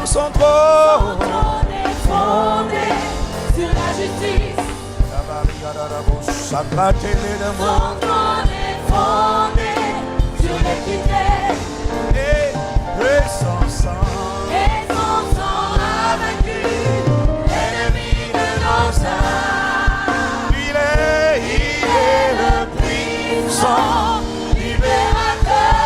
son trône est fondé sur la justice. Son trône est fondé sur l'équité. Et son sang A vaincu l'ennemi de nos âmes. il est le puissant libérateur.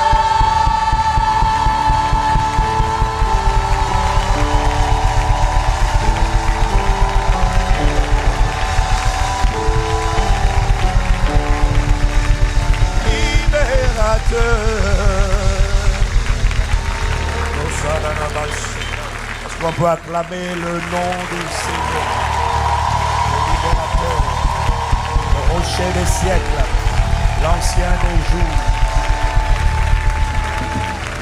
Est-ce qu'on peut acclamer le nom du Seigneur, le libérateur, le rocher des siècles, l'ancien des jours,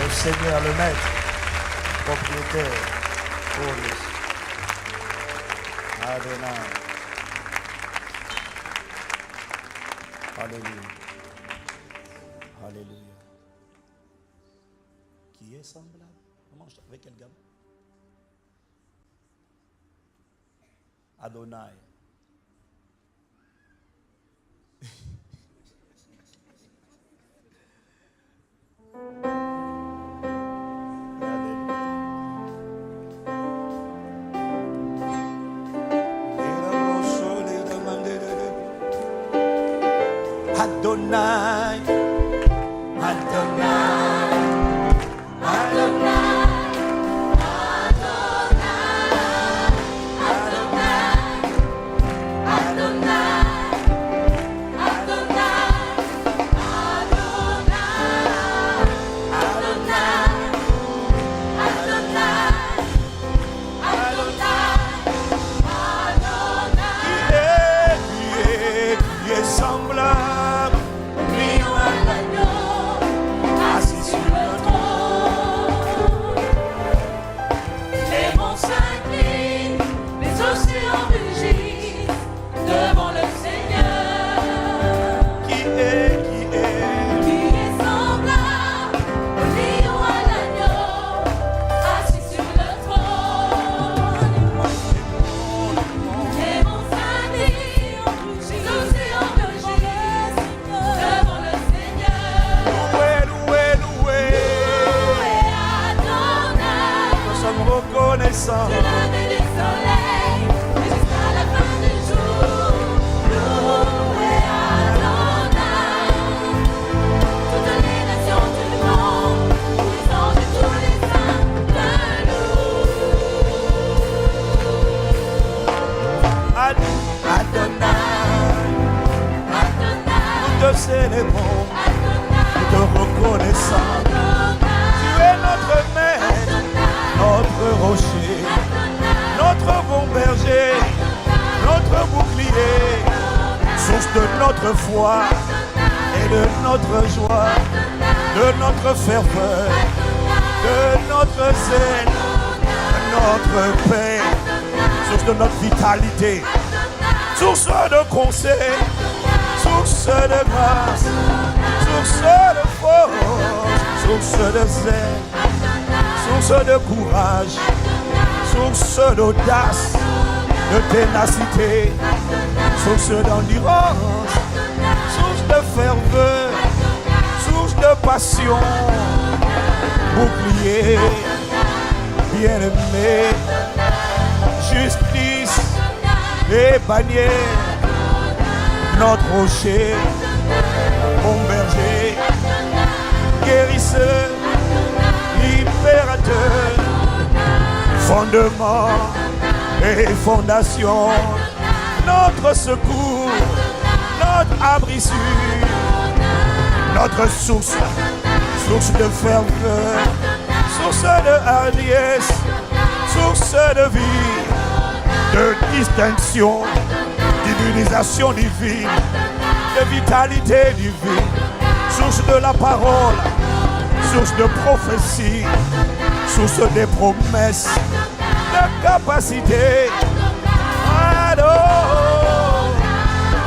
le Seigneur, le maître, propriétaire, Paulus, Adonai. Alléluia. Alléluia. Qui est semblable? Avec quel gamme? Adonai. Adonai. Qui est semblable, assis sur le trône. Les monts s'inclinent, les océans rugissent devant le Seigneur. Qui est Semblable au lion à l'agneau, assis sur le trône. Les monts s'inclinent, les océans rugissent devant le Seigneur. loué. Adonai, Nous sommes reconnaissants. du lever du soleil et jusqu'à la fin du jour. Loué Adonai, toutes les nations du monde, tous les anges et tous les saints te louent. Adonai, nous te célébrons, nous te reconnaissons. Tu es notre maître, notre rocher, notre bon berger, notre bouclier, source de notre foi et de notre joie, de notre ferveur, de notre zèle, de notre paix, source de notre vitalité, source de conseil, source de grâce, source de force, source de zèle, source de courage, source d'audace, de ténacité, source d'endurance, source de ferveur, source de passion, bouclier, bien-aimé, justice et bannière, notre rocher, bon berger, guérisseur, libérateur, fondement et fondation, notre secours, notre abri sûr, notre source, source de ferveur, source de hardiesse, source de vie, de distinction, d'immunisation divine, de vitalité divine, source de la parole, source de prophétie, source des promesses, de capacité.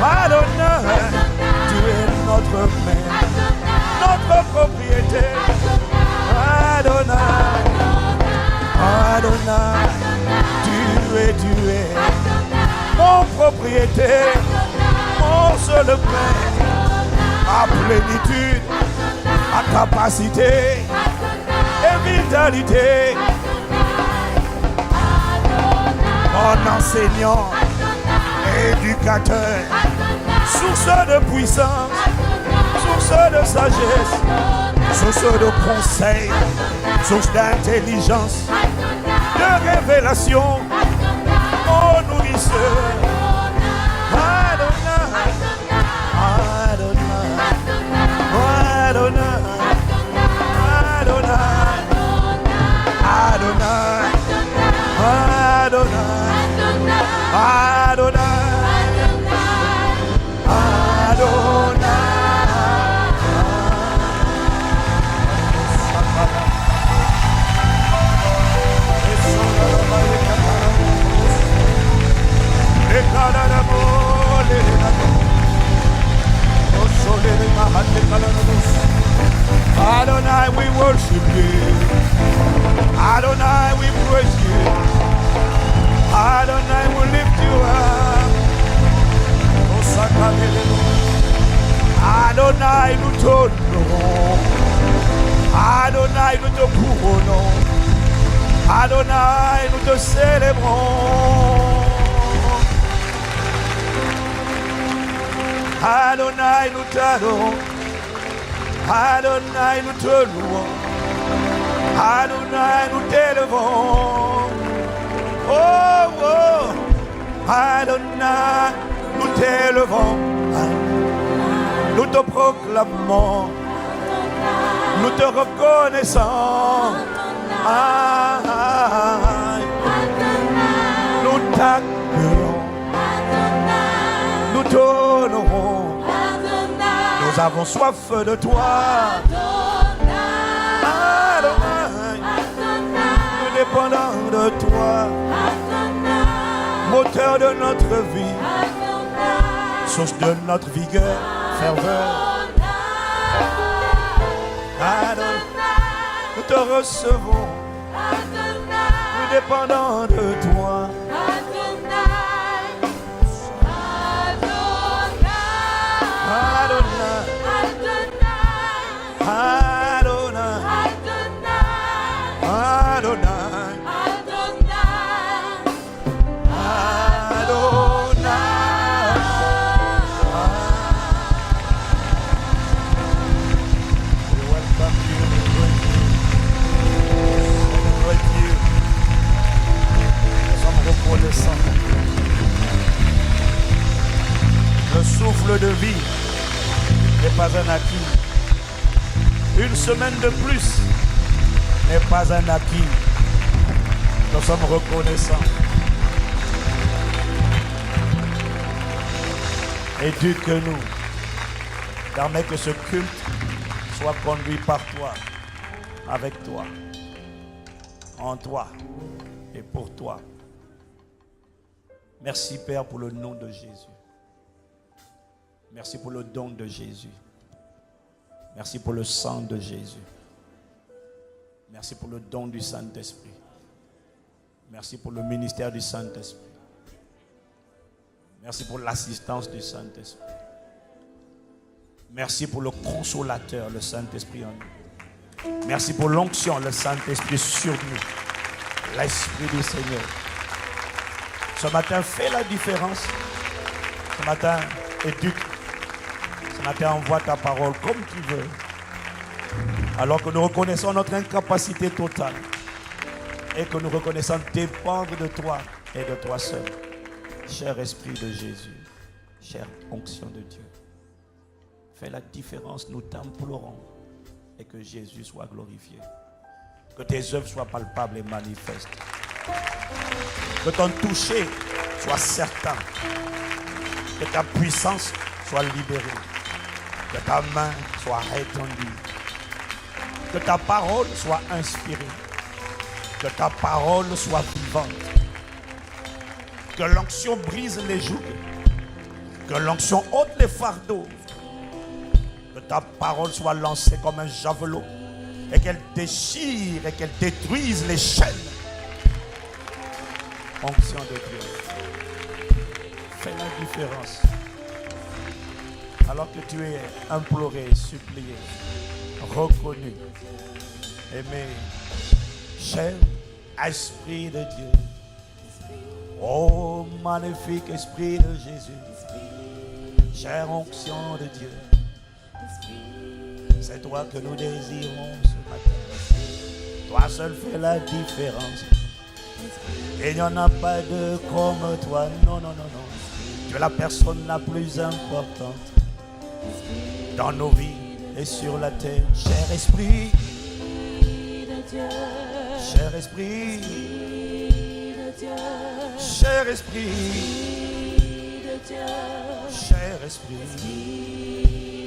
Adonai, tu es notre maître, notre propriété. Adonai, Adonai. propriété, mon seul Père, à plénitude, à capacité et vitalité. Mon enseignant, éducateur, source de puissance, source de sagesse, source de conseil, source d'intelligence, de révélation, mon nourrisseur. Adonai, Adonai, Adonai, Adonai, Adonai, Adonai, Adonai, we worship you. Adonai, we praise you. Adonai, we lift you up. Adonai, nous t'honorons. Adonai, nous te couronnons. Adonai, nous te célébrons. Adonai, nous t'adorons. Adonai, nous te louons. Adonai, nous t'élevons. Oh, oh. Adonai, nous t'élevons. Nous te proclamons. Nous te reconnaissons. Nous t'accueillons. Nous t'honorons. Nous avons soif de toi. Adonai, nous dépendons de toi. Moteur de notre vie, source de notre vigueur, ferveur. Adonai, nous te recevons. Nous dépendons de toi. Le souffle de vie n'est pas un acquis. Une semaine de plus n'est pas un acquis. Nous sommes reconnaissants. Éduque-nous. Permets que ce culte soit conduit par toi, avec toi, en toi et pour toi. Merci Père pour le nom de Jésus. Merci pour le don de Jésus. Merci pour le sang de Jésus. Merci pour le don du Saint-Esprit. Merci pour le ministère du Saint-Esprit. Merci pour l'assistance du Saint-Esprit. Merci pour le consolateur, le Saint-Esprit en nous. Merci pour l'onction, le Saint-Esprit sur nous. L'Esprit du Seigneur. Ce matin, fais la différence. Ce matin, éduque. Ce matin, envoie ta parole comme tu veux. Alors que nous reconnaissons notre incapacité totale. Et que nous reconnaissons dépendre de toi et de toi seul. Cher Esprit de Jésus. Chère onction de Dieu. Fais la différence, nous t'implorons. Et que Jésus soit glorifié. Que tes œuvres soient palpables et manifestes. Que ton toucher soit certain. Que ta puissance soit libérée. Que ta main soit étendue. Que ta parole soit inspirée. Que ta parole soit vivante. Que l'onction brise les jougs. Que l'onction ôte les fardeaux. Que ta parole soit lancée comme un javelot. Et qu'elle déchire et qu'elle détruise les chaînes. Onction de Dieu. fait la différence. Alors que tu es imploré, supplié, reconnu, aimé, cher Esprit de Dieu. Oh, magnifique Esprit de Jésus, chère onction de Dieu. C'est toi que nous désirons ce matin. Toi seul fais la différence. Et il n'y en a pas de comme toi. Non, non, non, non. Tu es la personne la plus importante dans nos vies et sur la terre. Cher Esprit de Dieu. Cher Esprit de Dieu. Cher Esprit de Dieu. Cher Esprit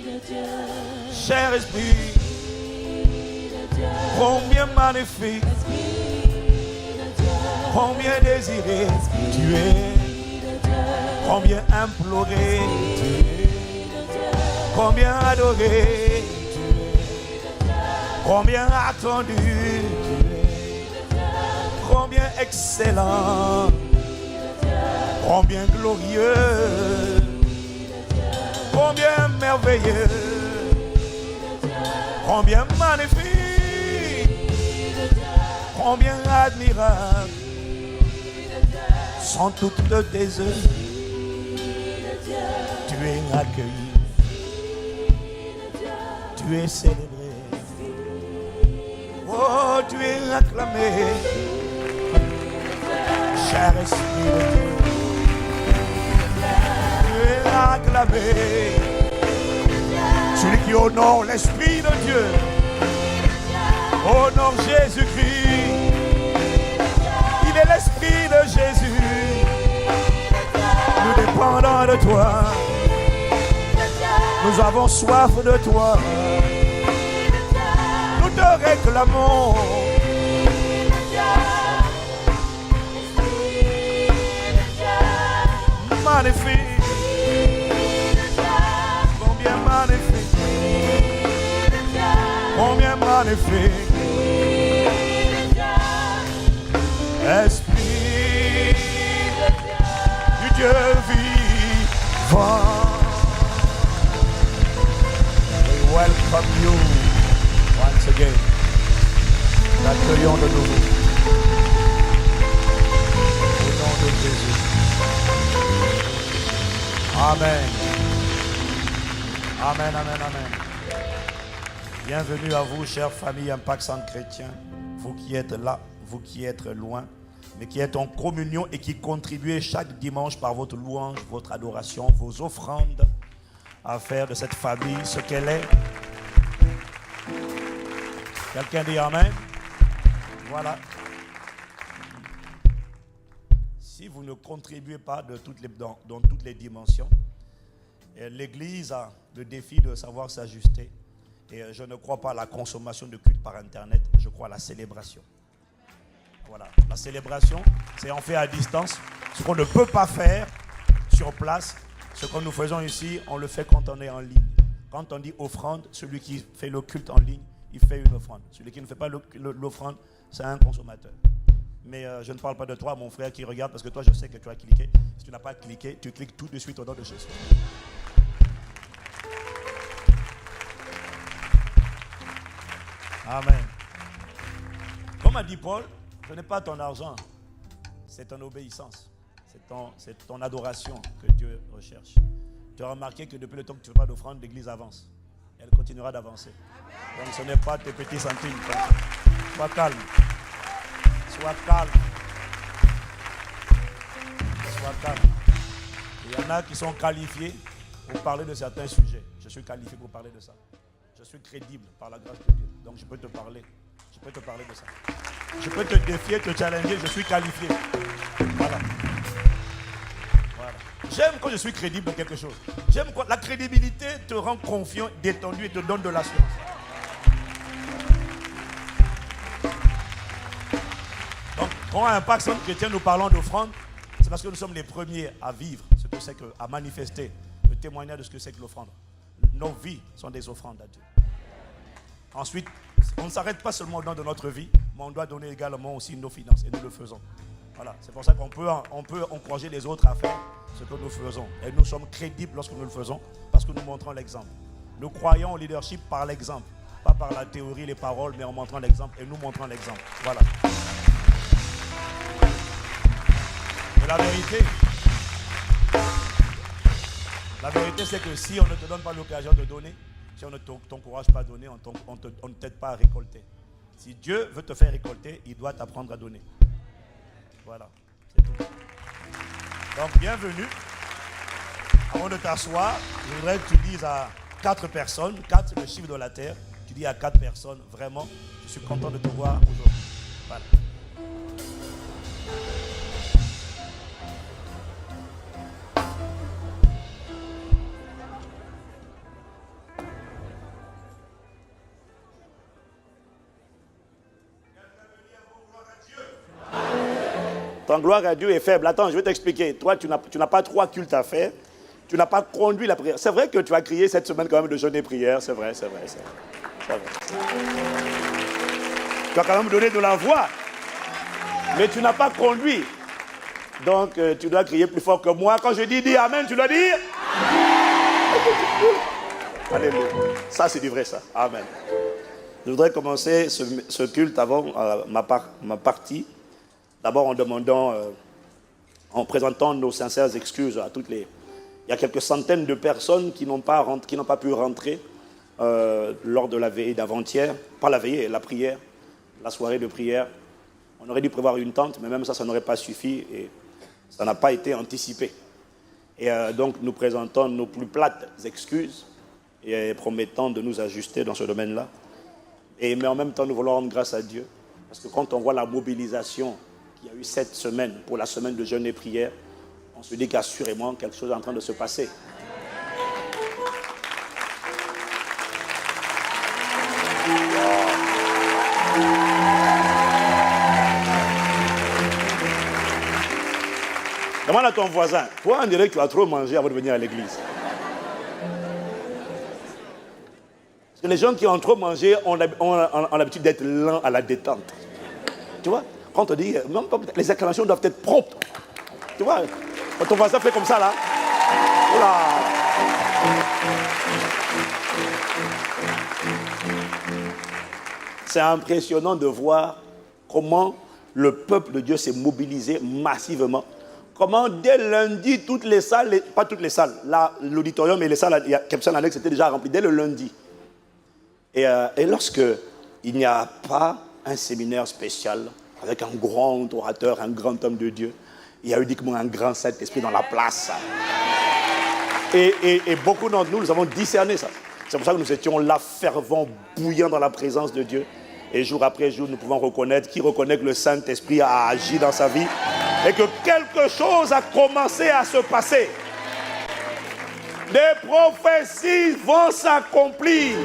de Dieu. Cher Esprit de Dieu. Combien magnifique, combien désiré tu es, combien imploré tu es, combien adoré tu es, combien attendu tu es, combien excellent, combien glorieux, combien merveilleux, combien magnifique, combien admirable sont toutes tes œuvres. Tu es accueilli, tu es célébré, oh, tu es acclamé, cher Esprit de Dieu. Tu es acclamé, celui qui honore l'Esprit de Dieu, honore Jésus-Christ. Il est l'Esprit de Jésus. Nous dépendons de toi. Nous avons soif de toi. Nous te réclamons. Magnifique. Combien magnifique. Combien magnifique. Esprit du Dieu vivant. We welcome you once again. Nous accueillons de nouveau. Au nom de Jésus. Amen. Amen, amen, amen. Bienvenue à vous, chère famille Impact Centre Chrétien. Vous qui êtes là, vous qui êtes loin, mais qui êtes en communion et qui contribuez chaque dimanche par votre louange, votre adoration, vos offrandes, à faire de cette famille ce qu'elle est. Quelqu'un dit Amen? Voilà. Si vous ne contribuez pas dans toutes les dimensions, l'Église a le défi de savoir s'ajuster. Et je ne crois pas à la consommation de culte par Internet, je crois à la célébration. Voilà, la célébration, c'est on fait à distance. Ce qu'on ne peut pas faire sur place, ce que nous faisons ici, on le fait quand on est en ligne. Quand on dit offrande, celui qui fait le culte en ligne, il fait une offrande. Celui qui ne fait pas l'offrande, c'est un consommateur. Mais je ne parle pas de toi, mon frère qui regarde, parce que toi, je sais que tu as cliqué. Si tu n'as pas cliqué, tu cliques tout de suite au nom de Jésus. Amen. Comme a dit Paul, ce n'est pas ton argent, c'est ton obéissance, c'est ton adoration que Dieu recherche. Tu as remarqué que depuis le temps que tu ne fais pas d'offrande, l'Église avance. Elle continuera d'avancer. Donc ce n'est pas tes petits centimes. Sois calme. Sois calme. Sois calme. Il y en a qui sont qualifiés pour parler de certains sujets. Je suis qualifié pour parler de ça. Je suis crédible par la grâce de Dieu. Donc je peux te parler. Je peux te parler de ça. Je peux te défier, te challenger. Je suis qualifié. Voilà. Voilà. J'aime quand je suis crédible dans quelque chose. J'aime quand la crédibilité te rend confiant, détendu et te donne de l'assurance. Donc, quand à Impact Centre Chrétien, nous parlons d'offrande, c'est parce que nous sommes les premiers à vivre ce que c'est que, à manifester le témoignage de ce que c'est que l'offrande. Nos vies sont des offrandes à Dieu. Ensuite, on ne s'arrête pas seulement au nom de notre vie, mais on doit donner également aussi nos finances et nous le faisons. Voilà, c'est pour ça qu'on peut encourager les autres à faire ce que nous faisons. Et nous sommes crédibles lorsque nous le faisons parce que nous montrons l'exemple. Nous croyons au leadership par l'exemple, pas par la théorie, les paroles, mais en montrant l'exemple et nous montrons l'exemple. Voilà. Et la vérité c'est que si on ne te donne pas l'occasion de donner, si on ne t'encourage pas à donner, on ne t'aide pas à récolter. Si Dieu veut te faire récolter, il doit t'apprendre à donner. Voilà, c'est tout. Donc, bienvenue. Avant de t'asseoir, je voudrais que tu dises à 4 personnes, 4 c'est le chiffre de la terre, tu dis à 4 personnes, vraiment, je suis content de te voir aujourd'hui. Voilà. Ton gloire à Dieu est faible. Attends, je vais t'expliquer. Toi, tu n'as pas 3 cultes à faire. Tu n'as pas conduit la prière. C'est vrai que tu as crié cette semaine quand même de jeûne et prière. C'est vrai. Tu as quand même donné de la voix. Mais tu n'as pas conduit. Donc, tu dois crier plus fort que moi. Quand je dis Amen, tu dois dire Alléluia. Ça, c'est du vrai, ça. Amen. Je voudrais commencer ce culte avant ma partie. D'abord en présentant nos sincères excuses à toutes les... Il y a quelques centaines de personnes qui n'ont pas pu rentrer lors de la veillée d'avant-hier. Pas la veillée, la prière, la soirée de prière. On aurait dû prévoir une tente, mais même ça n'aurait pas suffi et ça n'a pas été anticipé. Et donc nous présentons nos plus plates excuses et promettons de nous ajuster dans ce domaine-là. Mais en même temps, nous voulons rendre grâce à Dieu. Parce que quand on voit la mobilisation qu'il y a eu cette semaine, pour la semaine de jeûne et prière, on se dit qu'assurément, quelque chose est en train de se passer. Demande à ton voisin, toi on dirait que tu as trop mangé avant de venir à l'église. Parce que les gens qui ont trop mangé ont l'habitude d'être lents à la détente. Tu vois? Quand on dit, même les acclamations doivent être promptes. Tu vois, quand ton voisin fait comme ça là, oula. C'est impressionnant de voir comment le peuple de Dieu s'est mobilisé massivement. Comment dès lundi, toutes les salles, pas toutes les salles, l'auditorium et les salles, il y a Kempson Annex étaient déjà remplis dès le lundi. Et lorsque il n'y a pas un séminaire spécial, avec un grand orateur, un grand homme de Dieu, il y a uniquement un grand Saint-Esprit dans la place. Et beaucoup d'entre nous avons discerné ça. C'est pour ça que nous étions là, fervents, bouillants dans la présence de Dieu. Et jour après jour, nous pouvons reconnaître que le Saint-Esprit a agi dans sa vie et que quelque chose a commencé à se passer. Des prophéties vont s'accomplir.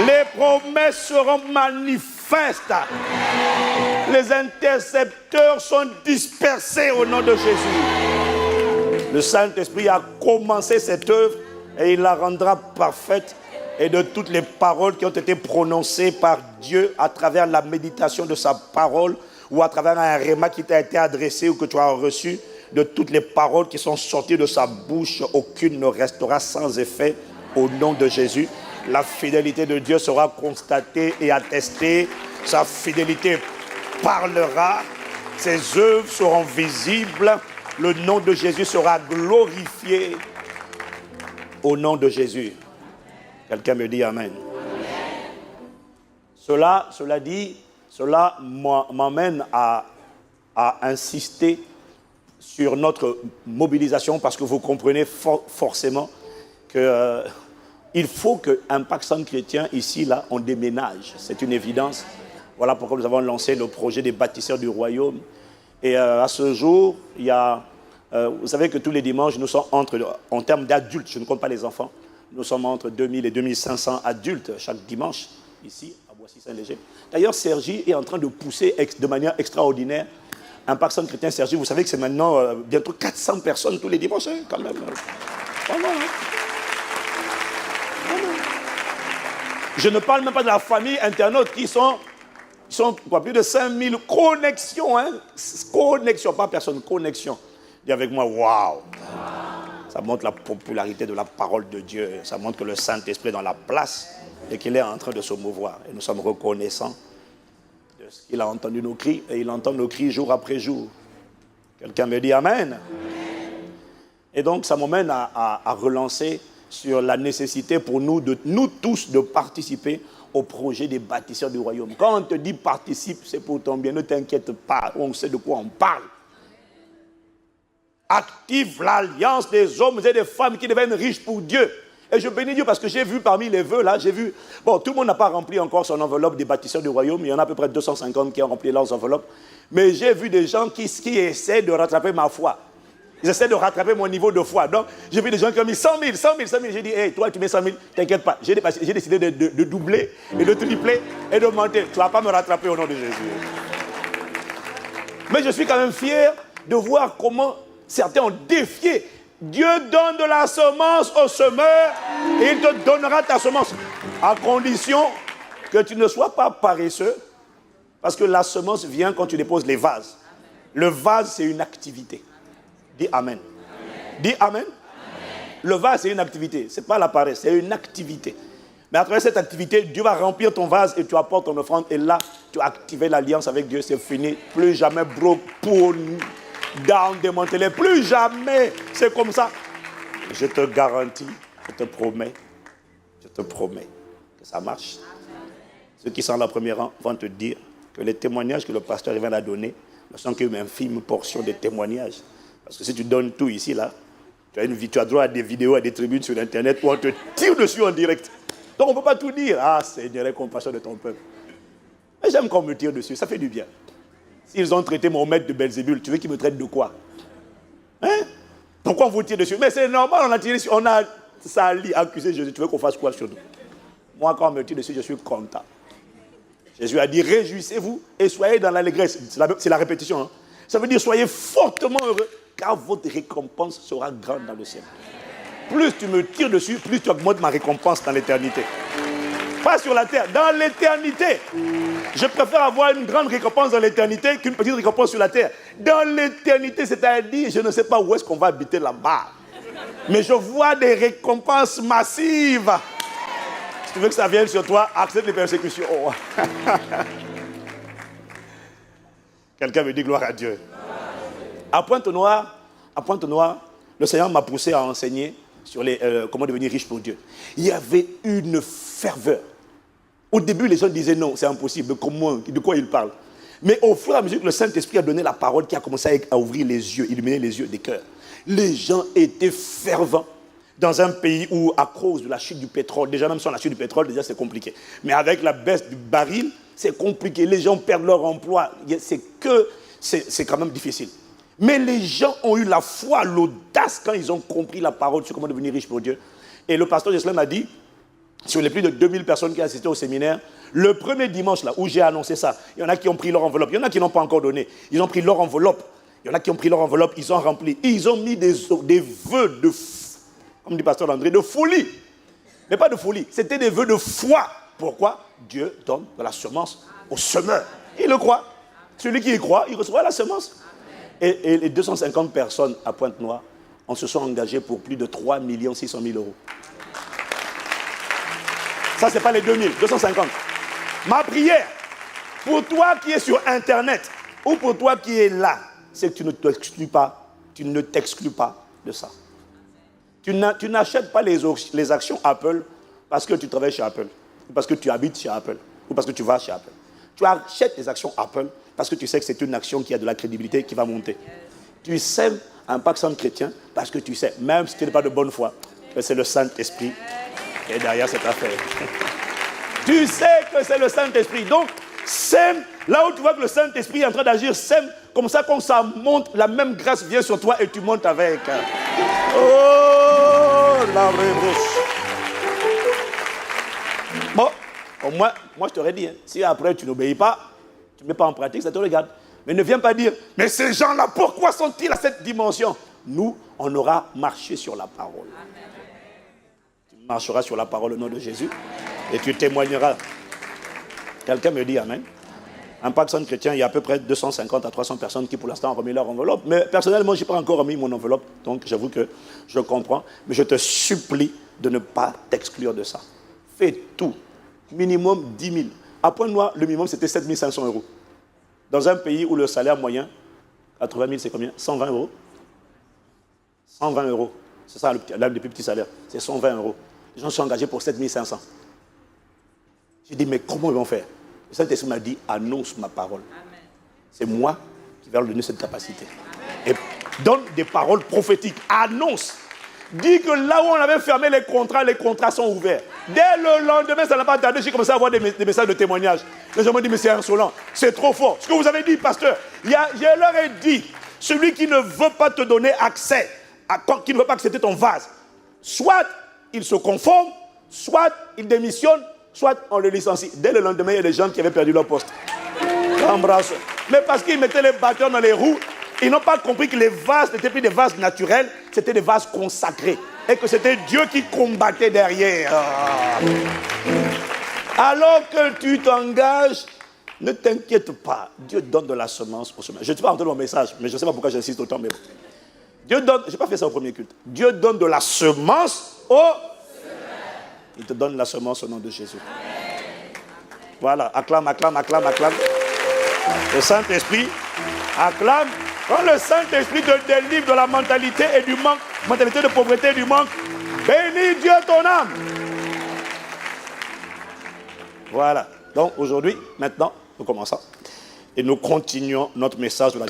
Les promesses seront manifestes. Les intercepteurs sont dispersés au nom de Jésus. Le Saint-Esprit a commencé cette œuvre et il la rendra parfaite. Et de toutes les paroles qui ont été prononcées par Dieu à travers la méditation de sa parole ou à travers un réma qui t'a été adressé ou que tu as reçu, de toutes les paroles qui sont sorties de sa bouche, aucune ne restera sans effet au nom de Jésus. La fidélité de Dieu sera constatée et attestée. Sa fidélité parlera. Ses œuvres seront visibles. Le nom de Jésus sera glorifié. Au nom de Jésus. Quelqu'un me dit Amen. Cela dit, cela m'amène à insister sur notre mobilisation parce que vous comprenez forcément que... il faut que Impact Centre Chrétien, ici, là, on déménage. C'est une évidence. Voilà pourquoi nous avons lancé le projet des bâtisseurs du royaume. Et à ce jour, il y a... vous savez que tous les dimanches, nous sommes en termes d'adultes, je ne compte pas les enfants, nous sommes entre 2000 et 2500 adultes chaque dimanche, ici, à Boissy-Saint-Léger. D'ailleurs, Sergi est en train de pousser de manière extraordinaire Impact Centre Chrétien Sergi. Vous savez que c'est maintenant bientôt 400 personnes tous les dimanches, hein, quand même. Vraiment, hein. Je ne parle même pas de la famille internaute qui sont Ils sont quoi, plus de 5000 connexions, hein? Connexion, pas personne, connexion. Dis avec moi, waouh! Ça montre la popularité de la parole de Dieu. Ça montre que le Saint-Esprit est dans la place et qu'il est en train de se mouvoir. Et nous sommes reconnaissants de ce qu'il a entendu nos cris. Et il entend nos cris jour après jour. Quelqu'un me dit Amen. Et donc, ça m'amène à relancer sur la nécessité pour nous tous de participer au projet des bâtisseurs du royaume. Quand on te dit participe, c'est pour ton bien. Ne t'inquiète pas, on sait de quoi on parle. Active l'alliance des hommes et des femmes qui deviennent riches pour Dieu. Et je bénis Dieu parce que j'ai vu parmi les vœux là, j'ai vu, bon, tout le monde n'a pas rempli encore son enveloppe des bâtisseurs du royaume. Il y en a à peu près 250 qui ont rempli leurs enveloppes. Mais j'ai vu des gens qui essaient de rattraper ma foi. Ils essaient de rattraper mon niveau de foi. Donc, j'ai vu des gens qui ont mis 100 000, 100 000, 100 000. J'ai dit, hey, toi, tu mets 100 000, t'inquiète pas. J'ai décidé de doubler et de tripler et de monter. Tu ne vas pas me rattraper au nom de Jésus. Mais je suis quand même fier de voir comment certains ont défié. Dieu donne de la semence au semeur et il te donnera ta semence. À condition que tu ne sois pas paresseux. Parce que la semence vient quand tu déposes les vases. Le vase, c'est une activité. Dis Amen. Dis Amen. Amen. Le vase, c'est une activité. Ce n'est pas la paresse, c'est une activité. Mais à travers cette activité, Dieu va remplir ton vase et tu apportes ton offrande. Et là, tu as activé l'alliance avec Dieu. C'est fini. Plus jamais broke, pour down, démantelé. Plus jamais. C'est comme ça. Je te garantis, je te promets que ça marche. Ceux qui sont en la première rang vont te dire que les témoignages que le pasteur vient à donner ne sont qu'une infime portion des témoignages. Parce que si tu donnes tout ici, là, tu as droit à des vidéos, à des tribunes sur Internet où on te tire dessus en direct. Donc on ne peut pas tout dire. Ah, Seigneur, aie compassion de ton peuple. Mais j'aime qu'on me tire dessus, ça fait du bien. S'ils ont traité mon maître de Belzébul, tu veux qu'ils me traitent de quoi? Hein? Pourquoi on vous tire dessus? Mais c'est normal, on a tiré dessus, on a sali, accusé Jésus. Tu veux qu'on fasse quoi sur nous? Moi, quand on me tire dessus, je suis content. Jésus a dit, réjouissez-vous et soyez dans l'allégresse. C'est la répétition. Hein? Ça veut dire, soyez fortement heureux, car votre récompense sera grande dans le ciel. Plus tu me tires dessus, plus tu augmentes ma récompense dans l'éternité. Pas sur la terre, dans l'éternité. Je préfère avoir une grande récompense dans l'éternité qu'une petite récompense sur la terre. Dans l'éternité, c'est-à-dire, je ne sais pas où est-ce qu'on va habiter là-bas. Mais je vois des récompenses massives. Si tu veux que ça vienne sur toi, accepte les persécutions. Oh. Quelqu'un me dit gloire à Dieu. À Pointe-Noire, le Seigneur m'a poussé à enseigner sur comment devenir riche pour Dieu. Il y avait une ferveur. Au début, les gens disaient non, c'est impossible. Comment, de quoi il parle? Mais au fur et à mesure que le Saint-Esprit a donné la parole, qui a commencé à ouvrir les yeux, illuminer les yeux des cœurs, les gens étaient fervents. Dans un pays où, à cause de la chute du pétrole, déjà même sans la chute du pétrole, déjà c'est compliqué. Mais avec la baisse du baril, c'est compliqué. Les gens perdent leur emploi. C'est quand même difficile. Mais les gens ont eu la foi, l'audace quand ils ont compris la parole sur comment devenir riche pour Dieu. Et le pasteur Jesselin m'a dit, sur les plus de 2000 personnes qui ont assisté au séminaire, le premier dimanche là où j'ai annoncé ça, il y en a qui ont pris leur enveloppe, il y en a qui n'ont pas encore donné. Ils ont pris leur enveloppe. Il y en a qui ont pris leur enveloppe, ils ont rempli. Et ils ont mis des vœux de, comme dit pasteur André, de folie. Mais pas de folie, c'était des vœux de foi. Pourquoi? Dieu donne de la semence au semeur. Il le croit. Celui qui y croit, il reçoit la semence. Et les 250 personnes à Pointe-Noire, on se sont engagés pour plus de 3 600 000 euros. Ça, ce n'est pas les 2000, 250. Ma prière, pour toi qui es sur Internet, ou pour toi qui es là, c'est que tu ne t'exclus pas, de ça. Tu n'achètes pas les actions Apple parce que tu travailles chez Apple, ou parce que tu habites chez Apple, ou parce que tu vas chez Apple. Tu achètes les actions Apple parce que tu sais que c'est une action qui a de la crédibilité, qui va monter. Tu sèmes un paxan chrétien parce que tu sais, même si tu n'es pas de bonne foi, que c'est le Saint-Esprit qui est derrière cette affaire. Tu sais que c'est le Saint-Esprit. Donc, sème, là où tu vois que le Saint-Esprit est en train d'agir, sème, comme ça, quand ça monte, la même grâce vient sur toi et tu montes avec. Oh, la révolution. Bon, moi je t'aurais dit, hein, si après tu n'obéis pas, tu ne mets pas en pratique, ça te regarde. Mais ne viens pas dire, mais ces gens-là, pourquoi sont-ils à cette dimension? Nous, on aura marché sur la parole. Amen. Tu marcheras sur la parole au nom de Jésus et tu témoigneras. Quelqu'un me dit Amen. Impact Centre Chrétien, il y a à peu près 250 à 300 personnes qui pour l'instant ont remis leur enveloppe. Mais personnellement, je n'ai pas encore remis mon enveloppe. Donc j'avoue que je comprends. Mais je te supplie de ne pas t'exclure de ça. Fais tout. Minimum 10 000. Après moi, le minimum c'était 7 500 €. Dans un pays où le salaire moyen, 80 000 c'est combien? 120 €. 120 €. C'est ça le plus petit salaire. C'est 120 €. Les gens sont engagés pour 7 500. J'ai dit, mais comment ils vont faire? Le Saint-Esprit m'a dit, annonce ma parole. C'est moi qui vais leur donner cette capacité. Amen. Et donne des paroles prophétiques. Annonce. Dis que là où on avait fermé les contrats sont ouverts. Dès le lendemain, ça n'a pas tardé, j'ai commencé à avoir des messages de témoignage. Les gens m'ont dit, mais c'est insolent, c'est trop fort. Ce que vous avez dit, pasteur, je leur ai dit, celui qui ne veut pas te donner accès, qui ne veut pas accepter ton vase, soit il se conforme, soit il démissionne, soit on le licencie. Dès le lendemain, il y a des gens qui avaient perdu leur poste. Embrasse. Mais parce qu'ils mettaient les bâtons dans les roues, ils n'ont pas compris que les vases n'étaient plus des vases naturels, c'était des vases consacrés. Et que c'était Dieu qui combattait derrière. Alors que tu t'engages, ne t'inquiète pas. Dieu donne de la semence au semeur. Je ne sais pas entendre mon message, mais je ne sais pas pourquoi j'insiste autant. Mais Dieu donne, je n'ai pas fait ça au premier culte. Dieu donne de la semence au semeur. Il te donne la semence au nom de Jésus. Voilà, acclame, acclame, acclame, acclame. Le Saint-Esprit acclame. Quand le Saint-Esprit te délivre de la mentalité et du manque, mentalité de pauvreté et du manque, bénis Dieu ton âme. Voilà. Donc aujourd'hui, maintenant, nous commençons. Et nous continuons notre message de la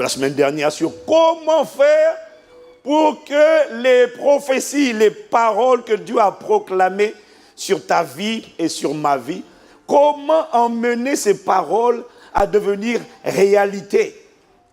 semaine dernière sur comment faire pour que les prophéties, les paroles que Dieu a proclamées sur ta vie et sur ma vie, comment emmener ces paroles à devenir réalité.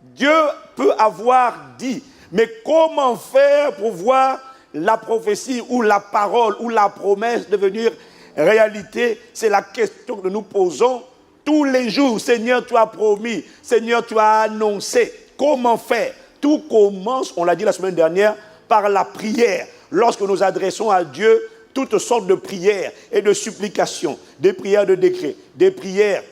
Dieu peut avoir dit, mais comment faire pour voir la prophétie ou la parole ou la promesse devenir réalité? C'est la question que nous posons tous les jours. Seigneur, tu as promis. Seigneur, tu as annoncé. Comment faire? Tout commence, on l'a dit la semaine dernière, par la prière. Lorsque nous adressons à Dieu toutes sortes de prières et de supplications, des prières de décret, des prières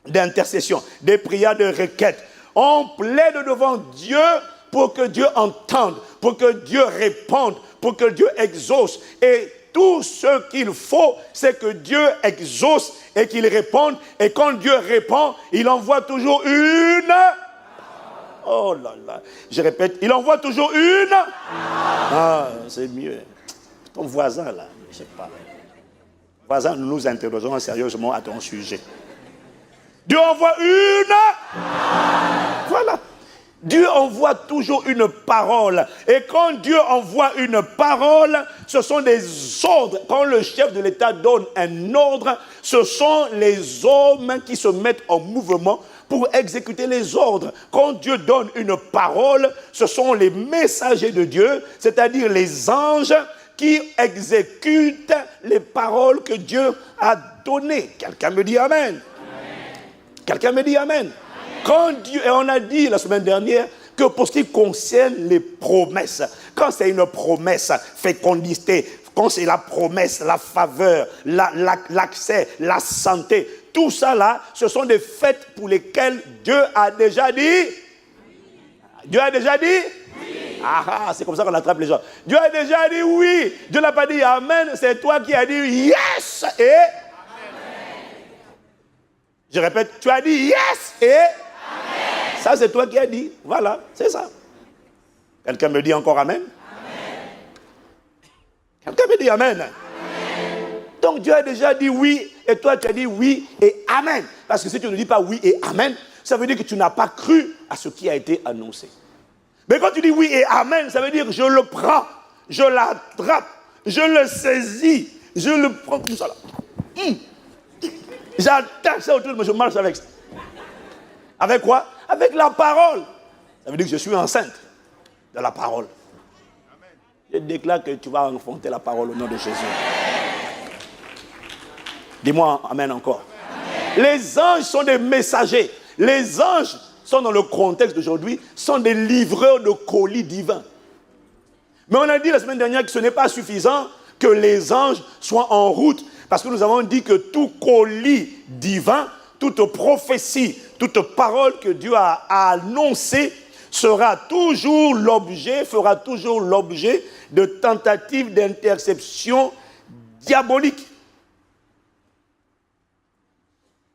d'intercession, des prières de requête. On plaide devant Dieu pour que Dieu entende, pour que Dieu réponde, pour que Dieu exauce. Et tout ce qu'il faut, c'est que Dieu exauce et qu'il réponde. Et quand Dieu répond, il envoie toujours une... Oh là là, je répète, il envoie toujours une... Ah, c'est mieux. Ton voisin là, je ne sais pas. Voisin, nous nous interrogeons sérieusement à ton sujet. Dieu envoie une... Voilà. Dieu envoie toujours une parole. Et quand Dieu envoie une parole, ce sont des ordres. Quand le chef de l'État donne un ordre, ce sont les hommes qui se mettent en mouvement pour exécuter les ordres. Quand Dieu donne une parole, ce sont les messagers de Dieu, c'est-à-dire les anges qui exécutent les paroles que Dieu a données. Quelqu'un me dit Amen. Quelqu'un me dit Amen. Quand Dieu, et on a dit la semaine dernière que pour ce qui concerne les promesses, quand c'est une promesse, fécondité, quand c'est la promesse, la faveur, l'accès, la santé, tout ça là, ce sont des faits pour lesquels Dieu a déjà dit. Dieu a déjà dit. Oui. Ah, c'est comme ça qu'on attrape les gens. Dieu a déjà dit oui. Dieu n'a pas dit Amen, c'est toi qui as dit yes et... Je répète, tu as dit yes et... Amen. Ça, c'est toi qui as dit. Voilà, c'est ça. Quelqu'un me dit encore Amen? Amen. Quelqu'un me dit Amen? Amen. Donc Dieu a déjà dit oui et toi tu as dit oui et Amen. Parce que si tu ne dis pas oui et Amen, ça veut dire que tu n'as pas cru à ce qui a été annoncé. Mais quand tu dis oui et Amen, ça veut dire que je le prends, je l'attrape, je le saisis, je le prends comme ça là. J'attache ça autour de moi, je marche avec ça. Avec quoi? Avec la parole. Ça veut dire que je suis enceinte de la parole. Je déclare que tu vas enfanter la parole au nom de Jésus. Dis-moi Amen encore. Amen. Les anges sont des messagers. Les anges sont dans le contexte d'aujourd'hui, sont des livreurs de colis divins. Mais on a dit la semaine dernière que ce n'est pas suffisant que les anges soient en route. Parce que nous avons dit que tout colis divin toute prophétie, toute parole que Dieu a annoncée fera toujours l'objet de tentatives d'interception diabolique.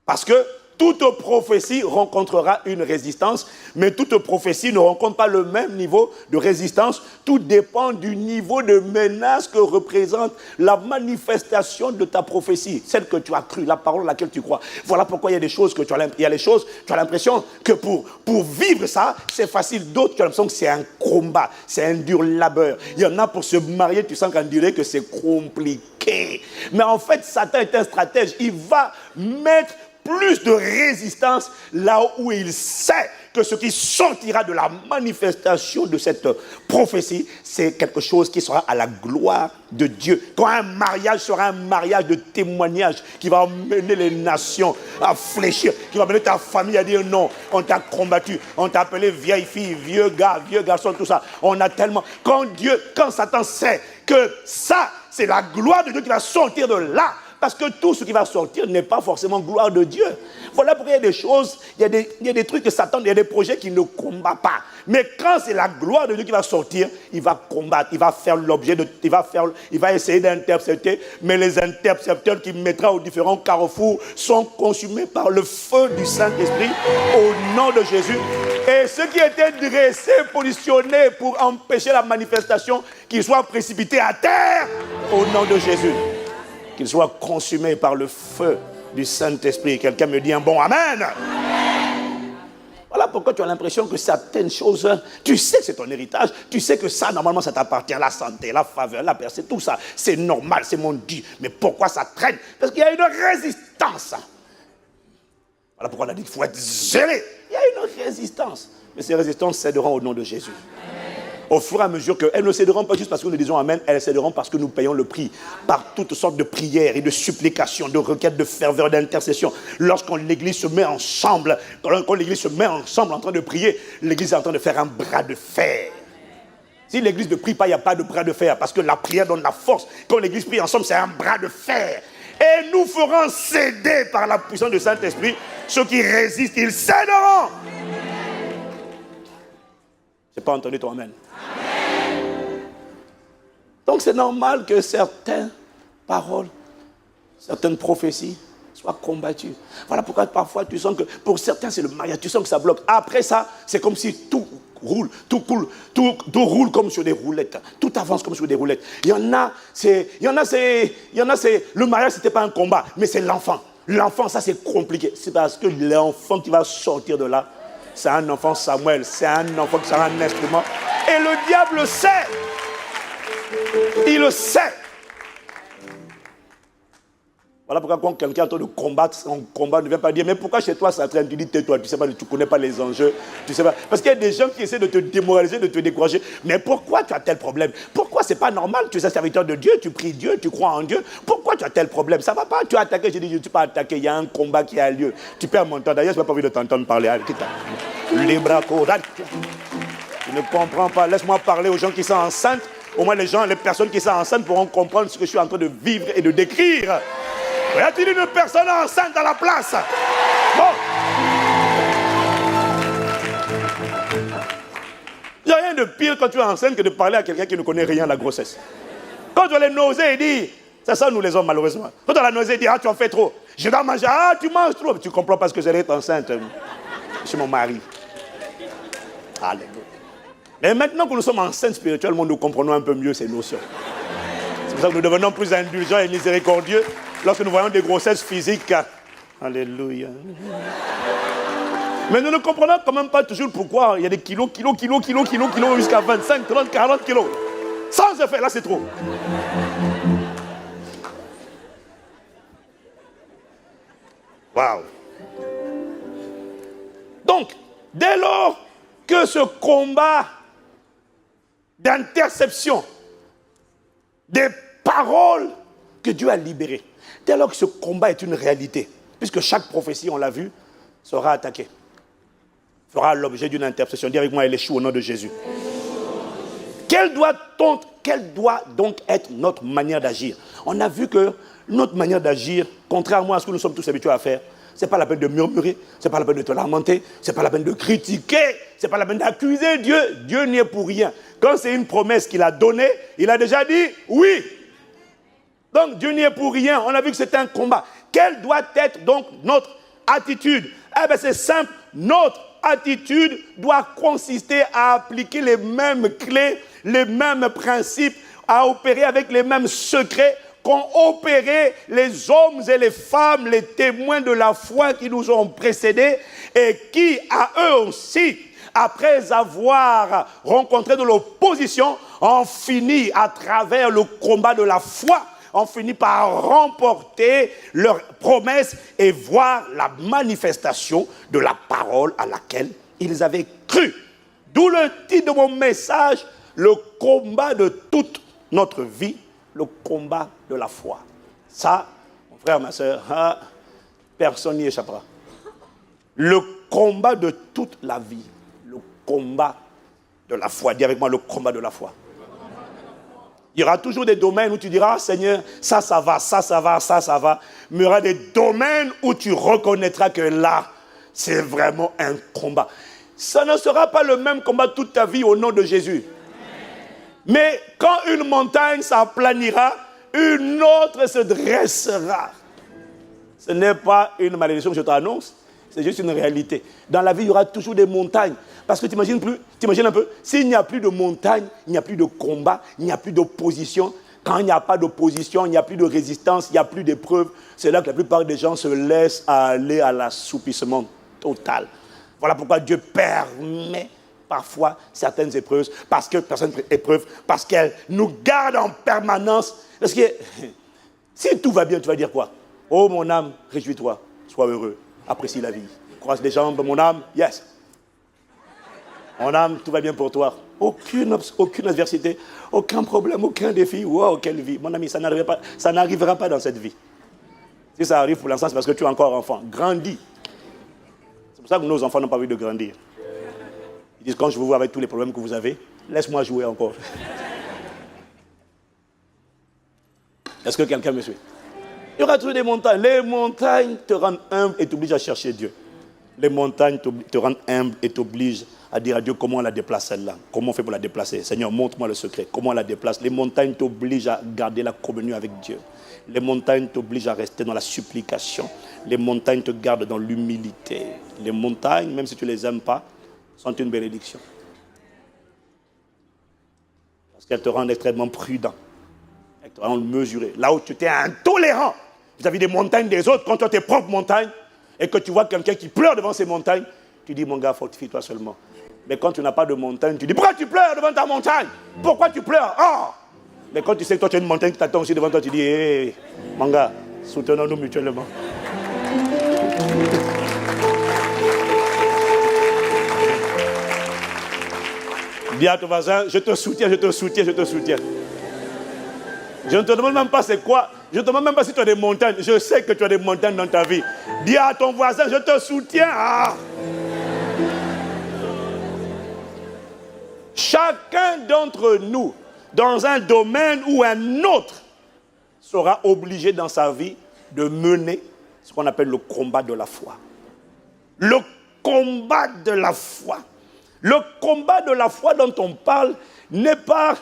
Parce que toute prophétie rencontrera une résistance, mais toute prophétie ne rencontre pas le même niveau de résistance. Tout dépend du niveau de menace que représente la manifestation de ta prophétie, celle que tu as crue, la parole à laquelle tu crois. Voilà pourquoi il y a des choses que tu as l'impression que pour vivre ça, c'est facile. D'autres, tu as l'impression que c'est un combat, c'est un dur labeur. Il y en a pour se marier, tu sens qu'on dirait que c'est compliqué. Mais en fait, Satan est un stratège. Il va mettre plus de résistance là où il sait que ce qui sortira de la manifestation de cette prophétie, c'est quelque chose qui sera à la gloire de Dieu. Quand un mariage sera un mariage de témoignage qui va amener les nations à fléchir, qui va amener ta famille à dire non, on t'a combattu, on t'a appelé vieille fille, vieux gars, vieux garçon, tout ça. On a tellement... Quand Satan sait que ça, c'est la gloire de Dieu qui va sortir de là, parce que tout ce qui va sortir n'est pas forcément gloire de Dieu. Voilà pourquoi il y a des choses, il y a des trucs que Satan, il y a des projets qu'il ne combat pas. Mais quand c'est la gloire de Dieu qui va sortir, il va combattre, il va faire l'objet de, il va essayer d'intercepter, mais les intercepteurs qu'il mettra aux différents carrefours sont consumés par le feu du Saint-Esprit au nom de Jésus. Et ceux qui étaient dressés, positionnés pour empêcher la manifestation, qu'ils soient précipités à terre au nom de Jésus. Qu'ils soient consumés par le feu du Saint-Esprit. Quelqu'un me dit un bon Amen. Amen. Voilà pourquoi tu as l'impression que certaines choses, tu sais que c'est ton héritage, tu sais que ça, normalement, ça t'appartient, la santé, la faveur, la percée, tout ça, c'est normal, c'est mon Dieu. Mais pourquoi ça traîne? Parce qu'il y a une résistance. Voilà pourquoi on a dit qu'il faut être zélé. Il y a une résistance. Mais ces résistances céderont au nom de Jésus. Au fur et à mesure qu'elles ne céderont pas juste parce que nous disons Amen, elles céderont parce que nous payons le prix par toutes sortes de prières et de supplications, de requêtes, de ferveur, d'intercession. Lorsqu'on l'Église se met ensemble, quand l'Église se met ensemble en train de prier, l'Église est en train de faire un bras de fer. Si l'Église ne prie pas, il n'y a pas de bras de fer parce que la prière donne la force. Quand l'Église prie ensemble, c'est un bras de fer. Et nous ferons céder par la puissance du Saint-Esprit. Ceux qui résistent, ils céderont. Je n'ai pas entendu ton Amen. Donc c'est normal que certaines paroles, certaines prophéties soient combattues. Voilà pourquoi parfois tu sens que pour certains c'est le mariage, tu sens que ça bloque. Après ça, c'est comme si tout roule, tout coule, tout roule comme sur des roulettes. Tout avance comme sur des roulettes. Il y en a, le mariage c'était pas un combat, mais c'est l'enfant. L'enfant, ça c'est compliqué. C'est parce que l'enfant qui va sortir de là, c'est un enfant Samuel, c'est un enfant qui sera un instrument. Et le diable sait. Il le sait. Voilà pourquoi quand quelqu'un est en train de combattre, son combat ne vient pas dire mais pourquoi chez toi ça traîne? Tu dis tais-toi, tu sais pas, tu connais pas les enjeux, tu sais pas. Parce qu'il y a des gens qui essaient de te démoraliser, de te décourager. Mais pourquoi tu as tel problème? Pourquoi c'est pas normal? Tu es un serviteur de Dieu, tu pries Dieu, tu crois en Dieu. Pourquoi tu as tel problème? Ça va pas? Tu as attaqué, j'ai dit je ne suis pas attaqué, il y a un combat qui a lieu. Tu perds mon temps. D'ailleurs, je n'ai pas envie de t'entendre parler. Les bras courants. Tu ne comprends pas. Laisse-moi parler aux gens qui sont enceintes. Au moins les personnes qui sont enceintes pourront comprendre ce que je suis en train de vivre et de décrire. Y a-t-il une personne enceinte à la place? Bon. Il n'y a rien de pire quand tu es enceinte que de parler à quelqu'un qui ne connaît rien de la grossesse. Quand tu as les nausées, il dit, c'est ça nous les hommes malheureusement. Quand tu as la nausée, il dit, ah tu en fais trop. Je dois manger, ah tu manges trop. Tu ne comprends pas ce que c'est d'être enceinte. C'est mon mari. Alléluia. Mais maintenant que nous sommes enceintes spirituellement, nous comprenons un peu mieux ces notions. C'est pour ça que nous devenons plus indulgents et miséricordieux lorsque nous voyons des grossesses physiques. Alléluia. Mais nous ne comprenons quand même pas toujours pourquoi il y a des kilos, jusqu'à 25, 30, 40 kilos. Sans effet, là c'est trop. Waouh. Donc, dès lors que ce combat d'interception des paroles que Dieu a libérées, dès lors que ce combat est une réalité, puisque chaque prophétie, on l'a vu, sera attaquée, fera l'objet d'une intercession. Dis avec moi, elle échoue au nom de Jésus. Quelle doit donc être notre manière d'agir? On a vu que notre manière d'agir, contrairement à ce que nous sommes tous habitués à faire, c'est pas la peine de murmurer, c'est pas la peine de te lamenter, c'est pas la peine de critiquer, c'est pas la peine d'accuser Dieu. Dieu n'y est pour rien. Quand c'est une promesse qu'il a donnée, il a déjà dit oui. Donc Dieu n'y est pour rien. On a vu que c'est un combat. Quelle doit être donc notre attitude? Eh bien c'est simple, notre attitude doit consister à appliquer les mêmes clés, les mêmes principes, à opérer avec les mêmes secrets qu'ont opéré les hommes et les femmes, les témoins de la foi qui nous ont précédés et qui, à eux aussi, après avoir rencontré de l'opposition, ont fini à travers le combat de la foi, ont fini par remporter leurs promesses et voir la manifestation de la parole à laquelle ils avaient cru. D'où le titre de mon message, le combat de toute notre vie, le combat de la foi. Ça, mon frère, ma soeur, personne n'y échappera. Le combat de toute la vie, le combat de la foi. Dis avec moi, le combat de la foi. Il y aura toujours des domaines où tu diras, Seigneur, ça va, ça va. Mais il y aura des domaines où tu reconnaîtras que là, c'est vraiment un combat. Ça ne sera pas le même combat toute ta vie au nom de Jésus. Mais quand une montagne s'aplanira, une autre se dressera. Ce n'est pas une malédiction que je t'annonce, c'est juste une réalité. Dans la vie, il y aura toujours des montagnes. Parce que tu imagines un peu, s'il n'y a plus de montagne, il n'y a plus de combat, il n'y a plus d'opposition. Quand il n'y a pas d'opposition, il n'y a plus de résistance, il n'y a plus d'épreuve. C'est là que la plupart des gens se laissent aller à l'assoupissement total. Voilà pourquoi Dieu permet parfois certaines épreuves, parce qu'elles nous gardent en permanence. Parce que si tout va bien, tu vas dire quoi? Oh mon âme, réjouis-toi, sois heureux, apprécie la vie. Croise les jambes, mon âme, yes. Mon âme, tout va bien pour toi. Aucune adversité, aucun problème, aucun défi. Wow, quelle vie. Mon ami, ça n'arrivera pas dans cette vie. Si ça arrive pour l'instant, c'est parce que tu es encore enfant. Grandis. C'est pour ça que nos enfants n'ont pas envie de grandir. Ils disent, quand je vous vois avec tous les problèmes que vous avez, laisse-moi jouer encore. Est-ce que quelqu'un me suit? Il y aura toujours des montagnes. Les montagnes te rendent humble et t'obligent à chercher Dieu. Les montagnes te rendent humble et t'obligent à dire à Dieu comment on la déplace celle-là. Comment on fait pour la déplacer? Seigneur, montre-moi le secret. Comment on la déplace? Les montagnes t'obligent à garder la communion avec Dieu. Les montagnes t'obligent à rester dans la supplication. Les montagnes te gardent dans l'humilité. Les montagnes, même si tu ne les aimes pas, sont une bénédiction. Parce qu'elles te rendent extrêmement prudent. Elles te rendent mesuré. Là où tu étais intolérant vis-à-vis des montagnes des autres, quand tu as tes propres montagnes, et que tu vois quelqu'un qui pleure devant ces montagnes, tu dis, mon gars, fortifie-toi seulement. Mais quand tu n'as pas de montagne, tu dis, pourquoi tu pleures devant ta montagne? Pourquoi tu pleures? Oh! Mais quand tu sais que toi, tu as une montagne qui t'attend aussi devant toi, tu dis, hé, mon gars, soutenons-nous mutuellement. Dis à ton voisin, je te soutiens, je te soutiens, je te soutiens. Je ne te demande même pas c'est quoi. Je ne te demande même pas si tu as des montagnes. Je sais que tu as des montagnes dans ta vie. Dis à ton voisin, je te soutiens. Ah. Chacun d'entre nous, dans un domaine ou un autre, sera obligé dans sa vie de mener ce qu'on appelle le combat de la foi. Le combat de la foi. Le combat de la foi dont on parle n'est pas...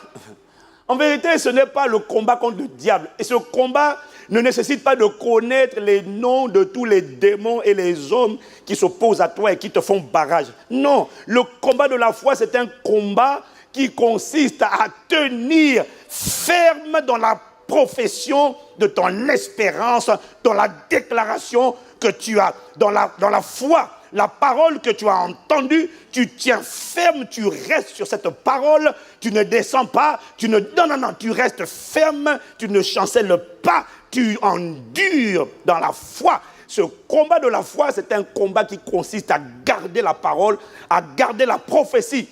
En vérité, ce n'est pas le combat contre le diable. Et ce combat ne nécessite pas de connaître les noms de tous les démons et les hommes qui s'opposent à toi et qui te font barrage. Non, le combat de la foi, c'est un combat qui consiste à tenir ferme dans la profession de ton espérance, dans la déclaration que tu as, dans la foi. La parole que tu as entendue, tu tiens ferme, tu restes sur cette parole, tu ne descends pas, non, tu restes ferme, tu ne chancelles pas, tu endures dans la foi. Ce combat de la foi, c'est un combat qui consiste à garder la parole, à garder la prophétie,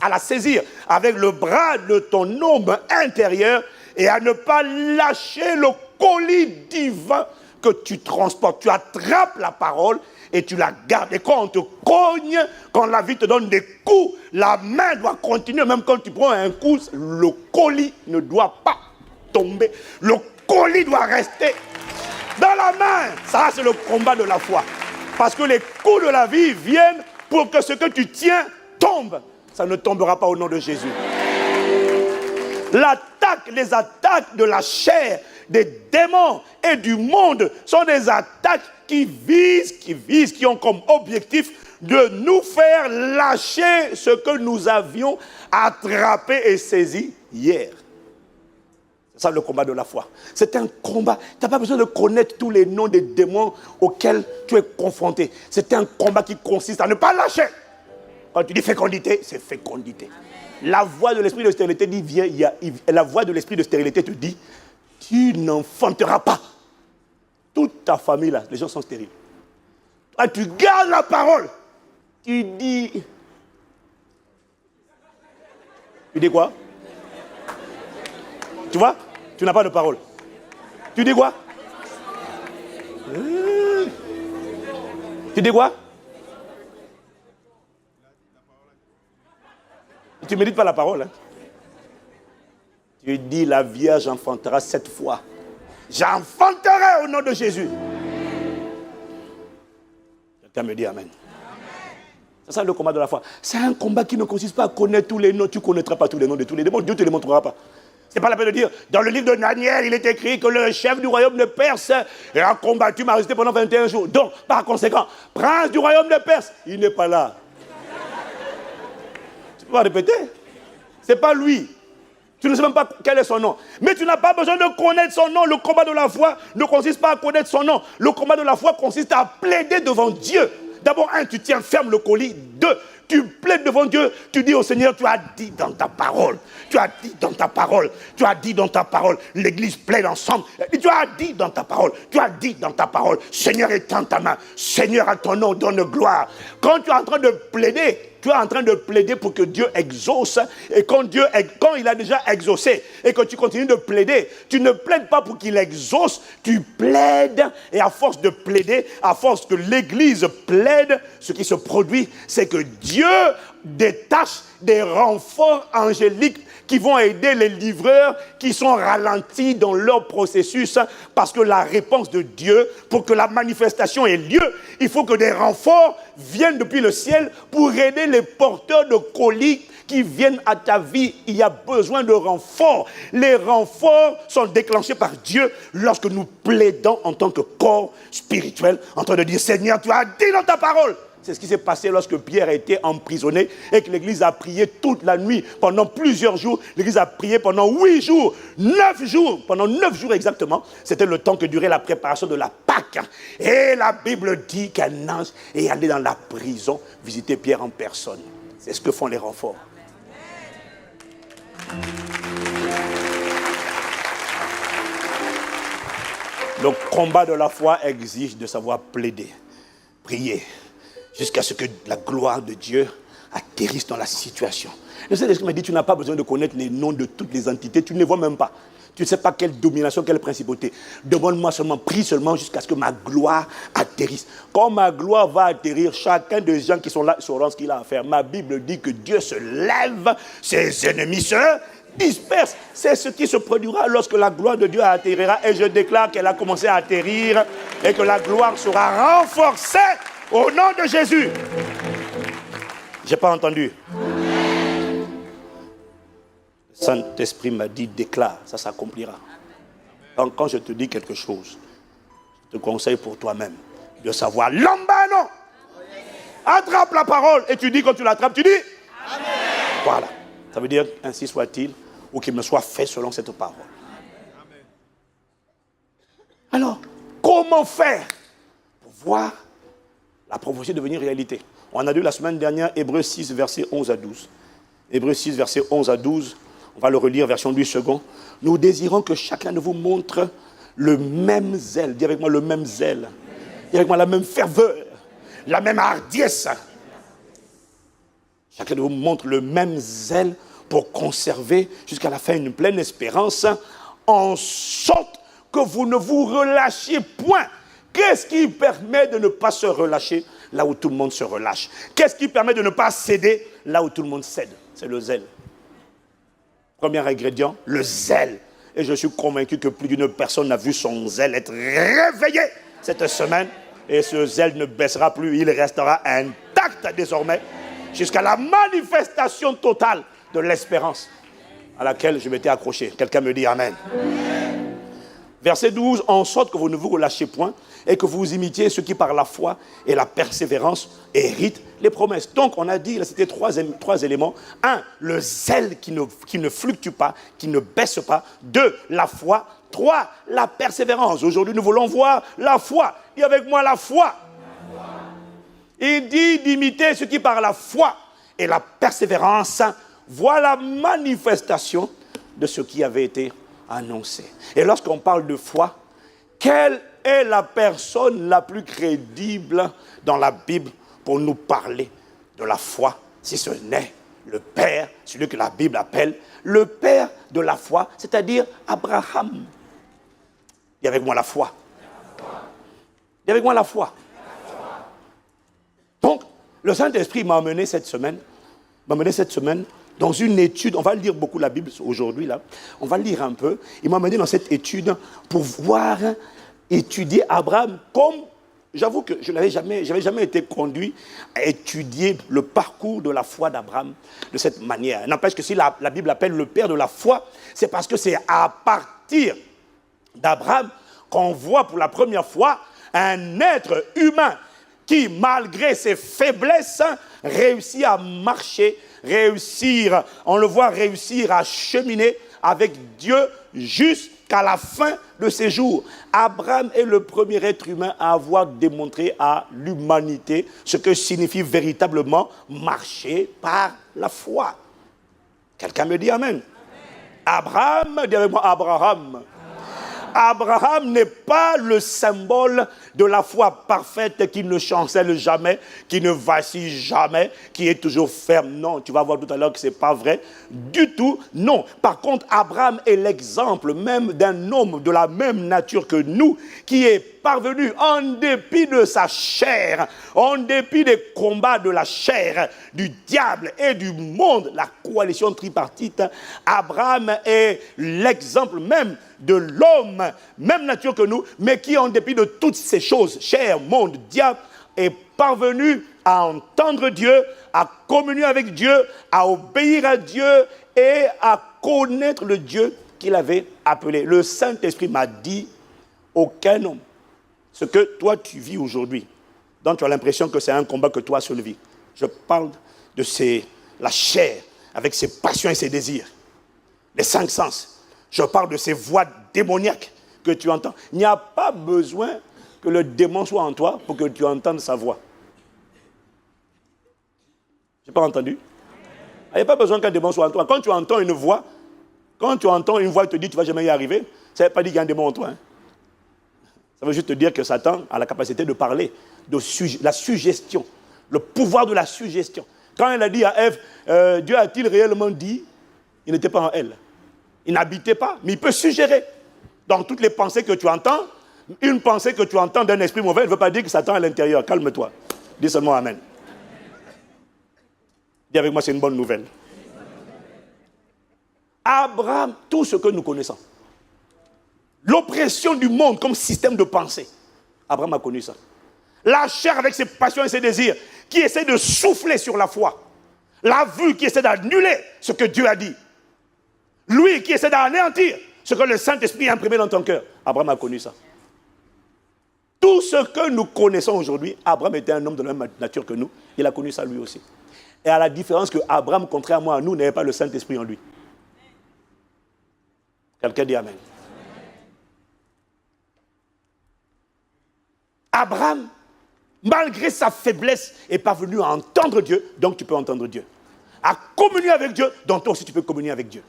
à la saisir avec le bras de ton homme intérieur et à ne pas lâcher le colis divin que tu transportes. Tu attrapes la parole et tu la gardes. Et quand on te cogne, quand la vie te donne des coups, la main doit continuer. Même quand tu prends un coup, le colis ne doit pas tomber. Le colis doit rester. dans la main. Ça, c'est le combat de la foi. Parce que les coups de la vie viennent pour que ce que tu tiens tombe. Ça ne tombera pas au nom de Jésus. Les attaques de la chair, des démons et du monde sont des attaques qui ont comme objectif de nous faire lâcher ce que nous avions attrapé et saisi hier. C'est ça le combat de la foi. C'est un combat. Tu n'as pas besoin de connaître tous les noms des démons auxquels tu es confronté. C'est un combat qui consiste à ne pas lâcher. Quand tu dis fécondité, c'est fécondité. La voix de l'esprit de stérilité dit, la voix de l'esprit de stérilité te dit, tu n'enfanteras pas. Toute ta famille là, les gens sont stériles. Toi, tu gardes la parole. Tu dis quoi? Tu vois? Tu n'as pas de parole. Tu dis quoi? Tu dis quoi? Tu ne médites pas la parole. Hein? Tu dis la Vierge enfantera 7 fois. J'enfanterai au nom de Jésus. Quelqu'un me dit Amen. C'est ça le combat de la foi. C'est un combat qui ne consiste pas à connaître tous les noms. Tu ne connaîtras pas tous les noms de tous les démons. Dieu ne te les montrera pas. Ce n'est pas la peine de dire, dans le livre de Daniel, il est écrit que le chef du royaume de Perse a combattu, m'a résisté pendant 21 jours. Donc, par conséquent, prince du royaume de Perse, il n'est pas là. Tu peux pas répéter. Ce n'est pas lui. Tu ne sais même pas quel est son nom. Mais tu n'as pas besoin de connaître son nom. Le combat de la foi ne consiste pas à connaître son nom. Le combat de la foi consiste à plaider devant Dieu. D'abord, tu tiens ferme le colis. 2, tu plaides devant Dieu. Tu dis au Seigneur, tu as dit dans ta parole. Tu as dit dans ta parole. Tu as dit dans ta parole. L'église plaide ensemble. Et tu as dit dans ta parole. Tu as dit dans ta parole. Seigneur, étends ta main. Seigneur, à ton nom, donne gloire. Quand tu es en train de plaider, tu es en train de plaider pour que Dieu exauce. Et quand il a déjà exaucé et que tu continues de plaider, tu ne plaides pas pour qu'il exauce, tu plaides. Et à force de plaider, à force que l'Église plaide, ce qui se produit, c'est que Dieu détache des renforts angéliques qui vont aider les livreurs qui sont ralentis dans leur processus, parce que la réponse de Dieu, pour que la manifestation ait lieu, il faut que des renforts viennent depuis le ciel pour aider les porteurs de colis qui viennent à ta vie. Il y a besoin de renforts. Les renforts sont déclenchés par Dieu lorsque nous plaidons en tant que corps spirituel, en train de dire, Seigneur, tu as dit dans ta parole. C'est ce qui s'est passé lorsque Pierre a été emprisonné et que l'Église a prié toute la nuit, pendant plusieurs jours. L'Église a prié pendant 8 jours, 9 jours, pendant 9 jours exactement. C'était le temps que durait la préparation de la Pâque. Et la Bible dit qu'un ange est allé dans la prison visiter Pierre en personne. C'est ce que font les renforts. Le combat de la foi exige de savoir plaider, prier, jusqu'à ce que la gloire de Dieu atterrisse dans la situation. Le Saint-Esprit m'a dit, tu n'as pas besoin de connaître les noms de toutes les entités, tu ne les vois même pas. Tu ne sais pas quelle domination, quelle principauté. Demande-moi seulement, prie seulement jusqu'à ce que ma gloire atterrisse. Quand ma gloire va atterrir, chacun des gens qui sont là sauront ce qu'il a à faire. Ma Bible dit que Dieu se lève, ses ennemis se dispersent. C'est ce qui se produira lorsque la gloire de Dieu atterrira. Et je déclare qu'elle a commencé à atterrir et que la gloire sera renforcée au nom de Jésus. Je n'ai pas entendu. Le Saint-Esprit m'a dit, déclare, ça s'accomplira. Quand je te dis quelque chose, je te conseille pour toi-même de savoir, lambano, attrape la parole. Et tu dis, quand tu l'attrapes, tu dis Amen. Voilà. Ça veut dire, ainsi soit-il, ou qu'il me soit fait selon cette parole. Alors, comment faire pour voir la prophétie devenir réalité? On a lu la semaine dernière Hébreux 6, versets 11 à 12. Hébreux 6, versets 11 à 12. On va le relire, version 8 secondes. Nous désirons que chacun de vous montre le même zèle. Dis avec moi le même zèle. Dis avec moi la même ferveur. La même hardiesse. Chacun de vous montre le même zèle pour conserver jusqu'à la fin une pleine espérance, en sorte que vous ne vous relâchiez point. Qu'est-ce qui permet de ne pas se relâcher là où tout le monde se relâche? Qu'est-ce qui permet de ne pas céder là où tout le monde cède? C'est le zèle. Premier ingrédient, le zèle. Et je suis convaincu que plus d'une personne a vu son zèle être réveillé cette semaine. Et ce zèle ne baissera plus, il restera intact désormais jusqu'à la manifestation totale de l'espérance à laquelle je m'étais accroché. Quelqu'un me dit Amen. Verset 12, en sorte que vous ne vous relâchez point et que vous imitiez ceux qui par la foi et la persévérance héritent les promesses. Donc on a dit, là c'était trois éléments. 1, le zèle qui ne fluctue pas, qui ne baisse pas. 2, la foi. 3, la persévérance. Aujourd'hui nous voulons voir la foi. Dis avec moi la foi. Il dit d'imiter ceux qui par la foi et la persévérance voient la manifestation de ce qui avait été annoncé. Et lorsqu'on parle de foi, quelle est la personne la plus crédible dans la Bible pour nous parler de la foi, si ce n'est le Père, celui que la Bible appelle le Père de la foi, c'est-à-dire Abraham. Dis avec moi la foi. Dis avec moi la foi. Donc, le Saint-Esprit m'a amené cette semaine dans une étude. On va lire beaucoup la Bible aujourd'hui, là. On va lire un peu. Il m'a amené dans cette étude pour voir, étudier Abraham comme... J'avoue que je n'avais jamais été conduit à étudier le parcours de la foi d'Abraham de cette manière. N'empêche que si la Bible appelle le père de la foi, c'est parce que c'est à partir d'Abraham qu'on voit pour la première fois un être humain qui, malgré ses faiblesses, réussit à marcher, on le voit réussir à cheminer avec Dieu jusqu'à la fin de ses jours. Abraham est le premier être humain à avoir démontré à l'humanité ce que signifie véritablement marcher par la foi. Quelqu'un me dit Amen. Abraham, dis avec moi Abraham. Abraham n'est pas le symbole de la foi parfaite qui ne chancelle jamais, qui ne vacille jamais, qui est toujours ferme. Non, tu vas voir tout à l'heure que ce n'est pas vrai du tout. Non. Par contre, Abraham est l'exemple même d'un homme de la même nature que nous, qui est parvenu en dépit de sa chair, en dépit des combats de la chair, du diable et du monde, la coalition tripartite. Abraham est l'exemple même de l'homme, même nature que nous, mais qui, en dépit de toutes ces choses, chair, monde, diable, est parvenu à entendre Dieu, à communier avec Dieu, à obéir à Dieu et à connaître le Dieu qu'il avait appelé. Le Saint-Esprit m'a dit, aucun homme, ce que toi tu vis aujourd'hui, dont tu as l'impression que c'est un combat que toi seul vis. Je parle de la chair, avec ses passions et ses désirs, les 5 sens. Je parle de ces voix démoniaques que tu entends. Il n'y a pas besoin que le démon soit en toi pour que tu entendes sa voix. Je n'ai pas entendu. Il n'y a pas besoin qu'un démon soit en toi. Quand tu entends une voix, qui te dit tu ne vas jamais y arriver, ça ne veut pas dire qu'il y a un démon en toi. Ça veut juste te dire que Satan a la capacité de parler, de la suggestion, le pouvoir de la suggestion. Quand elle a dit à Ève, Dieu a-t-il réellement dit? Il n'était pas en elle. Il n'habitait pas, mais il peut suggérer. Dans toutes les pensées que tu entends, une pensée que tu entends d'un esprit mauvais ne veut pas dire que Satan est à l'intérieur. Calme-toi. Dis seulement Amen. Dis avec moi, c'est une bonne nouvelle. Abraham, tout ce que nous connaissons, l'oppression du monde comme système de pensée, Abraham a connu ça. La chair avec ses passions et ses désirs, qui essaie de souffler sur la foi. La vue qui essaie d'annuler ce que Dieu a dit. Lui qui essaie d'anéantir ce que le Saint-Esprit a imprimé dans ton cœur. Abraham a connu ça. Tout ce que nous connaissons aujourd'hui, Abraham était un homme de la même nature que nous. Il a connu ça lui aussi. Et à la différence que Abraham, contrairement à nous, n'avait pas le Saint-Esprit en lui. Quelqu'un dit Amen. Abraham, malgré sa faiblesse, est parvenu à entendre Dieu, donc tu peux entendre Dieu. À communier avec Dieu, donc toi aussi tu peux communier avec Dieu.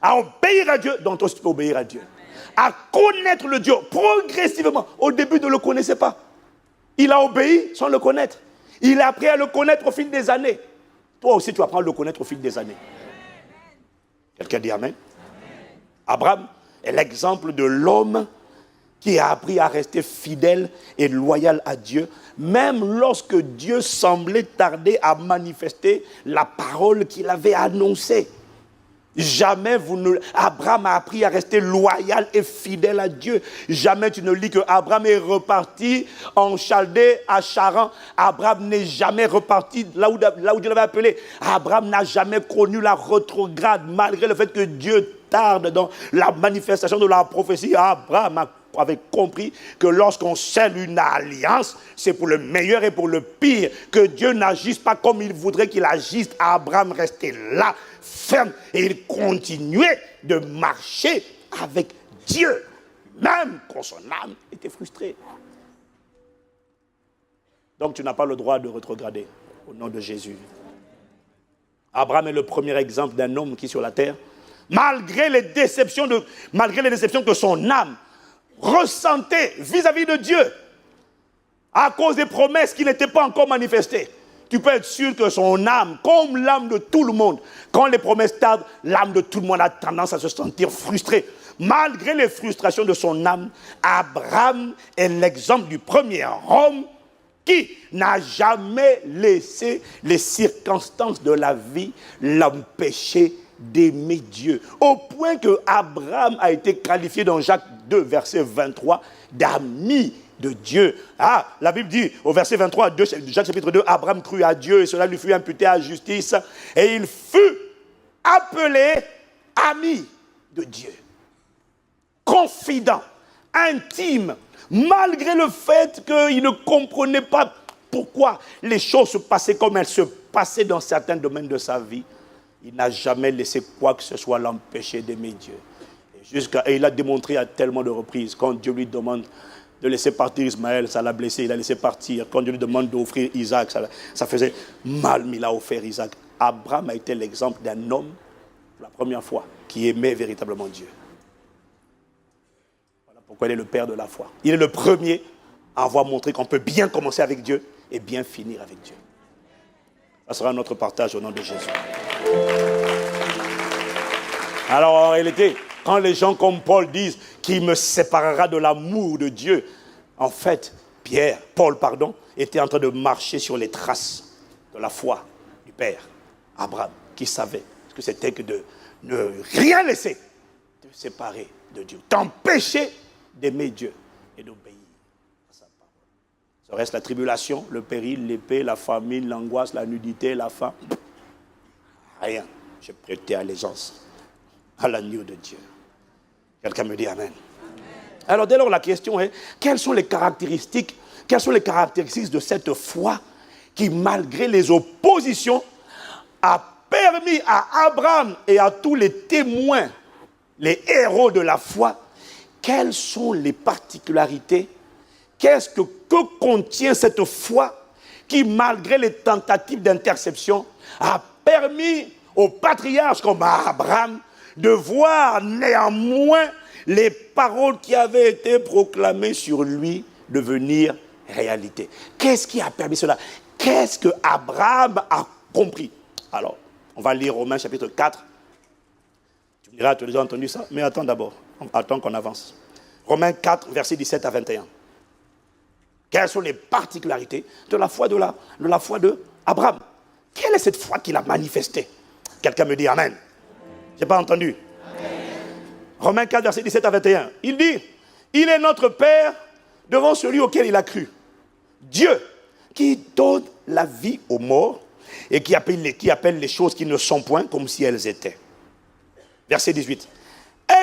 À obéir à Dieu, donc toi aussi tu peux obéir à Dieu. À connaître le Dieu progressivement. Au début, ne le connaissait pas. Il a obéi sans le connaître. Il a appris à le connaître au fil des années. Toi aussi, tu apprends à le connaître au fil des années. Quelqu'un dit Amen. Abraham est l'exemple de l'homme qui a appris à rester fidèle et loyal à Dieu, même lorsque Dieu semblait tarder à manifester la parole qu'il avait annoncée. Jamais Abraham a appris à rester loyal et fidèle à Dieu. Jamais tu ne lis que Abraham est reparti en Chaldée, à Charan. Abraham n'est jamais reparti là où Dieu l'avait appelé. Abraham n'a jamais connu la rétrograde, malgré le fait que Dieu tarde dans la manifestation de la prophétie. Abraham avait compris que lorsqu'on scelle une alliance, c'est pour le meilleur et pour le pire. Que Dieu n'agisse pas comme il voudrait qu'il agisse. Abraham restait là, ferme, et il continuait de marcher avec Dieu, même quand son âme était frustrée. Donc tu n'as pas le droit de rétrograder au nom de Jésus. Abraham est le premier exemple d'un homme qui sur la terre, malgré les déceptions que son âme ressentait vis-à-vis de Dieu, à cause des promesses qui n'étaient pas encore manifestées. Tu peux être sûr que son âme, comme l'âme de tout le monde, quand les promesses tardent, l'âme de tout le monde a tendance à se sentir frustrée. Malgré les frustrations de son âme, Abraham est l'exemple du premier homme qui n'a jamais laissé les circonstances de la vie l'empêcher d'aimer Dieu. Au point que Abraham a été qualifié dans Jacques 2, verset 23, d'ami de Dieu. La Bible dit au verset 23 de Jacques chapitre 2, Abraham crut à Dieu et cela lui fut imputé à justice et il fut appelé ami de Dieu. Confident, intime, malgré le fait qu'il ne comprenait pas pourquoi les choses se passaient comme elles se passaient dans certains domaines de sa vie. Il n'a jamais laissé quoi que ce soit l'empêcher d'aimer Dieu. Et il a démontré à tellement de reprises, quand Dieu lui demande de laisser partir Ismaël, ça l'a blessé, il a laissé partir. Quand Dieu lui demande d'offrir Isaac, ça faisait mal, mais il a offert Isaac. Abraham a été l'exemple d'un homme, pour la première fois, qui aimait véritablement Dieu. Voilà pourquoi il est le père de la foi. Il est le premier à avoir montré qu'on peut bien commencer avec Dieu et bien finir avec Dieu. Ça sera notre partage au nom de Jésus. Alors en réalité, quand les gens comme Paul disent qu'il me séparera de l'amour de Dieu, en fait, Paul, était en train de marcher sur les traces de la foi du Père, Abraham, qui savait ce que c'était que de ne rien laisser te séparer de Dieu, t'empêcher d'aimer Dieu et d'obéir à sa parole. Ça reste la tribulation, le péril, l'épée, la famine, l'angoisse, la nudité, la faim. Rien. J'ai prêté allégeance à l'agneau de Dieu. Quelqu'un me dit Amen. Alors dès lors la question est, quelles sont les caractéristiques de cette foi qui, malgré les oppositions, a permis à Abraham et à tous les témoins, les héros de la foi, quelles sont les particularités, que contient cette foi qui, malgré les tentatives d'interception, a permis aux patriarches comme Abraham de voir néanmoins les paroles qui avaient été proclamées sur lui devenir réalité. Qu'est-ce qui a permis cela? Qu'est-ce que Abraham a compris? Alors, on va lire Romains chapitre 4. Tu me diras, tu as déjà entendu ça? Mais attends d'abord, attends qu'on avance. Romains 4, versets 17 à 21. Quelles sont les particularités de la foi d'Abraham? Quelle est cette foi qu'il a manifestée? Quelqu'un me dit Amen. Je n'ai pas entendu. Amen. Romains 4, verset 17 à 21. Il dit, il est notre Père devant celui auquel il a cru. Dieu qui donne la vie aux morts et qui appelle les choses qui ne sont point comme si elles étaient. Verset 18.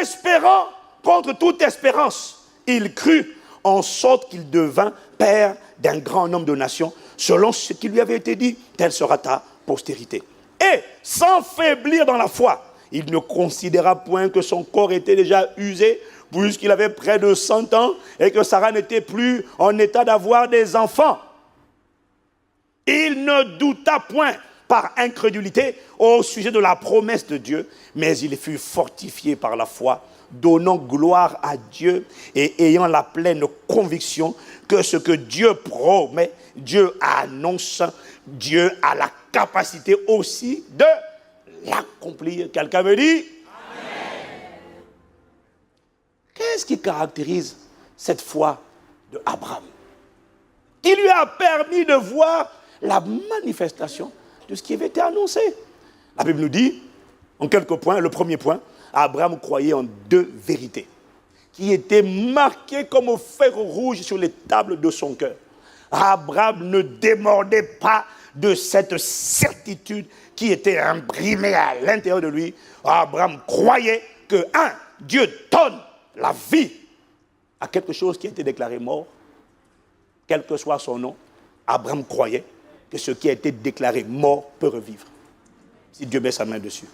Espérant contre toute espérance, il crut en sorte qu'il devint père d'un grand nombre de nations, selon ce qui lui avait été dit, telle sera ta postérité. Et sans faiblir dans la foi, il ne considéra point que son corps était déjà usé, puisqu'il avait près de 100 ans, et que Sarah n'était plus en état d'avoir des enfants. Il ne douta point par incrédulité au sujet de la promesse de Dieu, mais il fut fortifié par la foi, donnant gloire à Dieu et ayant la pleine conviction que ce que Dieu promet, Dieu annonce, Dieu a la capacité aussi de l'accomplir. Quelqu'un me dit Amen. Qu'est-ce qui caractérise cette foi de Abraham, qui lui a permis de voir la manifestation de ce qui avait été annoncé? La Bible nous dit, En quelques points, le premier point, Abraham croyait en deux vérités qui étaient marquées comme au fer rouge sur les tables de son cœur. Abraham ne démordait pas de cette certitude qui était imprimée à l'intérieur de lui. Abraham croyait que, Dieu donne la vie à quelque chose qui a été déclaré mort, quel que soit son nom. Abraham croyait que ce qui a été déclaré mort peut revivre, si Dieu met sa main dessus.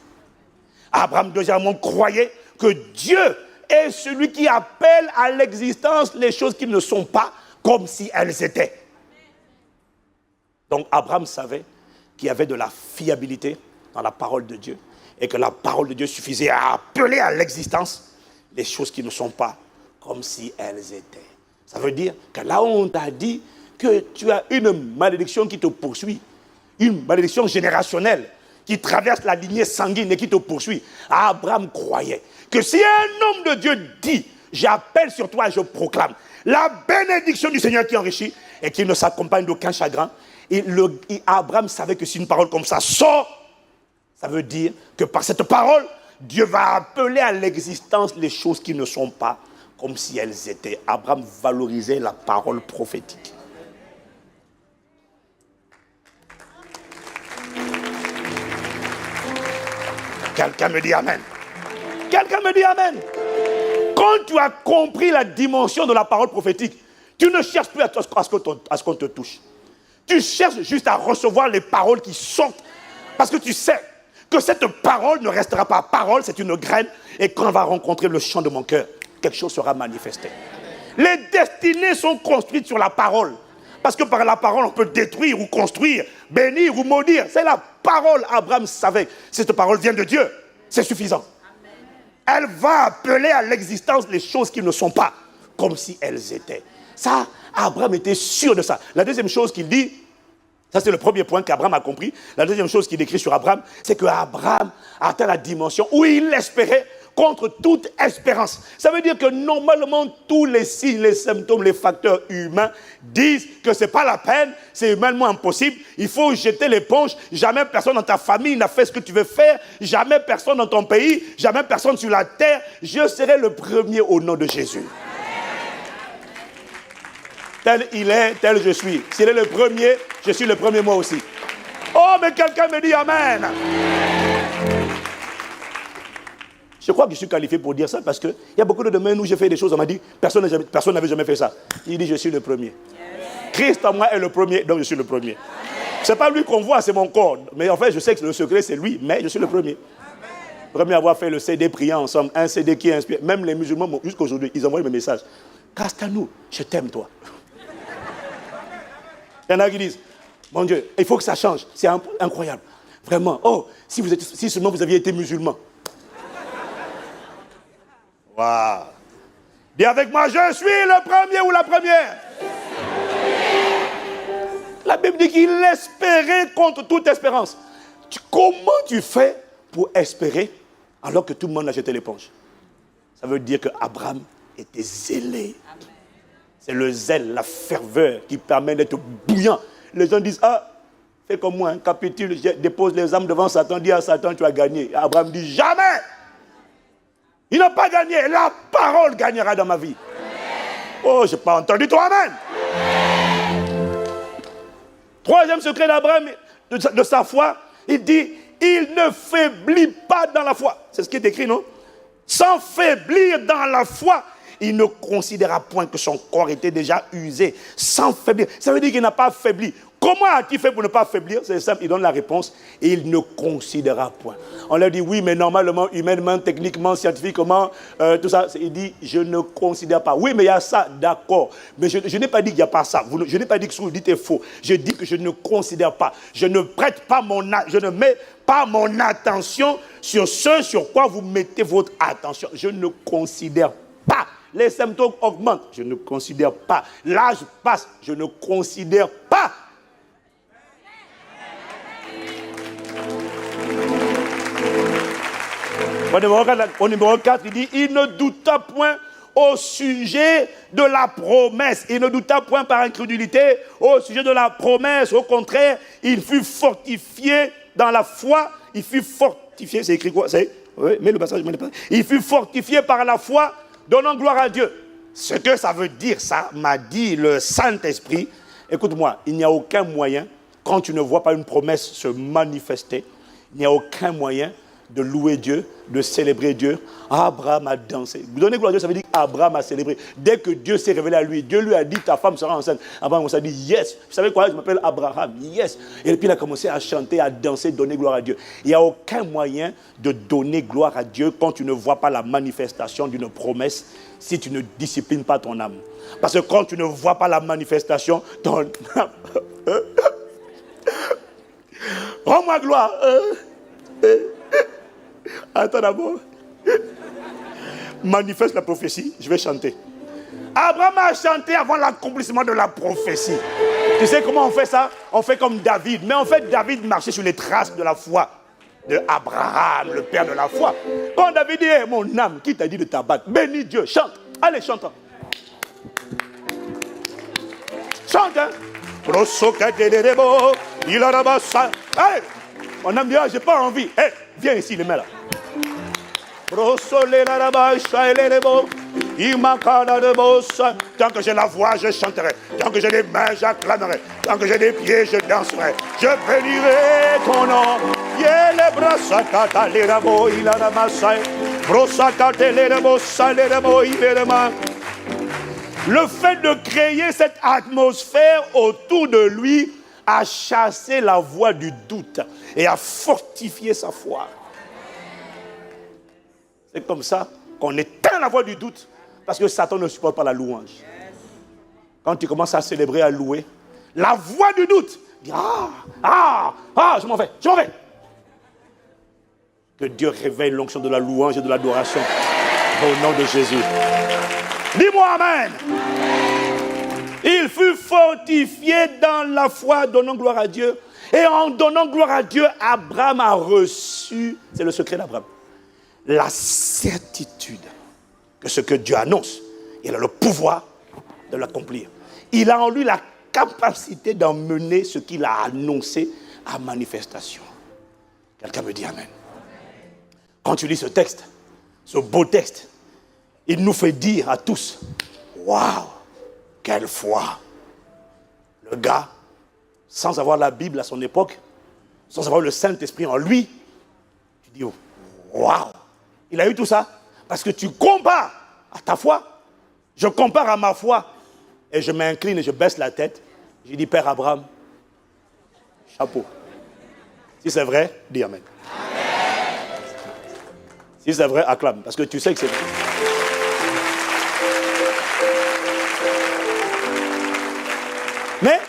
Abraham, deuxièmement, croyait que Dieu est celui qui appelle à l'existence les choses qui ne sont pas comme si elles étaient. Donc Abraham savait qu'il y avait de la fiabilité dans la parole de Dieu et que la parole de Dieu suffisait à appeler à l'existence les choses qui ne sont pas comme si elles étaient. Ça veut dire que là où on t'a dit que tu as une malédiction qui te poursuit, une malédiction générationnelle qui traverse la lignée sanguine et qui te poursuit, Abraham croyait que si un homme de Dieu dit « J'appelle sur toi et je proclame la bénédiction du Seigneur qui enrichit et qui ne s'accompagne d'aucun chagrin », Abraham savait que si une parole comme ça sort, ça veut dire que par cette parole, Dieu va appeler à l'existence les choses qui ne sont pas comme si elles étaient. Abraham valorisait la parole prophétique. Quelqu'un me dit Amen. Quelqu'un me dit Amen. Quand tu as compris la dimension de la parole prophétique, tu ne cherches plus à ce qu'on te touche. Tu cherches juste à recevoir les paroles qui sortent. Parce que tu sais que cette parole ne restera pas parole, c'est une graine. Et quand on va rencontrer le champ de mon cœur, quelque chose sera manifesté. Les destinées sont construites sur la parole. Parce que par la parole, on peut détruire ou construire, bénir ou maudire. C'est la parole. Abraham savait, cette parole vient de Dieu. C'est suffisant. Elle va appeler à l'existence les choses qui ne sont pas comme si elles étaient. Ça, Abraham était sûr de ça. La deuxième chose qu'il dit, ça c'est le premier point qu'Abraham a compris. La deuxième chose qu'il écrit sur Abraham, c'est qu'Abraham a atteint la dimension où il espérait contre toute espérance. Ça veut dire que normalement, tous les signes, les symptômes, les facteurs humains disent que ce n'est pas la peine, c'est humainement impossible, il faut jeter l'éponge, jamais personne dans ta famille n'a fait ce que tu veux faire, jamais personne dans ton pays, jamais personne sur la terre, je serai le premier au nom de Jésus. Tel il est, tel je suis. S'il est le premier, je suis le premier moi aussi. Oh, mais quelqu'un me dit Amen. Je crois que je suis qualifié pour dire ça parce qu'il y a beaucoup de domaines où j'ai fait des choses, on m'a dit, personne n'avait jamais fait ça. Il dit, je suis le premier. Christ en moi est le premier, donc je suis le premier. Ce n'est pas lui qu'on voit, c'est mon corps. Mais en fait, je sais que le secret, c'est lui, mais je suis le premier. Premier à avoir fait le CD priant ensemble, un CD qui inspire. Même les musulmans, jusqu'aujourd'hui, ils envoient mes messages. Castanou, je t'aime toi. Il y en a qui disent, mon Dieu, il faut que ça change. C'est incroyable. Vraiment. Oh, si seulement vous aviez été musulman. Wow. Dis avec moi, je suis le premier ou la première. La Bible dit qu'il espérait contre toute espérance. Comment tu fais pour espérer alors que tout le monde a jeté l'éponge? Ça veut dire qu'Abraham était zélé. C'est le zèle, la ferveur qui permet d'être bouillant. Les gens disent, fais comme moi, capitule, dépose les armes devant Satan, dis à Satan, tu as gagné. Abraham dit, jamais. Il n'a pas gagné. La parole gagnera dans ma vie. Oh, je n'ai pas entendu toi, Amen. Troisième secret d'Abraham, de sa foi, il dit, il ne faiblit pas dans la foi. C'est ce qui est écrit, non? Sans faiblir dans la foi, il ne considéra point que son corps était déjà usé. Sans faiblir. Ça veut dire qu'il n'a pas faibli. Comment a-t-il fait pour ne pas faiblir? C'est simple, il donne la réponse. Il ne considéra point. On leur dit, oui, mais normalement, humainement, techniquement, scientifiquement, tout ça. Il dit, je ne considère pas. Oui, mais il y a ça, d'accord. Mais je n'ai pas dit qu'il n'y a pas ça. Je n'ai pas dit que ce que vous dites est faux. Je dis que je ne considère pas. Je ne mets pas mon attention sur ce sur quoi vous mettez votre attention. Je ne considère pas. Les symptômes augmentent. Je ne considère pas. L'âge passe. Je ne considère pas. Au numéro 4, il dit, il ne douta point au sujet de la promesse. Il ne douta point par incrédulité au sujet de la promesse. Au contraire, il fut fortifié dans la foi. Il fut fortifié, c'est écrit quoi? Oui, mets le passage, Il fut fortifié par la foi, donnant gloire à Dieu. Ce que ça veut dire, ça m'a dit le Saint-Esprit. Écoute-moi, il n'y a aucun moyen, quand tu ne vois pas une promesse se manifester, il n'y a aucun moyen de louer Dieu, de célébrer Dieu. Abraham a dansé. Donner gloire à Dieu, ça veut dire qu'Abraham a célébré. Dès que Dieu s'est révélé à lui, Dieu lui a dit, ta femme sera enceinte. Abraham s'est dit, yes. Vous savez quoi, je m'appelle Abraham, yes. Et puis il a commencé à chanter, à danser, donner gloire à Dieu. Il n'y a aucun moyen de donner gloire à Dieu quand tu ne vois pas la manifestation d'une promesse, si tu ne disciplines pas ton âme. Parce que quand tu ne vois pas la manifestation, ton âme... Rends-moi gloire. Attends d'abord. Manifeste la prophétie, je vais chanter. Abraham a chanté avant l'accomplissement de la prophétie. Tu sais comment on fait ça? On fait comme David. Mais en fait, David marchait sur les traces de la foi de Abraham, le père de la foi. Quand David dit, hey, mon âme, qui t'a dit de t'abattre? Bénis Dieu, chante. Allez, chante. Chante, hein? Allez, mon âme dit, ah, j'ai pas envie. Hey, viens ici, les mains là. Tant que j'ai la voix, je chanterai. Tant que j'ai les mains, j'acclamerai. Tant que j'ai les pieds, je danserai. Je bénirai ton nom. Le fait de créer cette atmosphère autour de lui a chassé la voix du doute et a fortifié sa foi. C'est comme ça qu'on éteint la voix du doute, parce que Satan ne supporte pas la louange. Quand tu commences à célébrer, à louer, la voix du doute dit, je m'en vais. Que Dieu réveille l'onction de la louange et de l'adoration au nom de Jésus. Dis-moi amen. Il fut fortifié dans la foi, donnant gloire à Dieu. Et en donnant gloire à Dieu, Abraham a reçu, c'est le secret d'Abraham, la certitude que ce que Dieu annonce, il a le pouvoir de l'accomplir. Il a en lui la capacité d'emmener ce qu'il a annoncé à manifestation. Quelqu'un me dit amen. Quand tu lis ce texte, ce beau texte, il nous fait dire à tous, waouh, quelle foi. Le gars, sans avoir la Bible à son époque, sans avoir le Saint-Esprit en lui, tu dis, waouh. Il a eu tout ça parce que tu compares à ta foi. Je compare à ma foi et je m'incline et je baisse la tête. Je dis, Père Abraham, chapeau. Si c'est vrai, dis amen. Si c'est vrai, acclame, parce que tu sais que c'est vrai. Mais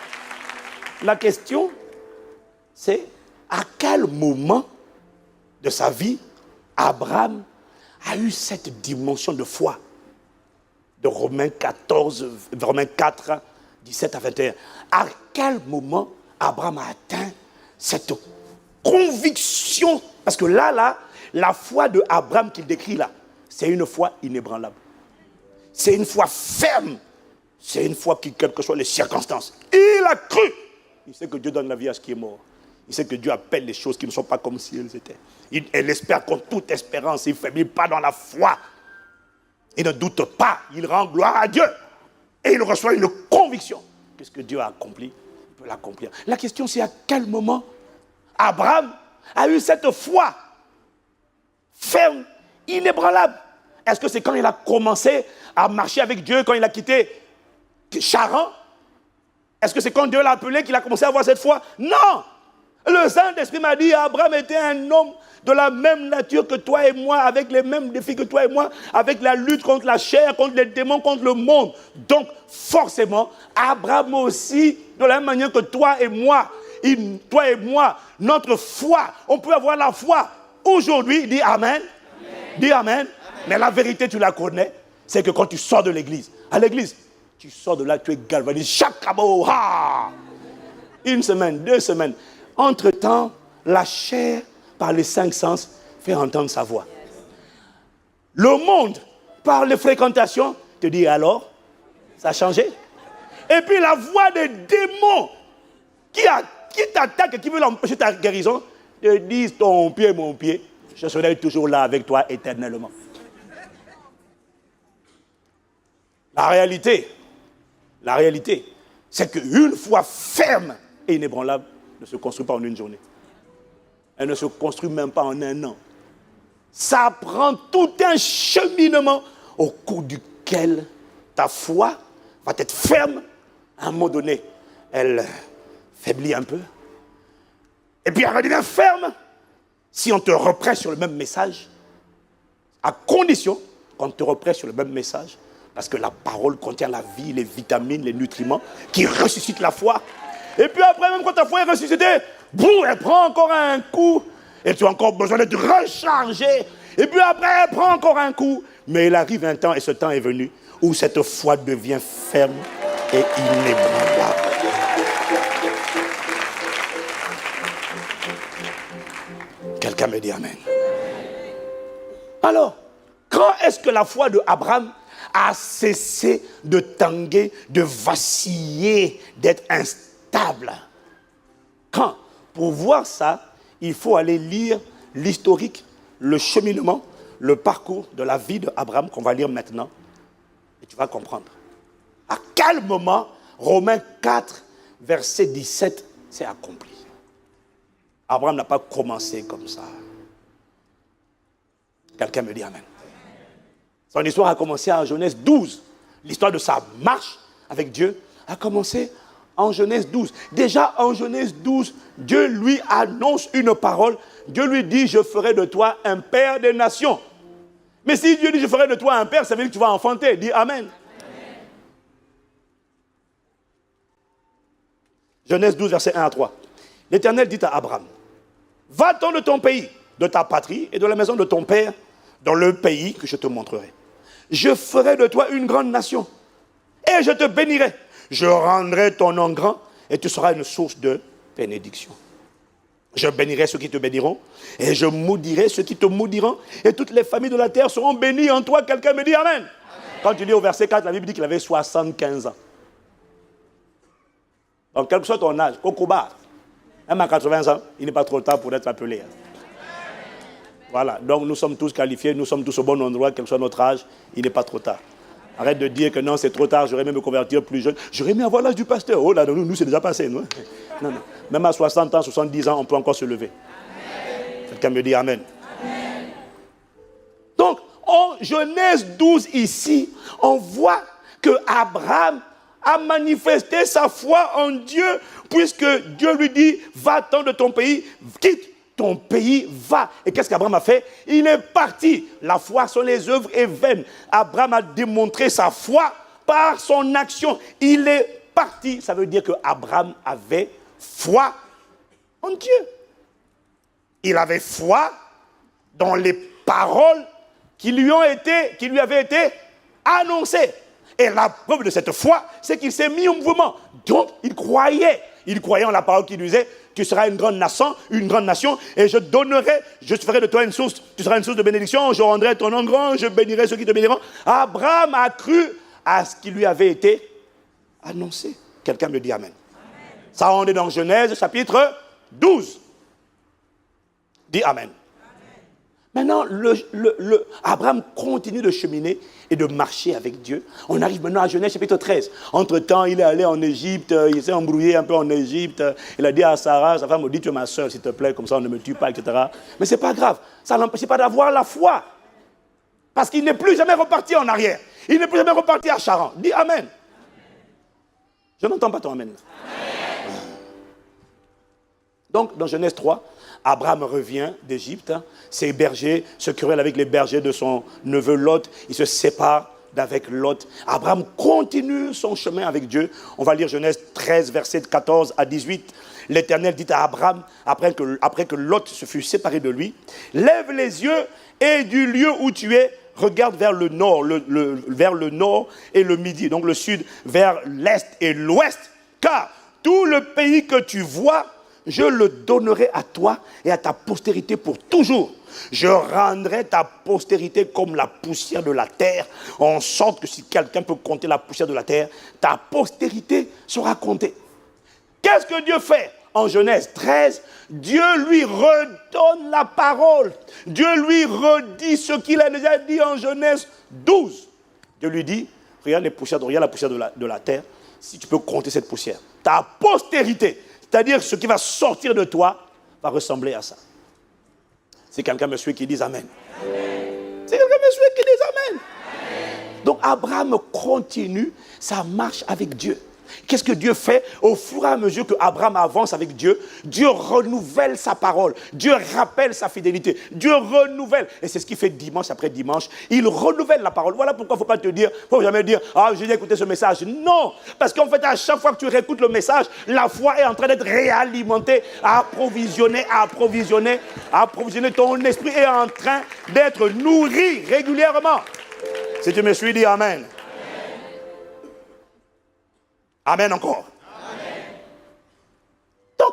la question, c'est à quel moment de sa vie Abraham a eu cette dimension de foi de Romains 4, 17 à 21. À quel moment Abraham a atteint cette conviction? Parce que là, la foi de Abraham qu'il décrit là, c'est une foi inébranlable. C'est une foi ferme. C'est une foi qui, quelles que soient les circonstances, il a cru. Il sait que Dieu donne la vie à ce qui est mort. Il sait que Dieu appelle les choses qui ne sont pas comme si elles étaient. Elle espère contre toute espérance. Il ne faiblit pas dans la foi. Il ne doute pas. Il rend gloire à Dieu. Et il reçoit une conviction. Puisque Dieu a accompli, il peut l'accomplir. La question, c'est à quel moment Abraham a eu cette foi ferme, inébranlable. Est-ce que c'est quand il a commencé à marcher avec Dieu, quand il a quitté Charan? Est-ce que c'est quand Dieu l'a appelé qu'il a commencé à avoir cette foi? Non! Le Saint-Esprit m'a dit, Abraham était un homme de la même nature que toi et moi, avec les mêmes défis que toi et moi, avec la lutte contre la chair, contre les démons, contre le monde. Donc, forcément, Abraham aussi, de la même manière que toi et moi, notre foi, on peut avoir la foi. Aujourd'hui, dis Amen. Dis Amen. Mais la vérité, tu la connais, c'est que quand tu sors de l'église, à l'église, tu sors de là, tu es galvanisé. Chakabo, ha! Une semaine, 2 semaines. Entre-temps, la chair, par les 5 sens, fait entendre sa voix. Le monde, par les fréquentations, te dit alors, ça a changé. Et puis la voix des démons qui t'attaquent et qui veulent empêcher ta guérison, te disent ton pied, mon pied, je serai toujours là avec toi éternellement. La réalité, c'est qu'une foi ferme et inébranlable ne se construit pas en une journée. Elle ne se construit même pas en un an. Ça prend tout un cheminement au cours duquel ta foi va être ferme. À un moment donné, elle faiblit un peu. Et puis elle redevient ferme si on te reprend sur le même message, à condition qu'on te reprenne sur le même message, parce que la parole contient la vie, les vitamines, les nutriments qui ressuscitent la foi. Et puis après, même quand ta foi est ressuscitée, boum, elle prend encore un coup. Et tu as encore besoin d'être rechargé. Et puis après, elle prend encore un coup. Mais il arrive un temps, et ce temps est venu, où cette foi devient ferme et inébranlable. Quelqu'un me dit Amen. Alors, quand est-ce que la foi de Abraham a cessé de tanguer, de vaciller, d'être instable? Quand? Pour voir ça, il faut aller lire l'historique, le cheminement, le parcours de la vie d'Abraham qu'on va lire maintenant. Et tu vas comprendre. À quel moment Romains 4, verset 17 s'est accompli? Abraham n'a pas commencé comme ça. Quelqu'un me dit Amen. Son histoire a commencé en Genèse 12. L'histoire de sa marche avec Dieu a commencé en Genèse 12. Déjà en Genèse 12, Dieu lui annonce une parole. Dieu lui dit, je ferai de toi un père des nations. Mais si Dieu dit, je ferai de toi un père, ça veut dire que tu vas enfanter. Dis Amen. Genèse 12, verset 1 à 3. L'Éternel dit à Abraham, va-t'en de ton pays, de ta patrie et de la maison de ton père, dans le pays que je te montrerai. Je ferai de toi une grande nation et je te bénirai. Je rendrai ton nom grand et tu seras une source de bénédiction. Je bénirai ceux qui te béniront et je maudirai ceux qui te maudiront et toutes les familles de la terre seront bénies en toi. Quelqu'un me dit Amen. Amen. Quand tu lis au verset 4, la Bible dit qu'il avait 75 ans. Donc quel que soit ton âge, Kokoba, même à 80 ans, il n'est pas trop tard pour être appelé. Voilà, donc nous sommes tous qualifiés, nous sommes tous au bon endroit, quel que soit notre âge, il n'est pas trop tard. Arrête de dire que non, c'est trop tard, j'aurais aimé me convertir plus jeune. J'aurais aimé avoir l'âge du pasteur. Oh là, nous c'est déjà passé. Non, non. Même à 60 ans, 70 ans, on peut encore se lever. Quelqu'un me dit Amen. Amen. Donc, en Genèse 12 ici, on voit que Abraham a manifesté sa foi en Dieu, puisque Dieu lui dit, va-t'en de ton pays, quitte ton pays, va. Et qu'est-ce qu'Abraham a fait? Il est parti. La foi sur les œuvres est vaine. Abraham a démontré sa foi par son action. Il est parti. Ça veut dire qu'Abraham avait foi en Dieu. Il avait foi dans les paroles qui lui avaient été annoncées. Et la preuve de cette foi, c'est qu'il s'est mis en mouvement. Donc, il croyait en la parole qui lui disait, tu seras une grande nation, et je ferai de toi une source, tu seras une source de bénédiction, je rendrai ton nom grand, je bénirai ceux qui te béniront. Abraham a cru à ce qui lui avait été annoncé. Quelqu'un me dit Amen. Amen. Ça, on est dans Genèse, chapitre 12. Dis Amen. Maintenant, Abraham continue de cheminer et de marcher avec Dieu. On arrive maintenant à Genèse chapitre 13. Entre-temps, il est allé en Égypte, il s'est embrouillé un peu en Égypte. Il a dit à Sarah, sa femme, dis tu es ma soeur, s'il te plaît, comme ça on ne me tue pas, etc. Mais ce n'est pas grave, ça n'empêche pas d'avoir la foi. Parce qu'il n'est plus jamais reparti en arrière. Il n'est plus jamais reparti à Charan. Dis Amen. Je n'entends pas ton Amen. Amen. Donc, dans Genèse 3, Abraham revient d'Égypte, ses bergers se querellent avec les bergers de son neveu Lot, il se sépare d'avec Lot. Abraham continue son chemin avec Dieu. On va lire Genèse 13, versets 14 à 18. L'Éternel dit à Abraham, après que Lot se fut séparé de lui, lève les yeux et du lieu où tu es, regarde vers le nord, vers le nord et le midi, donc le sud, vers l'est et l'ouest, car tout le pays que tu vois, je le donnerai à toi et à ta postérité pour toujours. Je rendrai ta postérité comme la poussière de la terre, en sorte que si quelqu'un peut compter la poussière de la terre, ta postérité sera comptée. Qu'est-ce que Dieu fait en Genèse 13, Dieu lui redonne la parole. Dieu lui redit ce qu'il a déjà dit en Genèse 12. Dieu lui dit, regarde la poussière de la terre, si tu peux compter cette poussière. Ta postérité, c'est-à-dire ce qui va sortir de toi, va ressembler à ça. Si quelqu'un me suit, qui dise Amen. Si quelqu'un me suit, qui dise Amen. Donc Abraham continue sa marche avec Dieu. Qu'est-ce que Dieu fait? Au fur et à mesure que Abraham avance avec Dieu, Dieu renouvelle sa parole. Dieu rappelle sa fidélité. Dieu renouvelle. Et c'est ce qu'il fait dimanche après dimanche. Il renouvelle la parole. Voilà pourquoi il ne faut jamais dire, ah, j'ai écouté ce message. Non, parce qu'en fait, à chaque fois que tu réécoutes le message, la foi est en train d'être réalimentée, approvisionner ton esprit est en train d'être nourri régulièrement. Si tu me suis, dis Amen. Amen encore. Amen. Donc,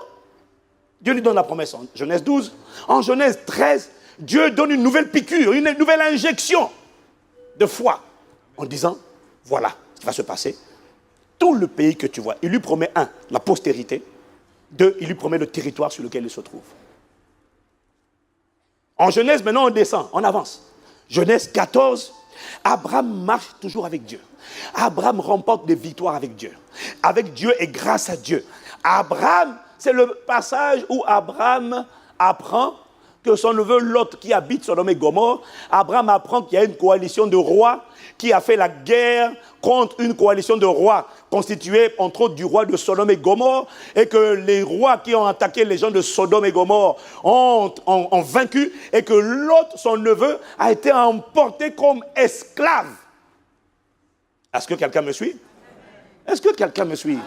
Dieu lui donne la promesse en Genèse 12. En Genèse 13, Dieu donne une nouvelle piqûre, une nouvelle injection de foi. En disant, voilà ce qui va se passer. Tout le pays que tu vois, il lui promet 1, la postérité. 2, il lui promet le territoire sur lequel il se trouve. En Genèse, maintenant, on descend, on avance. Genèse 14, Abraham marche toujours avec Dieu. Abraham remporte des victoires avec Dieu. Avec Dieu et grâce à Dieu. Abraham, c'est le passage où Abraham apprend que son neveu Lot qui habite Sodome et Gomorrhe, Abraham apprend qu'il y a une coalition de rois qui a fait la guerre contre une coalition de rois constituée entre autres du roi de Sodome et Gomorrhe, et que les rois qui ont attaqué les gens de Sodome et Gomorrhe ont vaincu, et que Lot, son neveu, a été emporté comme esclave. Est-ce que quelqu'un me suit? Est-ce que quelqu'un me suit?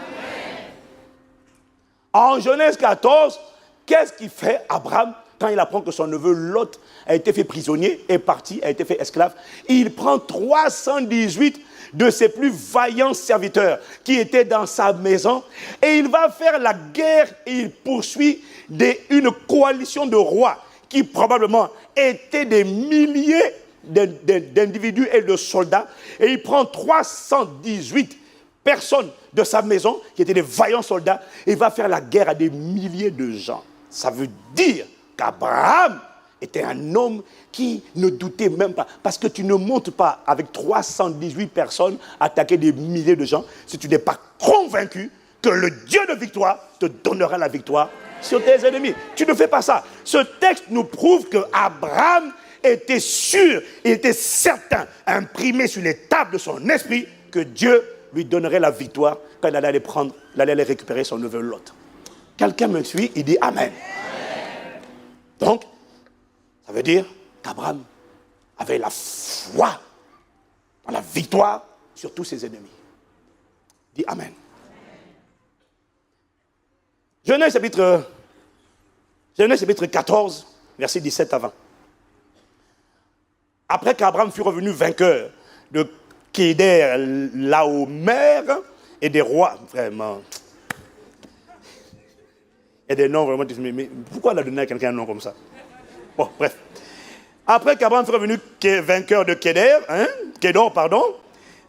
En Genèse 14, qu'est-ce qu'il fait Abraham quand il apprend que son neveu Lot a été fait prisonnier, est parti, a été fait esclave? Il prend 318 de ses plus vaillants serviteurs qui étaient dans sa maison, et il va faire la guerre, et il poursuit une coalition de rois qui probablement étaient des milliers d'individus et de soldats, et il prend 318 personnes de sa maison qui étaient des vaillants soldats, et il va faire la guerre à des milliers de gens. Ça veut dire qu'Abraham était un homme qui ne doutait même pas, parce que tu ne montes pas avec 318 personnes attaquer des milliers de gens si tu n'es pas convaincu que le Dieu de victoire te donnera la victoire sur tes ennemis. Tu ne fais pas ça. Ce texte nous prouve que Abraham était sûr, il était certain, imprimé sur les tables de son esprit, que Dieu lui donnerait la victoire quand il allait aller récupérer son neveu Lot. Quelqu'un me suit, il dit Amen. Donc, ça veut dire qu'Abraham avait la foi dans la victoire sur tous ses ennemis. Dis Amen. Genèse chapitre 14, versets 17 à 20. Après qu'Abraham fut revenu vainqueur de Kéder, Laomer et des rois, vraiment. Et des noms vraiment, mais pourquoi on a donné à quelqu'un un nom comme ça? Bon, bref. Après qu'Abraham fut revenu vainqueur de Kédor,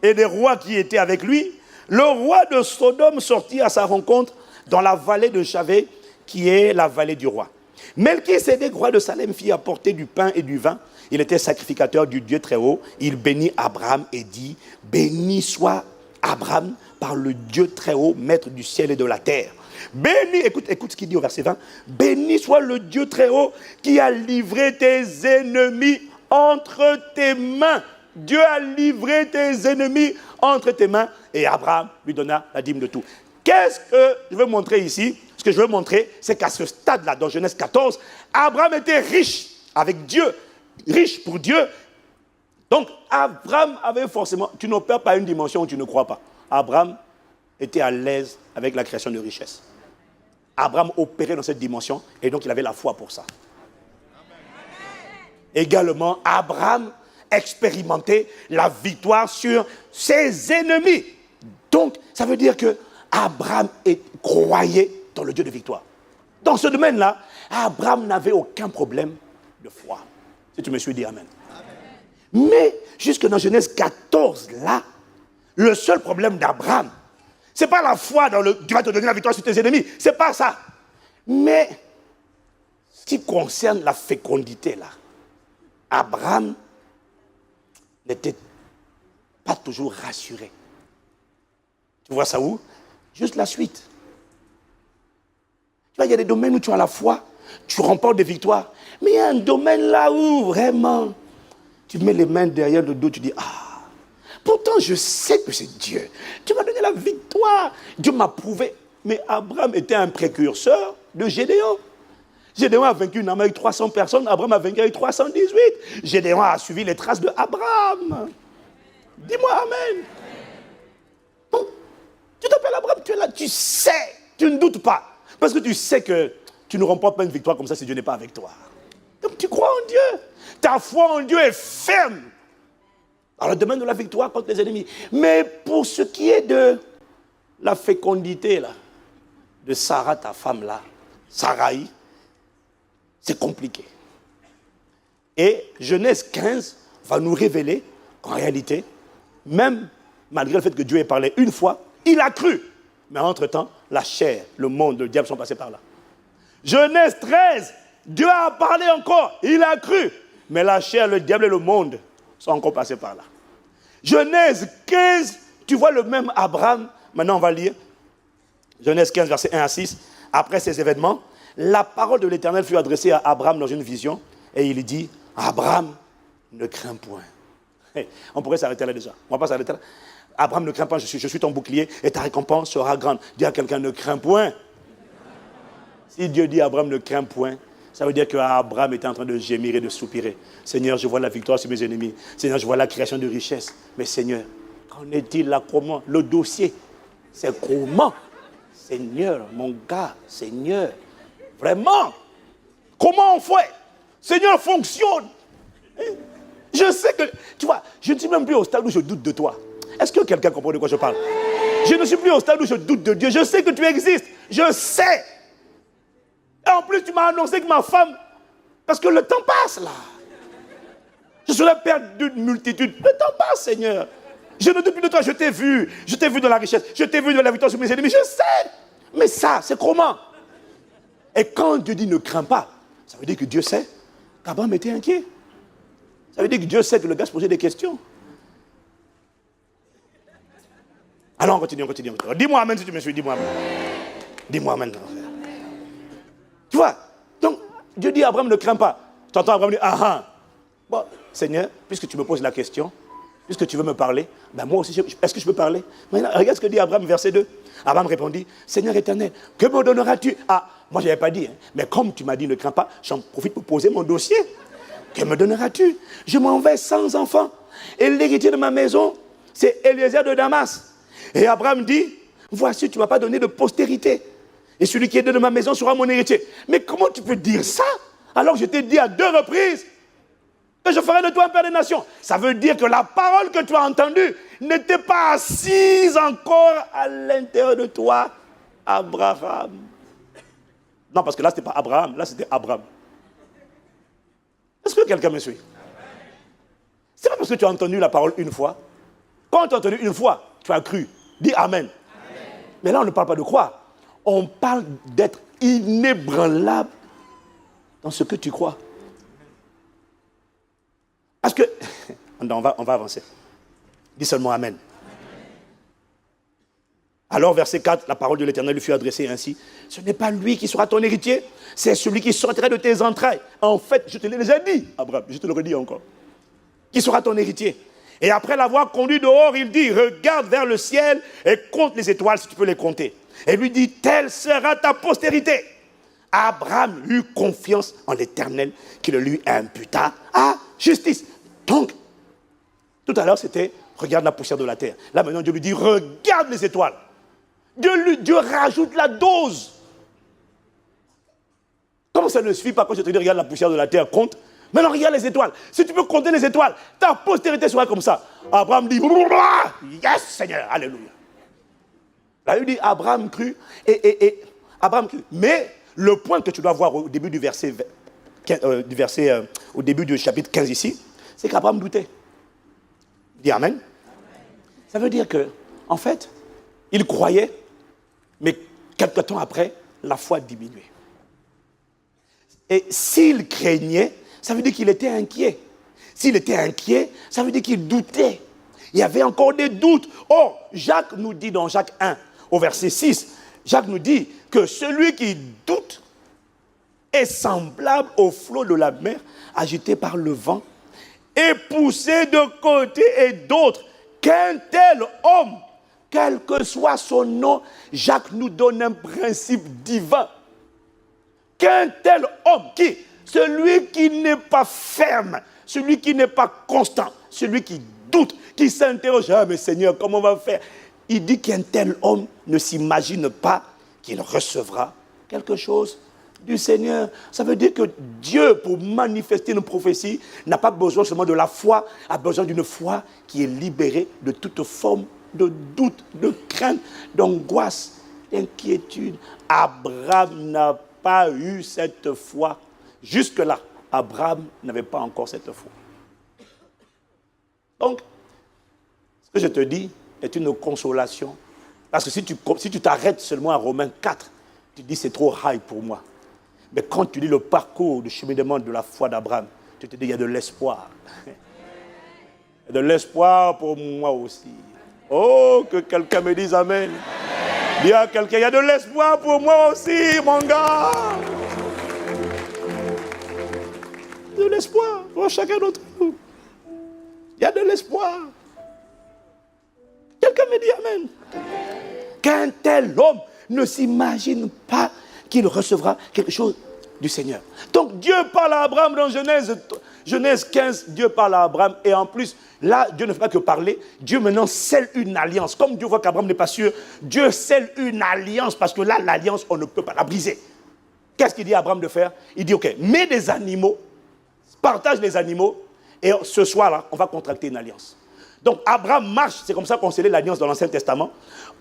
et des rois qui étaient avec lui, le roi de Sodome sortit à sa rencontre dans la vallée de Chavé, qui est la vallée du roi. Melchisédek, roi de Salem, fit apporter du pain et du vin. Il était sacrificateur du Dieu très haut. Il bénit Abraham et dit, béni soit Abraham par le Dieu très haut, maître du ciel et de la terre. Béni, écoute ce qu'il dit au verset 20. Béni soit le Dieu très haut qui a livré tes ennemis entre tes mains. Dieu a livré tes ennemis entre tes mains. Et Abraham lui donna la dîme de tout. Qu'est-ce que je veux montrer ici? Ce que je veux montrer, c'est qu'à ce stade-là, dans Genèse 14, Abraham était riche avec Dieu, riche pour Dieu. Donc, Abraham avait forcément... Tu n'opères pas une dimension où tu ne crois pas. Abraham était à l'aise avec la création de richesses. Abraham opérait dans cette dimension et donc il avait la foi pour ça. Également, Abraham expérimentait la victoire sur ses ennemis. Donc, ça veut dire que Abraham croyait dans le Dieu de victoire. Dans ce domaine-là, Abraham n'avait aucun problème de foi. Si tu me suis, dis Amen. Mais, jusque dans Genèse 14, là, le seul problème d'Abraham, ce n'est pas la foi dans Dieu va te donner la victoire sur tes ennemis. Ce n'est pas ça. Mais, ce qui concerne la fécondité, là, Abraham n'était pas toujours rassuré. Tu vois ça où? Juste la suite. Tu vois, il y a des domaines où tu as la foi, tu remportes des victoires. Mais il y a un domaine là où, vraiment, tu mets les mains derrière le dos, tu dis, ah, pourtant je sais que c'est Dieu. Tu m'as donné la victoire. Dieu m'a prouvé. Mais Abraham était un précurseur de Gédéon. Gédéon a vaincu une armée avec 300 personnes, Abraham a vaincu avec 318. Gédéon a suivi les traces de Abraham. Dis-moi Amen. Donc, tu t'appelles Abraham, tu es là, tu sais, tu ne doutes pas. Parce que tu sais que tu ne remportes pas une victoire comme ça si Dieu n'est pas avec toi. Donc tu crois en Dieu. Ta foi en Dieu est ferme. Dans le domaine de la victoire contre les ennemis. Mais pour ce qui est de la fécondité, là, de Sarah, ta femme, là, Sarai, c'est compliqué. Et Genèse 15 va nous révéler qu'en réalité, même malgré le fait que Dieu ait parlé une fois, il a cru. Mais entre-temps, la chair, le monde, le diable sont passés par là. Genèse 13, Dieu a parlé encore, il a cru. Mais la chair, le diable et le monde sont encore passés par là. Genèse 15, tu vois le même Abraham. Maintenant, on va lire. Genèse 15, versets 1 à 6. Après ces événements, la parole de l'Éternel fut adressée à Abraham dans une vision. Et il dit, Abraham, ne crains point. Hey, on pourrait s'arrêter là déjà. On ne va pas s'arrêter là. Abraham, ne crains pas, je suis ton bouclier et ta récompense sera grande. Dis à quelqu'un, ne crains point. Si Dieu dit à Abraham, ne crains point, ça veut dire qu'Abraham était en train de gémir et de soupirer. Seigneur, je vois la victoire sur mes ennemis. Seigneur, je vois la création de richesses. Mais Seigneur, qu'en est-il là? Comment? Le dossier, c'est comment? Seigneur, mon gars, Seigneur, vraiment, comment on fait? Seigneur, fonctionne. Je sais que, tu vois, je ne suis même plus au stade où je doute de toi. Est-ce que quelqu'un comprend de quoi je parle? Je ne suis plus au stade où je doute de Dieu. Je sais que tu existes. Je sais. Et en plus, tu m'as annoncé que ma femme... Parce que le temps passe, là. Je serai père d'une multitude. Le temps passe, Seigneur. Je ne doute plus de toi. Je t'ai vu. Je t'ai vu dans la richesse. Je t'ai vu dans la victoire sur mes ennemis. Je sais. Mais ça, c'est comment? Et quand Dieu dit ne crains pas, ça veut dire que Dieu sait qu'Abraham était inquiet. Ça veut dire que Dieu sait que le gars se posait des questions. Alors on continue. Dis-moi amen si tu me suis, dis-moi amen. Dis-moi amen. Tu vois, donc Dieu dit à Abraham ne crains pas. Tu entends Abraham dire, ah ah. Bon, Seigneur, puisque tu me poses la question, puisque tu veux me parler, ben moi aussi, est-ce que je peux parler? Maintenant, regarde ce que dit Abraham, verset 2. Abraham répondit, Seigneur éternel, que me donneras-tu? Ah, moi je n'avais pas dit, hein, mais comme tu m'as dit ne crains pas, j'en profite pour poser mon dossier. Que me donneras-tu? Je m'en vais sans enfant. Et l'héritier de ma maison, c'est Eliezer de Damas. Et Abraham dit, voici, tu ne m'as pas donné de postérité. Et celui qui est de ma maison sera mon héritier. Mais comment tu peux dire ça? Alors que je t'ai dit à 2 reprises que je ferai de toi un père des nations. Ça veut dire que la parole que tu as entendue n'était pas assise encore à l'intérieur de toi, Abraham. Non, parce que là, ce n'était pas Abraham, là, c'était Abraham. Est-ce que quelqu'un me suit? C'est pas parce que tu as entendu la parole une fois. Quand tu as entendu une fois, tu as cru. Dis Amen. Amen. Mais là, on ne parle pas de croire. On parle d'être inébranlable dans ce que tu crois. Parce que... on va avancer. Dis seulement Amen. Alors, verset 4, la parole de l'Éternel lui fut adressée ainsi. Ce n'est pas lui qui sera ton héritier, c'est celui qui sortira de tes entrailles. En fait, je te l'ai déjà dit, Abraham, je te le redis encore. Qui sera ton héritier? Et après l'avoir conduit dehors, il dit, regarde vers le ciel et compte les étoiles si tu peux les compter. Et lui dit, telle sera ta postérité. Abraham eut confiance en l'Éternel qui le lui imputa à justice. Donc, tout à l'heure c'était, regarde la poussière de la terre. Là maintenant Dieu lui dit, regarde les étoiles. Dieu rajoute la dose. Comme ça ne suffit pas quand je te dis, regarde la poussière de la terre, compte. Maintenant, regarde les étoiles. Si tu peux compter les étoiles, ta postérité sera comme ça. Abraham dit, yes, Seigneur, alléluia. Là, il dit, Abraham crut, Abraham crut. Mais le point que tu dois voir au début du verset, au début du chapitre 15 ici, c'est qu'Abraham doutait. Dis Amen. Ça veut dire que, en fait, il croyait, mais quelque temps après, la foi diminuait. Et s'il craignait, ça veut dire qu'il était inquiet. S'il était inquiet, ça veut dire qu'il doutait. Il y avait encore des doutes. Or, Jacques nous dit dans Jacques 1, au verset 6, Jacques nous dit que celui qui doute est semblable au flot de la mer agité par le vent et poussé de côté et d'autre. Qu'un tel homme, quel que soit son nom, Jacques nous donne un principe divin. Qu'un tel homme qui, celui qui n'est pas ferme, celui qui n'est pas constant, celui qui doute, qui s'interroge, ah mais Seigneur, comment on va faire? Il dit qu'un tel homme ne s'imagine pas qu'il recevra quelque chose du Seigneur. Ça veut dire que Dieu, pour manifester une prophétie, n'a pas besoin seulement de la foi, a besoin d'une foi qui est libérée de toute forme de doute, de crainte, d'angoisse, d'inquiétude. Abraham n'a pas eu cette foi. Jusque-là, Abraham n'avait pas encore cette foi. Donc, ce que je te dis est une consolation. Parce que si tu t'arrêtes seulement à Romains 4, tu dis c'est trop high pour moi. Mais quand tu lis le parcours du cheminement de la foi d'Abraham, tu te dis il y a de l'espoir. Il y a de l'espoir pour moi aussi. Oh, que quelqu'un me dise Amen. Dis à quelqu'un, il y a de l'espoir pour moi aussi, mon gars. De l'espoir pour chacun d'entre nous. Il y a de l'espoir. Quelqu'un me dit Amen. Qu'un tel homme ne s'imagine pas qu'il recevra quelque chose du Seigneur. Donc Dieu parle à Abraham dans Genèse 15, Dieu parle à Abraham et en plus, là, Dieu ne fait pas que parler, Dieu maintenant scelle une alliance. Comme Dieu voit qu'Abraham n'est pas sûr, Dieu scelle une alliance parce que là, l'alliance, on ne peut pas la briser. Qu'est-ce qu'il dit à Abraham de faire? Il dit, ok, mets des animaux, partage les animaux et ce soir-là, on va contracter une alliance. Donc Abraham marche, c'est comme ça qu'on scellait l'alliance dans l'Ancien Testament.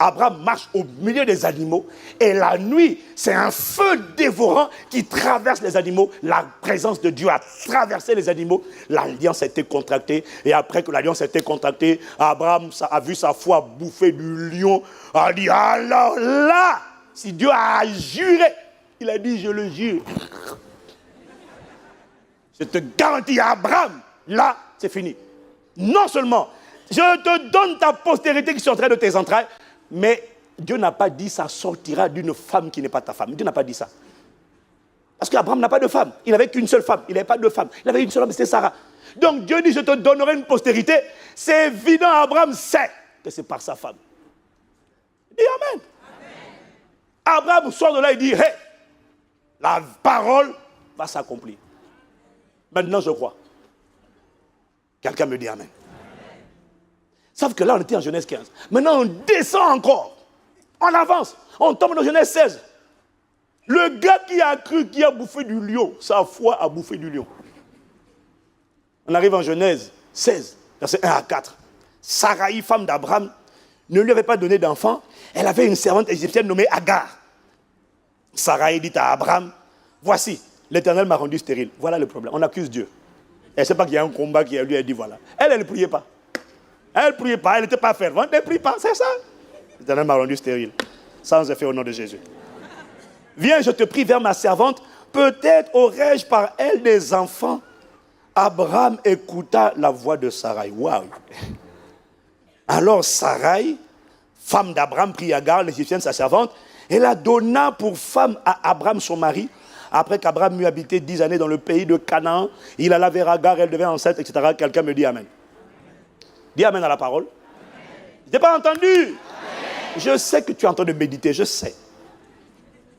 Abraham marche au milieu des animaux et la nuit, c'est un feu dévorant qui traverse les animaux. La présence de Dieu a traversé les animaux. L'alliance a été contractée et après que l'alliance a été contractée, Abraham a vu sa foi bouffer du lion. Il a dit, alors là, si Dieu a juré, il a dit, je le jure. Je te garantis, Abraham, là, c'est fini. Non seulement, je te donne ta postérité qui sortira de tes entrailles, mais Dieu n'a pas dit ça sortira d'une femme qui n'est pas ta femme. Dieu n'a pas dit ça. Parce qu'Abraham n'a pas de femme. Il n'avait qu'une seule femme. Il n'avait pas de femme. Il avait une seule femme, c'était Sarah. Donc Dieu dit, je te donnerai une postérité. C'est évident, Abraham sait que c'est par sa femme. Il dit Amen. Abraham sort de là et dit, hey, la parole va s'accomplir. Maintenant, je crois. Quelqu'un me dit Amen. Sauf que là, on était en Genèse 15. Maintenant, on descend encore. On avance. On tombe dans Genèse 16. Le gars qui a cru, qui a bouffé du lion, sa foi a bouffé du lion. On arrive en Genèse 16, versets 1 à 4. Sarai, femme d'Abraham, ne lui avait pas donné d'enfant. Elle avait une servante égyptienne nommée Agar. Sarai dit à Abraham, voici, l'Éternel m'a rendu stérile. Voilà le problème. On accuse Dieu. Elle ne sait pas qu'il y a un combat qui lui a dit voilà. Elle ne priait pas. Elle ne priait pas, elle n'était pas fervente, elle ne prie pas, c'est ça. L'Éternel m'a rendu stérile. Sans effet au nom de Jésus. Viens, je te prie vers ma servante, peut-être aurais-je par elle des enfants. Abraham écouta la voix de Sarai. Waouh! Alors Sarai, femme d'Abraham, prit Agar, l'Égyptienne, sa servante, et la donna pour femme à Abraham, son mari. Après qu'Abraham eut habité 10 années dans le pays de Canaan, il alla vers Agar, elle devint enceinte, etc. Quelqu'un me dit Amen. Dis Amen à la parole. Je n'ai pas entendu. Amen. Je sais que tu es en train de méditer, je sais.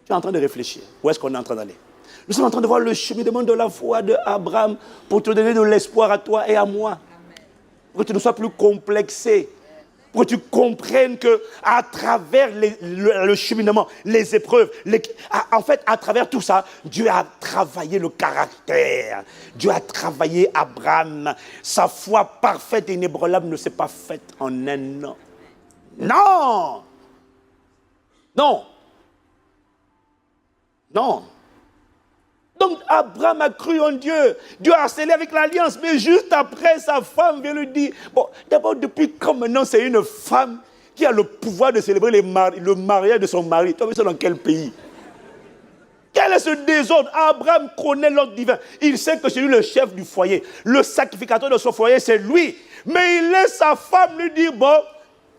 Tu es en train de réfléchir. Où est-ce qu'on est en train d'aller? Nous sommes en train de voir le cheminement de la foi d'Abraham pour te donner de l'espoir à toi et à moi. Pour que tu ne sois plus complexé. Pour que tu comprennes qu'à travers le cheminement, les épreuves, en fait, à travers tout ça, Dieu a travaillé le caractère. Dieu a travaillé Abraham. Sa foi parfaite et inébranlable ne s'est pas faite en un an. Non! Non! Non! Donc Abraham a cru en Dieu. Dieu a scellé avec l'alliance. Mais juste après, sa femme vient lui dire, bon, d'abord, depuis quand maintenant c'est une femme qui a le pouvoir de célébrer le mariage de son mari? Toi, c'est dans quel pays? Quel est ce désordre? Abraham connaît l'ordre divin. Il sait que c'est lui le chef du foyer. Le sacrificateur de son foyer, c'est lui. Mais il laisse sa femme lui dire, bon,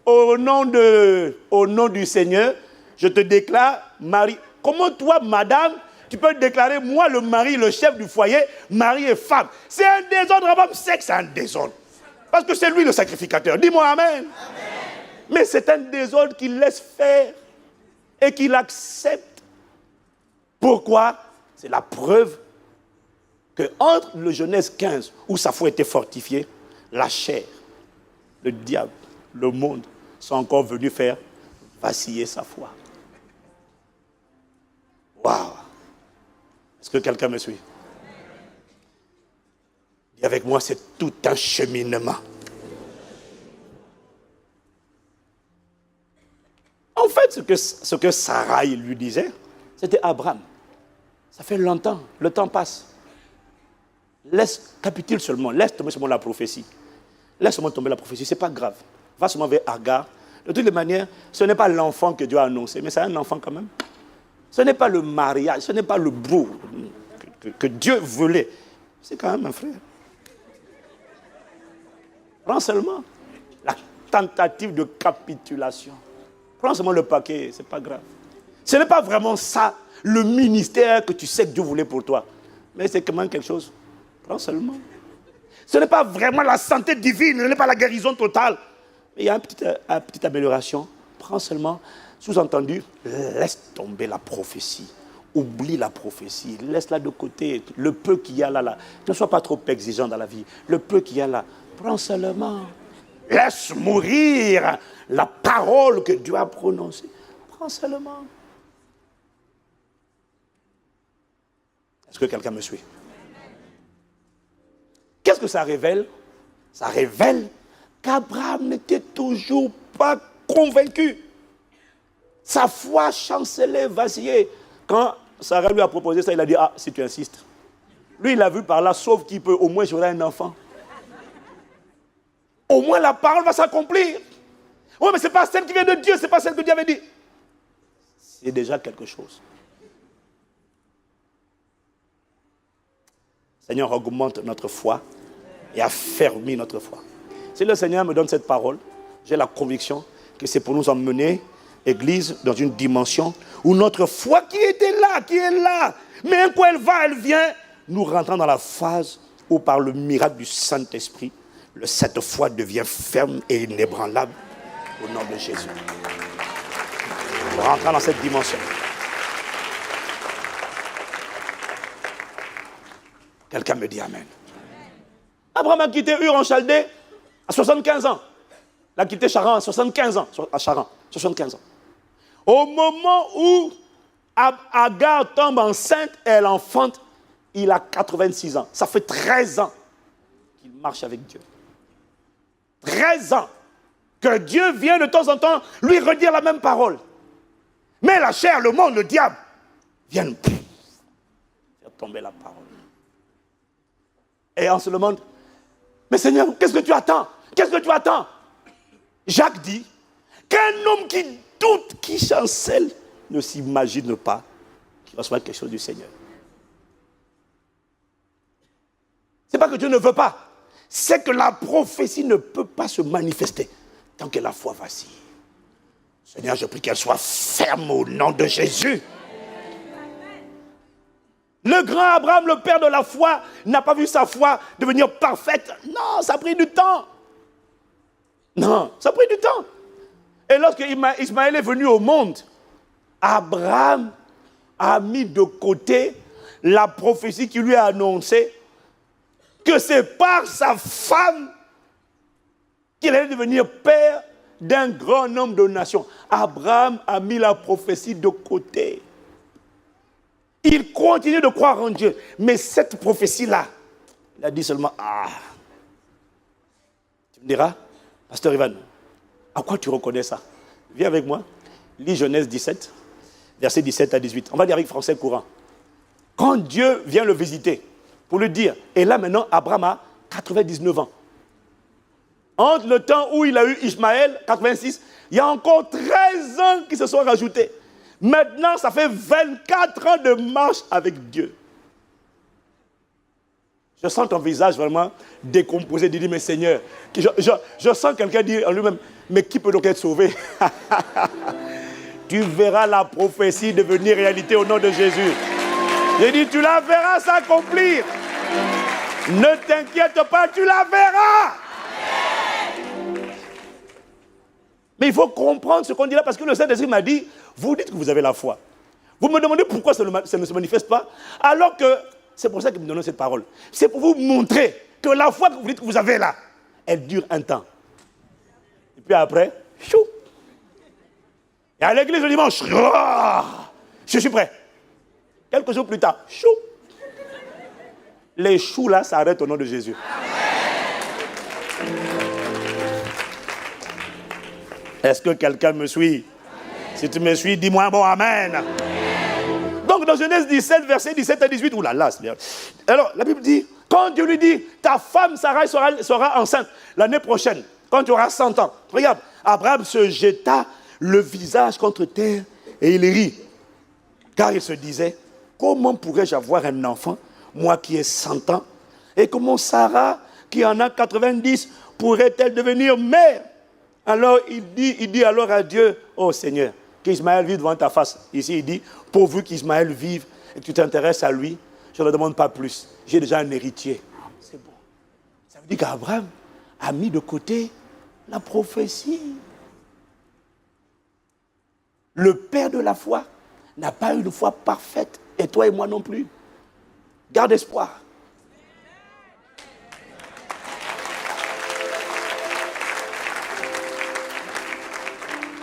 au nom du Seigneur, je te déclare mari. Comment toi, madame, tu peux déclarer moi le mari, le chef du foyer, mari et femme? C'est un désordre. Abraham sait que c'est un désordre. Parce que c'est lui le sacrificateur. Dis-moi amen. Amen. Mais c'est un désordre qu'il laisse faire et qu'il accepte. Pourquoi? C'est la preuve que entre le Genèse 15, où sa foi était fortifiée, la chair, le diable, le monde sont encore venus faire vaciller sa foi. Waouh! Est-ce que quelqu'un me suit? Dis avec moi, c'est tout un cheminement. En fait, ce que Sarai lui disait, c'était Abraham. Ça fait longtemps, le temps passe. Capitule seulement, laisse tomber seulement la prophétie. Laisse seulement tomber la prophétie, ce n'est pas grave. Va seulement vers Agar. De toutes les manières, ce n'est pas l'enfant que Dieu a annoncé, mais c'est un enfant quand même. Ce n'est pas le mariage, ce n'est pas le brou que Dieu voulait. C'est quand même un frère. Prends seulement la tentative de capitulation. Prends seulement le paquet, ce n'est pas grave. Ce n'est pas vraiment ça, le ministère que tu sais que Dieu voulait pour toi. Mais c'est quand même quelque chose. Prends seulement. Ce n'est pas vraiment la santé divine, ce n'est pas la guérison totale. Mais il y a une petite amélioration. Prends seulement. Sous-entendu, laisse tomber la prophétie. Oublie la prophétie. Laisse-la de côté. Le peu qu'il y a là. Ne sois pas trop exigeant dans la vie. Le peu qu'il y a là. Prends seulement. Laisse mourir la parole que Dieu a prononcée. Prends seulement. Est-ce que quelqu'un me suit? Qu'est-ce que ça révèle? Ça révèle qu'Abraham n'était toujours pas convaincu. Sa foi chancelait, vacillait. Quand Sarah lui a proposé ça, il a dit, ah, si tu insistes. Lui, il a vu par là, sauf qu'il peut, au moins j'aurai un enfant. Au moins la parole va s'accomplir. Oui, mais ce n'est pas celle qui vient de Dieu, ce n'est pas celle que Dieu avait dit. C'est déjà quelque chose. Seigneur, augmente notre foi et affermis notre foi. Si le Seigneur me donne cette parole, j'ai la conviction que c'est pour nous emmener, Église, dans une dimension où notre foi qui était là, qui est là, mais un coup elle va, elle vient, nous rentrons dans la phase où par le miracle du Saint-Esprit, cette foi devient ferme et inébranlable au nom de Jésus. Nous rentrons dans cette dimension. Quelqu'un me dit Amen. Abraham a quitté Ur en Chaldée à 75 ans. Il a quitté Charan à 75 ans. À Charan, 75 ans. Au moment où Agar tombe enceinte, elle enfante, il a 86 ans. Ça fait 13 ans qu'il marche avec Dieu. 13 ans que Dieu vient de temps en temps lui redire la même parole. Mais la chair, le monde, le diable viennent faire tomber la parole. Et on se demande, mais Seigneur, qu'est-ce que tu attends? Qu'est-ce que tu attends? Jacques dit qu'un homme qui doute, qui chancelle, ne s'imagine pas qu'il va recevoir quelque chose du Seigneur. Ce n'est pas que Dieu ne veut pas, c'est que la prophétie ne peut pas se manifester tant que la foi vacille. Seigneur, je prie qu'elle soit ferme au nom de Jésus. Le grand Abraham, le père de la foi, n'a pas vu sa foi devenir parfaite. Non, ça a pris du temps. Non, ça a pris du temps. Et lorsque Ismaël est venu au monde, Abraham a mis de côté la prophétie qui lui a annoncé que c'est par sa femme qu'il allait devenir père d'un grand nombre de nations. Abraham a mis la prophétie de côté. Il continue de croire en Dieu. Mais cette prophétie-là, il a dit seulement, ah. Tu me diras, Pasteur Ivan, à quoi tu reconnais ça? Viens avec moi, lis Genèse 17, versets 17 à 18. On va dire avec français courant. Quand Dieu vient le visiter, pour lui dire, et là maintenant, Abraham a 99 ans. Entre le temps où il a eu Ismaël, 86, il y a encore 13 ans qui se sont rajoutés. Maintenant, ça fait 24 ans de marche avec Dieu. Je sens ton visage vraiment décomposé, de dire, mais Seigneur, je sens quelqu'un dire en lui-même, mais qui peut donc être sauvé? Tu verras la prophétie devenir réalité au nom de Jésus. J'ai dit, tu la verras s'accomplir. Ne t'inquiète pas, tu la verras. Mais il faut comprendre ce qu'on dit là, parce que le Saint-Esprit m'a dit, vous dites que vous avez la foi. Vous me demandez pourquoi ça ne se manifeste pas, alors que c'est pour ça qu'il me donne cette parole. C'est pour vous montrer que la foi que vous dites que vous avez là, elle dure un temps. Et puis après, chou. Et à l'église le dimanche, je suis prêt. Quelques jours plus tard, chou. Les choux là s'arrêtent au nom de Jésus. Est-ce que quelqu'un me suit? Si tu me suis, dis-moi un bon amen. Donc dans Genèse 17, versets 17 à 18, oulala, alors la Bible dit, quand Dieu lui dit, ta femme Sarah sera enceinte l'année prochaine, quand tu auras 100 ans. Regarde, Abraham se jeta le visage contre terre et il rit. Car il se disait, comment pourrais-je avoir un enfant, moi qui ai 100 ans? Et comment Sarah, qui en a 90, pourrait-elle devenir mère? Alors il dit alors à Dieu, oh Seigneur, qu'Ismaël vive devant ta face. Ici il dit, pourvu qu'Ismaël vive et que tu t'intéresses à lui, je ne demande pas plus. J'ai déjà un héritier. C'est bon. Ça veut dire qu'Abraham a mis de côté la prophétie. Le père de la foi n'a pas une foi parfaite, et toi et moi non plus. Garde espoir.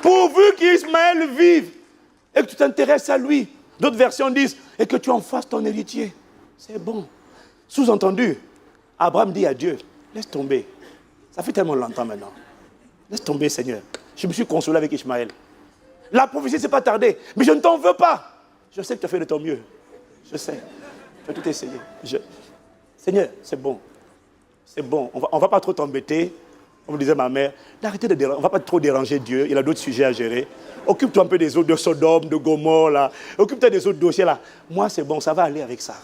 Pourvu qu'Ismaël vive et que tu t'intéresses à lui. D'autres versions disent, et que tu en fasses ton héritier. C'est bon. Sous-entendu, Abraham dit à Dieu, laisse tomber. Ça fait tellement longtemps maintenant. Laisse tomber, Seigneur. Je me suis consolé avec Ismaël. La prophétie ne s'est pas tardée, mais je ne t'en veux pas. Je sais que tu as fait de ton mieux. Je sais. Tu as tout essayé. Seigneur, c'est bon. C'est bon. On ne va pas trop t'embêter. Comme disait ma mère, arrêtez de déranger. On ne va pas trop déranger Dieu. Il a d'autres sujets à gérer. Occupe-toi un peu des autres, de Sodome, de Gomorrhe, là. Occupe-toi des autres dossiers, là. Moi, c'est bon, ça va aller avec ça.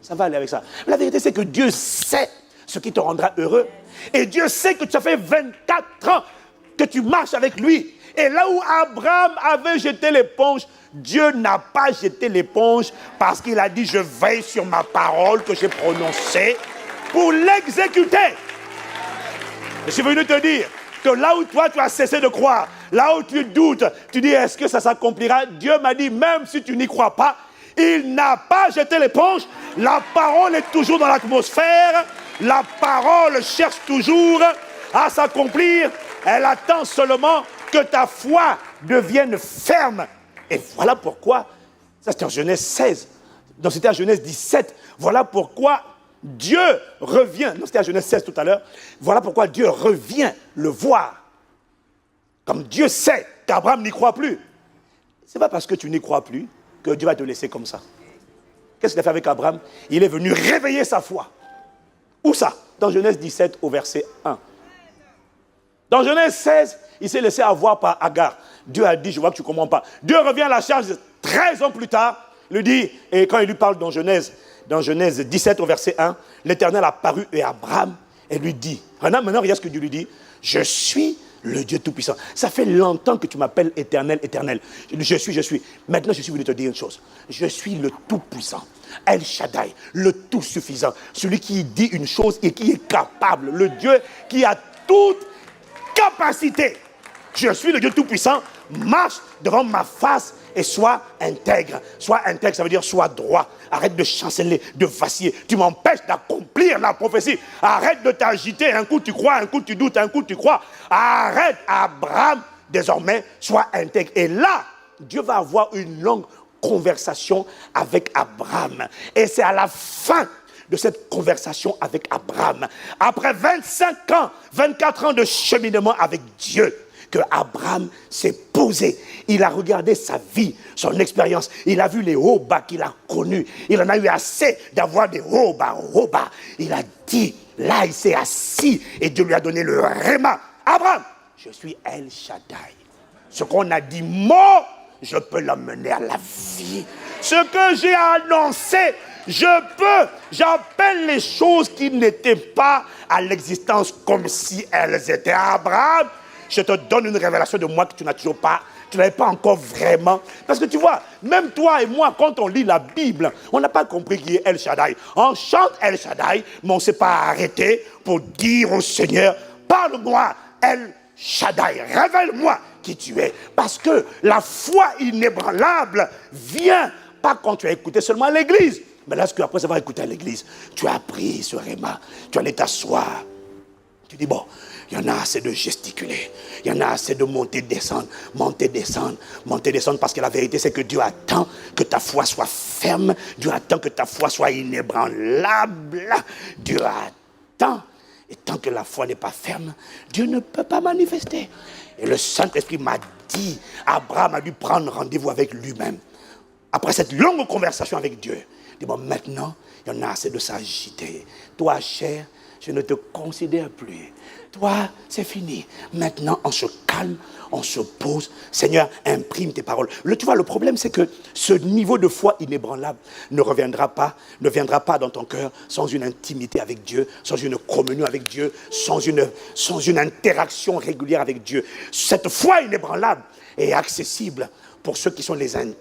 Ça va aller avec ça. Mais la vérité, c'est que Dieu sait ce qui te rendra heureux. Et Dieu sait que tu as fait 24 ans que tu marches avec lui. Et là où Abraham avait jeté l'éponge, Dieu n'a pas jeté l'éponge parce qu'il a dit, je veille sur ma parole que j'ai prononcée pour l'exécuter. Je suis venu te dire que là où toi, tu as cessé de croire, là où tu doutes, tu dis, est-ce que ça s'accomplira? Dieu m'a dit, même si tu n'y crois pas, il n'a pas jeté l'éponge. La parole est toujours dans l'atmosphère. La parole cherche toujours à s'accomplir. Elle attend seulement que ta foi devienne ferme. Et voilà pourquoi, ça c'était en Genèse 16, donc c'était en Genèse 17, voilà pourquoi Dieu revient, non c'était en Genèse 16 tout à l'heure, voilà pourquoi Dieu revient le voir. Comme Dieu sait qu'Abraham n'y croit plus. Ce n'est pas parce que tu n'y crois plus que Dieu va te laisser comme ça. Qu'est-ce qu'il a fait avec Abraham? Il est venu réveiller sa foi. Où ça? Dans Genèse 17 au verset 1. Dans Genèse 16, il s'est laissé avoir par Agar. Dieu a dit, je vois que tu ne comprends pas. Dieu revient à la charge 13 ans plus tard. Il lui dit, et quand il lui parle dans Genèse 17 au verset 1, l'Éternel a paru à Abraham et lui dit, maintenant regarde ce que Dieu lui dit, je suis le Dieu Tout-Puissant. Ça fait longtemps que tu m'appelles Éternel, Éternel. Je suis. Maintenant, je suis venu te dire une chose. Je suis le Tout-Puissant. El Shaddai, le Tout-Suffisant. Celui qui dit une chose et qui est capable. Le Dieu qui a toute capacité. Je suis le Dieu Tout-Puissant. Marche devant ma face et sois intègre. Sois intègre, ça veut dire sois droit. Arrête de chanceler, de vaciller. Tu m'empêches d'accomplir la prophétie. Arrête de t'agiter. Un coup tu crois, un coup tu doutes, un coup tu crois. Arrête, Abraham. Désormais, sois intègre. Et là, Dieu va avoir une longue conversation avec Abraham. Et c'est à la fin de cette conversation avec Abraham, après 25 ans, 24 ans de cheminement avec Dieu, que Abraham s'est posé. Il a regardé sa vie, son expérience. Il a vu les hauts bas qu'il a connus. Il en a eu assez d'avoir des hauts bas. Il a dit, là il s'est assis et Dieu lui a donné le réma. Abraham, je suis El Shaddai. Ce qu'on a dit mot je peux l'amener à la vie. Ce que j'ai annoncé, j'appelle les choses qui n'étaient pas à l'existence comme si elles étaient. Abraham, je te donne une révélation de moi que tu n'as toujours pas. Tu n'avais pas encore vraiment. Parce que tu vois, même toi et moi, quand on lit la Bible, on n'a pas compris qui est El Shaddai. On chante El Shaddai, mais on ne s'est pas arrêté pour dire au Seigneur, parle-moi El Shaddai, révèle-moi qui tu es. Parce que la foi inébranlable vient pas quand tu as écouté seulement à l'église. Mais là, après avoir écouté à l'église, tu as appris ce réma, tu allais t'asseoir. Tu dis, bon, il y en a assez de gesticuler, il y en a assez de monter, descendre, parce que la vérité, c'est que Dieu attend que ta foi soit ferme, Dieu attend que ta foi soit inébranlable, Dieu attend. Et tant que la foi n'est pas ferme, Dieu ne peut pas manifester. Et le Saint-Esprit m'a dit, Abraham a dû prendre rendez-vous avec lui-même. Après cette longue conversation avec Dieu, il dit, bon, maintenant, il y en a assez de s'agiter. Toi, cher, je ne te considère plus. Toi, c'est fini. Maintenant, on se calme, on se pose. Seigneur, imprime tes paroles. Tu vois, le problème, c'est que ce niveau de foi inébranlable ne viendra pas dans ton cœur sans une intimité avec Dieu, sans une communion avec Dieu, sans une interaction régulière avec Dieu. Cette foi inébranlable est accessible pour ceux qui sont les intimes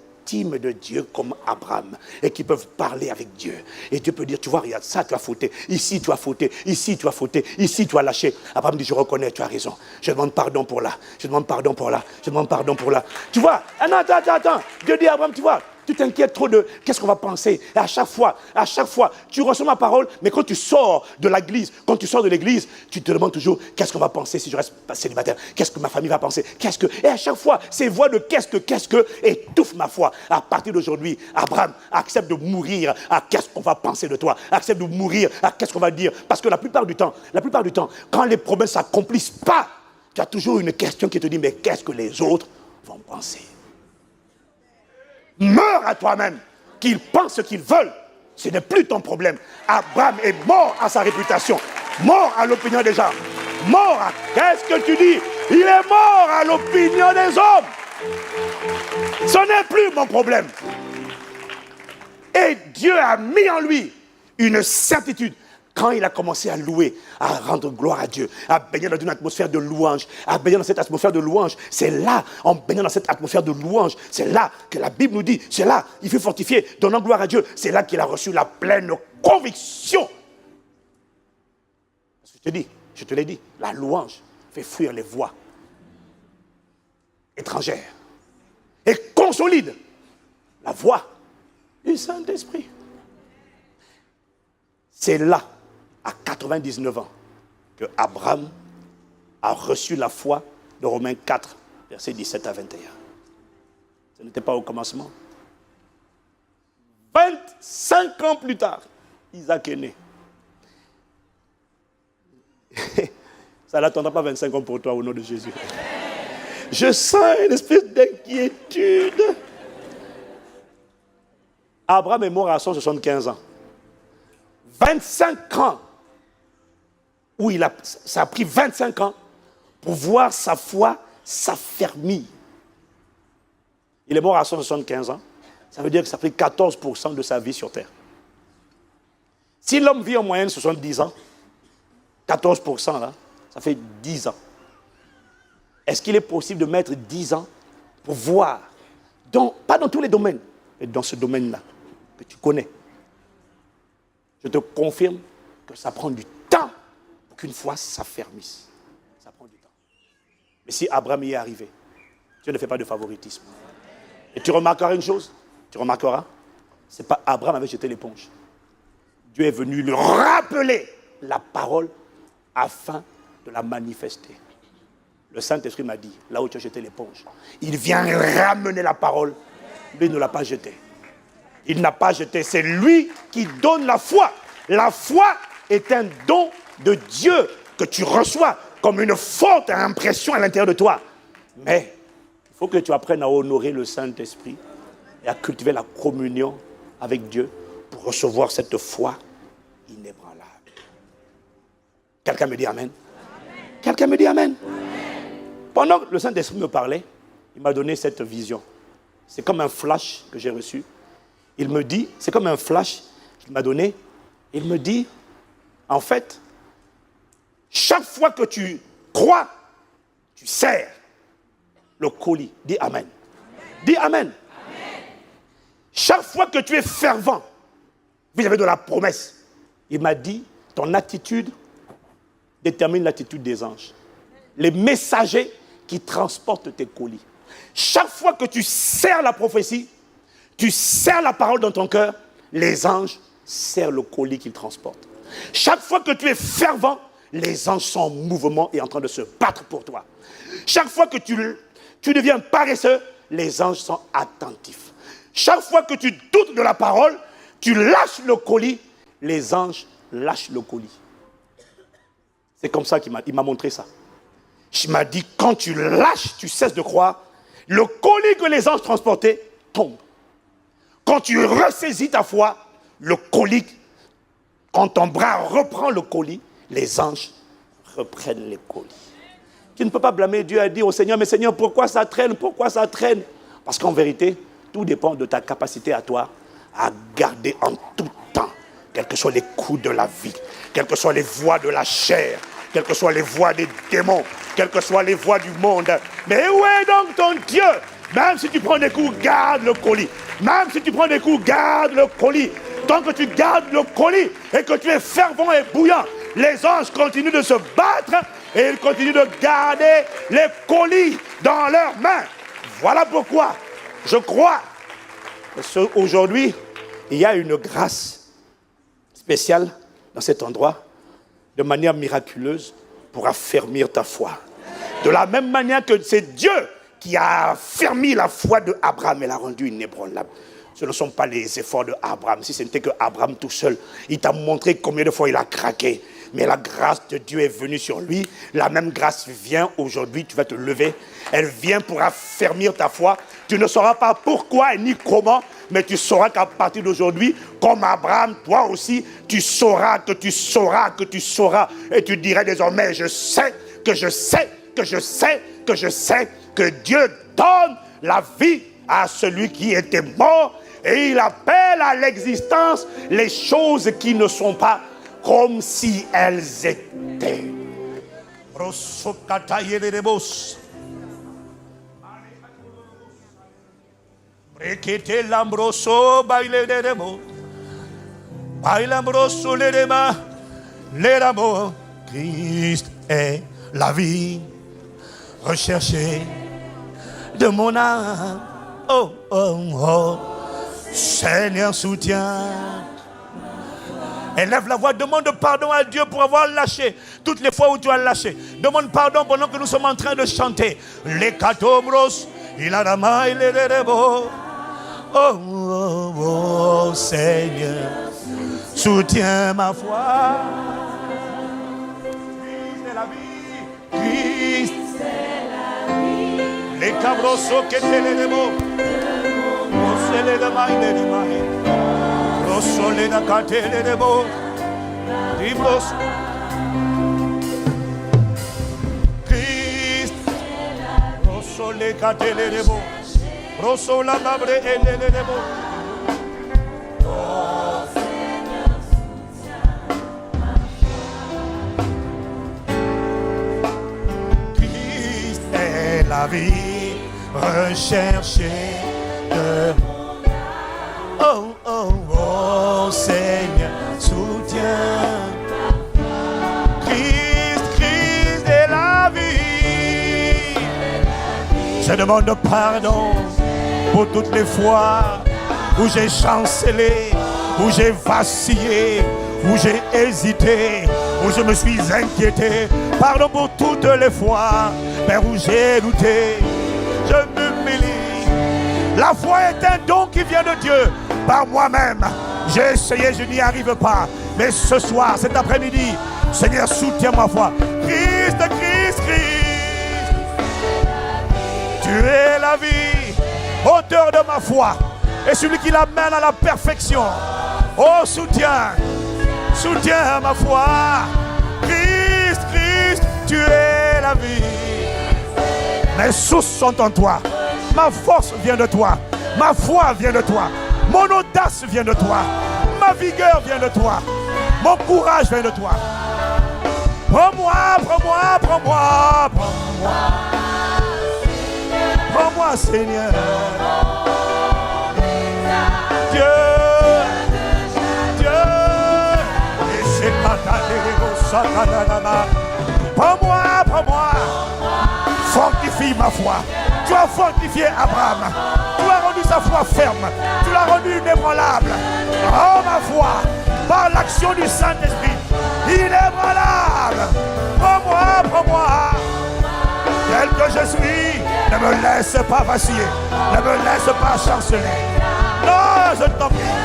de Dieu comme Abraham et qui peuvent parler avec Dieu. Et Dieu peut dire, tu vois, regarde ça, tu as fauté. Ici, tu as fauté. Ici, tu as fauté. Ici, tu as lâché. Abraham dit, je reconnais, tu as raison. Je demande pardon pour là. Je demande pardon pour là. Je demande pardon pour là. Tu vois, attends. Dieu dit à Abraham, tu vois, tu t'inquiètes trop de qu'est-ce qu'on va penser. Et à chaque fois, tu reçois ma parole, mais quand tu sors de l'église, tu te demandes toujours qu'est-ce qu'on va penser si je reste célibataire. Qu'est-ce que ma famille va penser. Et à chaque fois, ces voix de qu'est-ce que étouffent ma foi. À partir d'aujourd'hui, Abraham accepte de mourir à qu'est-ce qu'on va penser de toi. Accepte de mourir à qu'est-ce qu'on va dire. Parce que la plupart du temps, quand les promesses ne s'accomplissent pas, tu as toujours une question qui te dit, mais qu'est-ce que les autres vont penser? Meurs à toi-même, qu'ils pensent ce qu'ils veulent, ce n'est plus ton problème. Abraham est mort à sa réputation, mort à l'opinion des gens, mort à... Qu'est-ce que tu dis? Il est mort à l'opinion des hommes. Ce n'est plus mon problème. Et Dieu a mis en lui une certitude. Quand il a commencé à louer, à rendre gloire à Dieu, à baigner dans une atmosphère de louange, c'est là, en baignant dans cette atmosphère de louange, c'est là que la Bible nous dit, c'est là, il fut fortifié, donnant gloire à Dieu, c'est là qu'il a reçu la pleine conviction. Parce que je te l'ai dit, la louange fait fuir les voix étrangères et consolide la voix du Saint-Esprit. C'est là, à 99 ans, que Abraham a reçu la foi de Romains 4, versets 17 à 21. Ce n'était pas au commencement. 25 ans plus tard, Isaac est né. Ça n'attendra pas 25 ans pour toi au nom de Jésus. Je sens une espèce d'inquiétude. Abraham est mort à 175 ans. 25 ans, où ça a pris 25 ans pour voir sa foi s'affermir. Il est mort à 175 ans. Ça veut dire que ça a pris 14% de sa vie sur terre. Si l'homme vit en moyenne 70 ans, 14% là, ça fait 10 ans. Est-ce qu'il est possible de mettre 10 ans pour voir, pas dans tous les domaines, mais dans ce domaine-là, que tu connais? Je te confirme que ça prend du temps pour qu'une foi s'affermisse. Ça prend du temps. Mais si Abraham y est arrivé, Dieu ne fait pas de favoritisme. Et tu remarqueras une chose, c'est pas Abraham avait jeté l'éponge. Dieu est venu lui rappeler la parole afin de la manifester. Le Saint-Esprit m'a dit, là où tu as jeté l'éponge, il vient ramener la parole, lui il ne l'a pas jetée. Il n'a pas jeté, c'est lui qui donne la foi. La foi est un don de Dieu que tu reçois comme une forte impression à l'intérieur de toi. Mais il faut que tu apprennes à honorer le Saint-Esprit et à cultiver la communion avec Dieu pour recevoir cette foi inébranlable. Quelqu'un me dit Amen? Quelqu'un me dit Amen? Pendant que le Saint-Esprit me parlait, il m'a donné cette vision. c'est comme un flash que j'ai reçu. Il me dit, c'est comme un flash qu'il m'a donné. Il me dit, en fait, chaque fois que tu crois, tu serres le colis. Dis Amen. Dis Amen. Chaque fois que tu es fervent vis-à-vis de la promesse, il m'a dit, ton attitude détermine l'attitude des anges. Les messagers qui transportent tes colis. Chaque fois que tu serres la prophétie, tu serres la parole dans ton cœur, les anges serrent le colis qu'ils transportent. Chaque fois que tu es fervent, les anges sont en mouvement et en train de se battre pour toi. Chaque fois que tu deviens paresseux, les anges sont attentifs. Chaque fois que tu doutes de la parole, tu lâches le colis, les anges lâchent le colis. C'est comme ça qu'il m'a montré ça. Il m'a dit, quand tu lâches, tu cesses de croire, le colis que les anges transportaient tombe. Quand tu ressaisis ta foi, le colis, quand ton bras reprend le colis, les anges reprennent les colis. Tu ne peux pas blâmer Dieu et dire au Seigneur, mais Seigneur, pourquoi ça traîne? Pourquoi ça traîne? Parce qu'en vérité, tout dépend de ta capacité à toi à garder en tout temps, quels que soient les coups de la vie, quelles que soient les voies de la chair, quelles que soient les voies des démons, quelles que soient les voies du monde. Mais où est donc ton Dieu? Même si tu prends des coups, garde le colis. Même si tu prends des coups, garde le colis. Tant que tu gardes le colis et que tu es fervent et bouillant, les anges continuent de se battre et ils continuent de garder les colis dans leurs mains. Voilà pourquoi je crois qu'aujourd'hui, il y a une grâce spéciale dans cet endroit, de manière miraculeuse, pour affermir ta foi. De la même manière que c'est Dieu qui a affermi la foi d'Abraham et l'a rendue inébranlable. Ce ne sont pas les efforts d'Abraham. Si ce n'était que Abraham tout seul, il t'a montré combien de fois il a craqué. Mais la grâce de Dieu est venue sur lui. La même grâce vient aujourd'hui, tu vas te lever. Elle vient pour affermir ta foi. Tu ne sauras pas pourquoi ni comment, mais tu sauras qu'à partir d'aujourd'hui, comme Abraham, toi aussi, tu sauras que tu sauras que tu sauras. Et tu dirais désormais, je sais que je sais que je sais que je sais que Dieu donne la vie à celui qui était mort et il appelle à l'existence les choses qui ne sont pas comme si elles étaient. Christ est la vie recherchée de mon âme. Oh, oh, oh. Seigneur, soutiens. Élève la voix, demande pardon à Dieu pour avoir lâché toutes les fois où tu as lâché. Demande pardon pendant que nous sommes en train de chanter. Les catombros, il a la main, il est beau. Oh, oh, oh, Seigneur, soutiens ma foi. Christ est la vie. Christ est la vie. Les cabrosos que te les demo. Oh, les de main, les de main. Rosole da catele de bo, libros. Christ, rosole catele de bo, rosola labre ele de bo. Oh Seigneur, Christ est la vie recherchée de. Oh, oh, oh, Seigneur, soutiens. Christ est la vie. Je demande pardon pour toutes les fois où j'ai chancelé, où j'ai vacillé, où j'ai hésité, où je me suis inquiété. Pardon pour toutes les fois, Père, où j'ai douté. Je m'humilie. La foi est un don qui vient de Dieu. Par moi-même, j'ai essayé, je n'y arrive pas. Mais ce soir, cet après-midi, Seigneur, soutiens ma foi. Christ, Christ, Christ. Tu es la vie, auteur de ma foi. Et celui qui l'amène à la perfection. Oh, soutiens ma foi. Christ, Christ, tu es la vie. Mes sources sont en toi. Ma force vient de toi. Ma foi vient de toi. Mon audace vient de toi. Ma vigueur vient de toi. Mon courage vient de toi. Prends-moi, prends-moi, prends-moi, prends-moi. Prends-moi, Seigneur. Dieu, Dieu. Et c'est pas ta prends-moi, prends-moi. Fortifie ma foi. Tu as fortifié Abraham. Tu as rendu sa foi ferme. Tu l'as rendu inébranlable. Oh ma foi, par l'action du Saint-Esprit, inébranlable. Prends-moi, prends-moi. Tel que je suis, ne me laisse pas vaciller. Ne me laisse pas chanceler. Non, je t'en prie.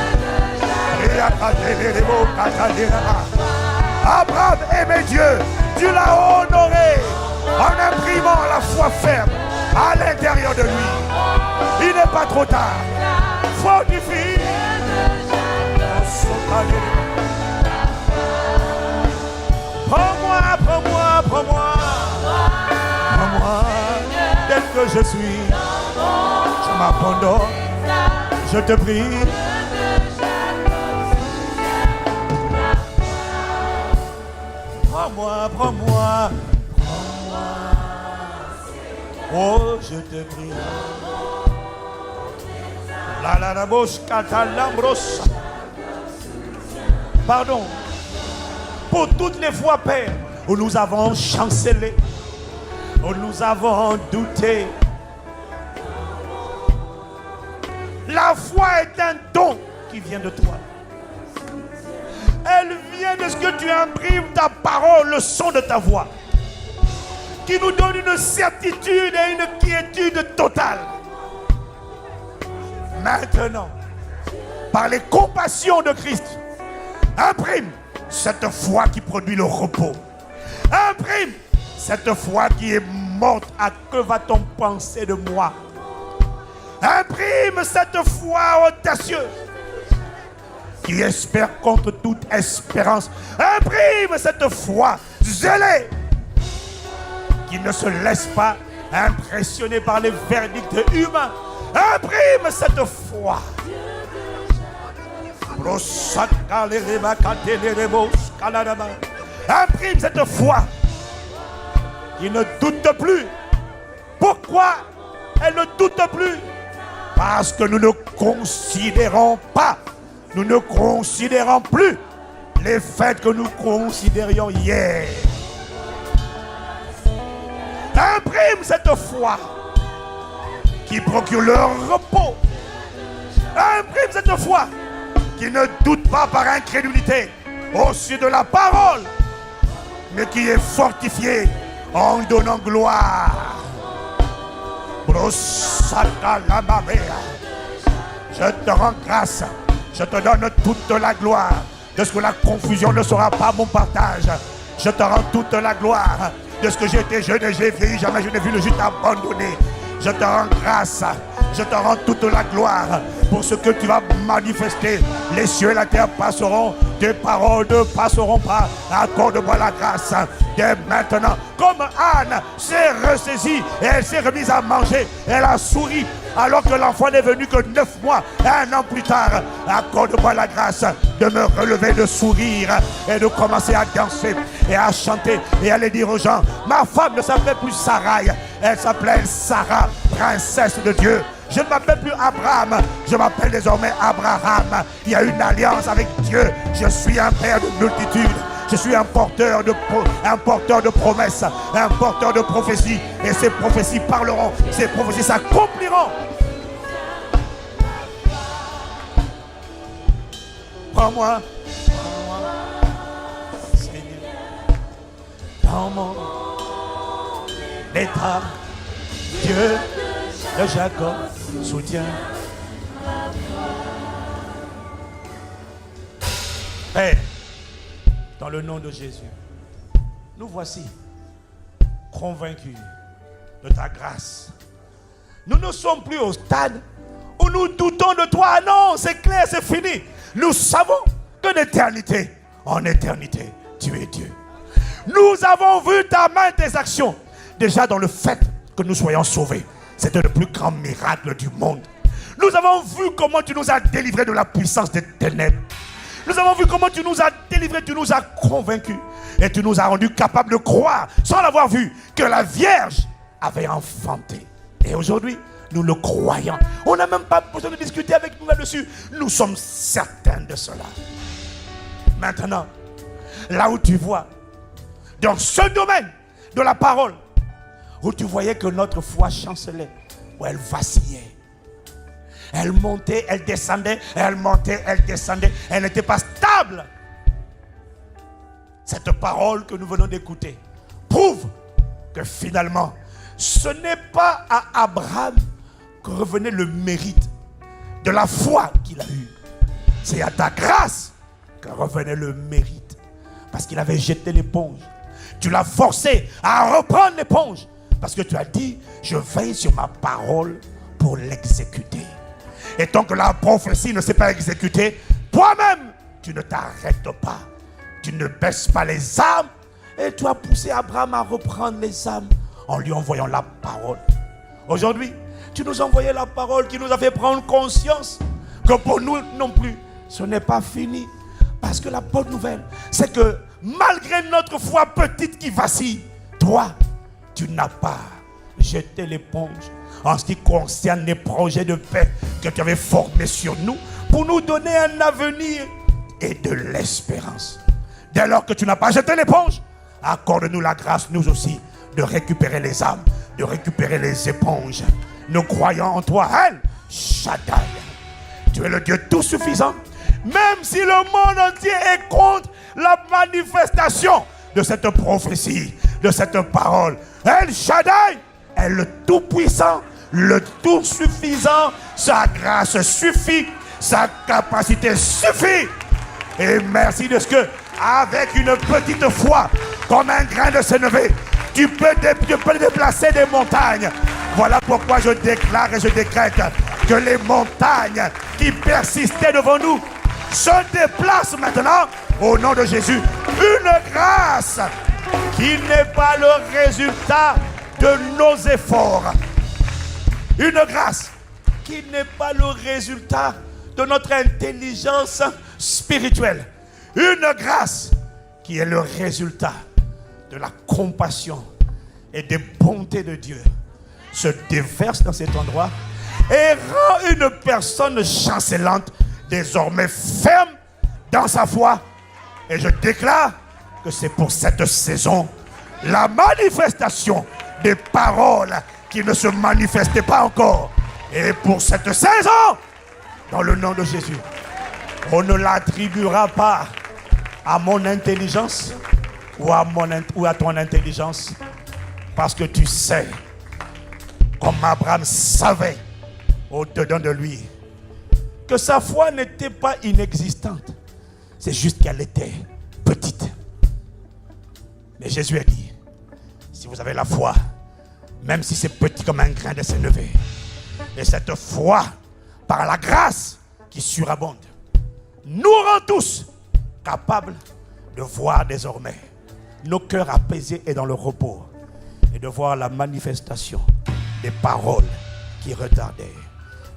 Abraham aimait Dieu. Tu l'as honoré en imprimant la foi ferme à l'intérieur de lui. Il n'est pas trop tard. Fortifie. Prends-moi, prends-moi, prends-moi. Prends-moi, tel que je suis. Je m'abandonne. Je te prie. Prends-moi, prends-moi. Oh, je te prie. Pardon pour toutes les fois, Père, où nous avons chancelé, où nous avons douté. La foi est un don qui vient de toi. Elle vient de ce que tu imprimes ta parole, le son de ta voix, qui nous donne une certitude et une quiétude totale. Maintenant, par les compassions de Christ, imprime cette foi qui produit le repos. Imprime cette foi qui est morte. À que va-t-on penser de moi? Imprime cette foi audacieuse qui espère contre toute espérance. Imprime cette foi zélée qui ne se laisse pas impressionner par les verdicts humains. Imprime cette foi. Imprime cette foi qui ne doute plus. Pourquoi elle ne doute plus? Parce que nous ne considérons pas, nous ne considérons plus les faits que nous considérions hier. Imprime cette foi qui procure le repos. Imprime cette foi qui ne doute pas par incrédulité au sujet de la parole, mais qui est fortifiée en donnant gloire. Je te rends grâce, je te donne toute la gloire de ce que la confusion ne sera pas mon partage. Je te rends toute la gloire de ce que j'ai été jeune et j'ai vieilli, jamais je n'ai vu le juste abandonné. Je te rends grâce, je te rends toute la gloire pour ce que tu vas manifester. Les cieux et la terre passeront, tes paroles ne passeront pas. Accorde-moi la grâce dès maintenant. Comme Anne s'est ressaisie et elle s'est remise à manger, elle a souri alors que l'enfant n'est venu que 9 mois, 1 an plus tard. Accorde-moi la grâce de me relever, de sourire et de commencer à danser et à chanter et à aller dire aux gens, ma femme ne s'appelle plus Sarai, elle s'appelle Sarah, princesse de Dieu. Je ne m'appelle plus Abraham, je m'appelle désormais Abraham. Il y a une alliance avec Dieu. Je suis un père de multitudes. Je suis un porteur de promesses, un porteur de prophéties. Et ces prophéties parleront, ces prophéties s'accompliront. Prends-moi, Seigneur, dans mon état, Dieu de Jacob soutient. Père, dans le nom de Jésus, nous voici convaincus de ta grâce. Nous ne sommes plus au stade où nous doutons de toi. Non, c'est clair, c'est fini. Nous savons que d'éternité en éternité, tu es Dieu. Nous avons vu ta main, tes actions, déjà dans le fait que nous soyons sauvés. C'était le plus grand miracle du monde. Nous avons vu comment tu nous as délivrés de la puissance des ténèbres. Nous avons vu comment tu nous as délivrés, tu nous as convaincus. Et tu nous as rendus capables de croire, sans l'avoir vu, que la Vierge avait enfanté. Et aujourd'hui, nous le croyons. On n'a même pas besoin de discuter avec nous là-dessus. Nous sommes certains de cela. Maintenant, là où tu vois, dans ce domaine de la parole, où tu voyais que notre foi chancelait, où elle vacillait. Elle montait, elle descendait, elle montait, elle descendait. Elle n'était pas stable. Cette parole que nous venons d'écouter prouve que finalement, ce n'est pas à Abraham que revenait le mérite de la foi qu'il a eue. C'est à ta grâce que revenait le mérite. Parce qu'il avait jeté l'éponge. Tu l'as forcé à reprendre l'éponge. Parce que tu as dit, je veille sur ma parole pour l'exécuter. Et tant que la prophétie ne s'est pas exécutée, toi-même, tu ne t'arrêtes pas. Tu ne baisses pas les armes. Et tu as poussé Abraham à reprendre les armes en lui envoyant la parole. Aujourd'hui, tu nous as envoyé la parole qui nous a fait prendre conscience que pour nous non plus, ce n'est pas fini. Parce que la bonne nouvelle, c'est que malgré notre foi petite qui vacille, toi, tu n'as pas jeté l'éponge en ce qui concerne les projets de paix que tu avais formés sur nous pour nous donner un avenir et de l'espérance. Dès lors que tu n'as pas jeté l'éponge, accorde-nous la grâce, nous aussi, de récupérer les âmes, de récupérer les éponges. Nous croyons en toi, El Shaddai. Tu es le Dieu tout suffisant. Même si le monde entier est contre la manifestation de cette prophétie, de cette parole, El Shaddai est le tout-puissant, le tout-suffisant. Sa grâce suffit, sa capacité suffit. Et merci de ce que, avec une petite foi, comme un grain de sénévé, tu peux déplacer des montagnes. Voilà pourquoi je déclare et je décrète que les montagnes qui persistaient devant nous se déplacent maintenant au nom de Jésus. Une grâce qui n'est pas le résultat de nos efforts. Une grâce qui n'est pas le résultat de notre intelligence spirituelle. Une grâce qui est le résultat de la compassion et des bontés de Dieu se déverse dans cet endroit et rend une personne chancelante désormais ferme dans sa foi. Et je déclare que c'est pour cette saison la manifestation des paroles qui ne se manifestaient pas encore. Et pour cette saison, dans le nom de Jésus, on ne l'attribuera pas à mon intelligence ou à ton intelligence, parce que tu sais, comme Abraham savait au-dedans de lui, que sa foi n'était pas inexistante, c'est juste qu'elle était petite. Mais Jésus a dit, si vous avez la foi, même si c'est petit comme un grain de sénévé, et cette foi, par la grâce qui surabonde, nous rend tous capables de voir désormais nos cœurs apaisés et dans le repos, et de voir la manifestation des paroles qui retardaient.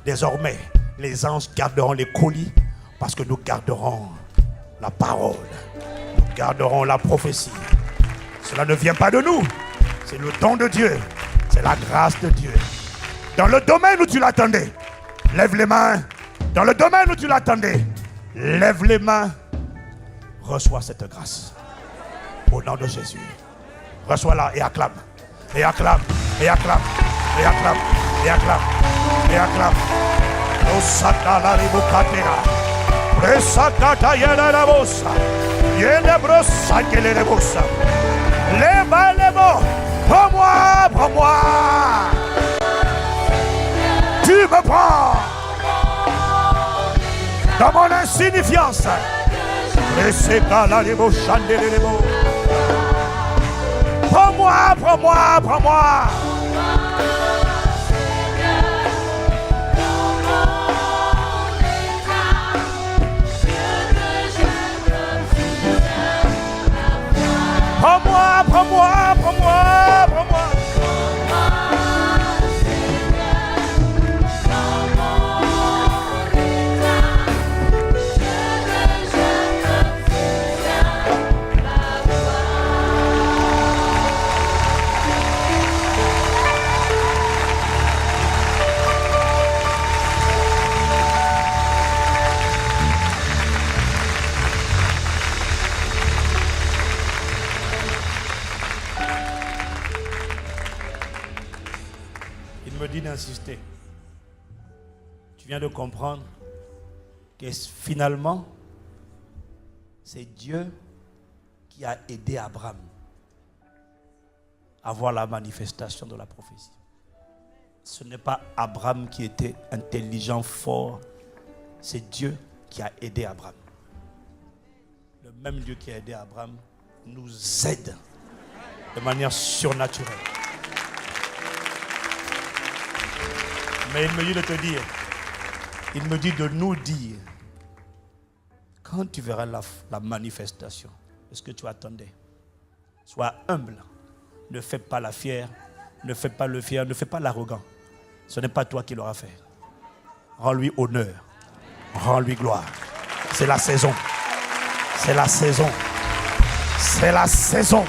Désormais, les anges garderont les colis parce que nous garderons la parole, nous garderons la prophétie. Cela ne vient pas de nous, c'est le don de Dieu, c'est la grâce de Dieu. Dans le domaine où tu l'attendais, lève les mains. Dans le domaine où tu l'attendais, lève les mains. Reçois cette grâce. Au nom de Jésus. Reçois-la et acclame. Et acclame. Et acclame. Et acclame. Et acclame. Et acclame. Osaka la ribukatera. Presakata yela la bossa. Yele brossa kele le bossa. Leva les mots. Prends-moi, prends-moi. Tu me prends dans mon insignifiance. Et c'est là les mots, chandeliers les mots. Prends-moi, prends-moi, prends-moi. Prends-moi, prends-moi, prends-moi, prends-moi. viens de comprendre que finalement, c'est Dieu qui a aidé Abraham à voir la manifestation de la prophétie. Ce n'est pas Abraham qui était intelligent, fort. C'est Dieu qui a aidé Abraham. Le même Dieu qui a aidé Abraham nous aide de manière surnaturelle. Mais il me dit de te dire, il me dit de nous dire, quand tu verras la manifestation de ce que tu attendais, sois humble, ne fais pas la fière, ne fais pas le fier, ne fais pas l'arrogant. Ce n'est pas toi qui l'auras fait. Rends-lui honneur, rends-lui gloire. C'est la saison. C'est la saison. C'est la saison.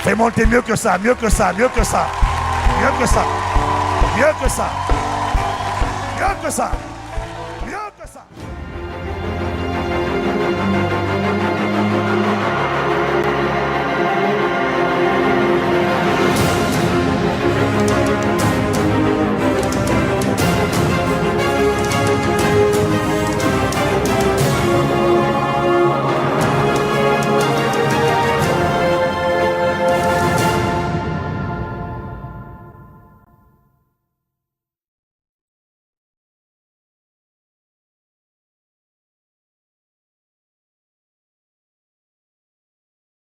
Fais monter mieux que ça, mieux que ça, mieux que ça, mieux que ça, mieux que ça, mieux que ça, mieux que ça.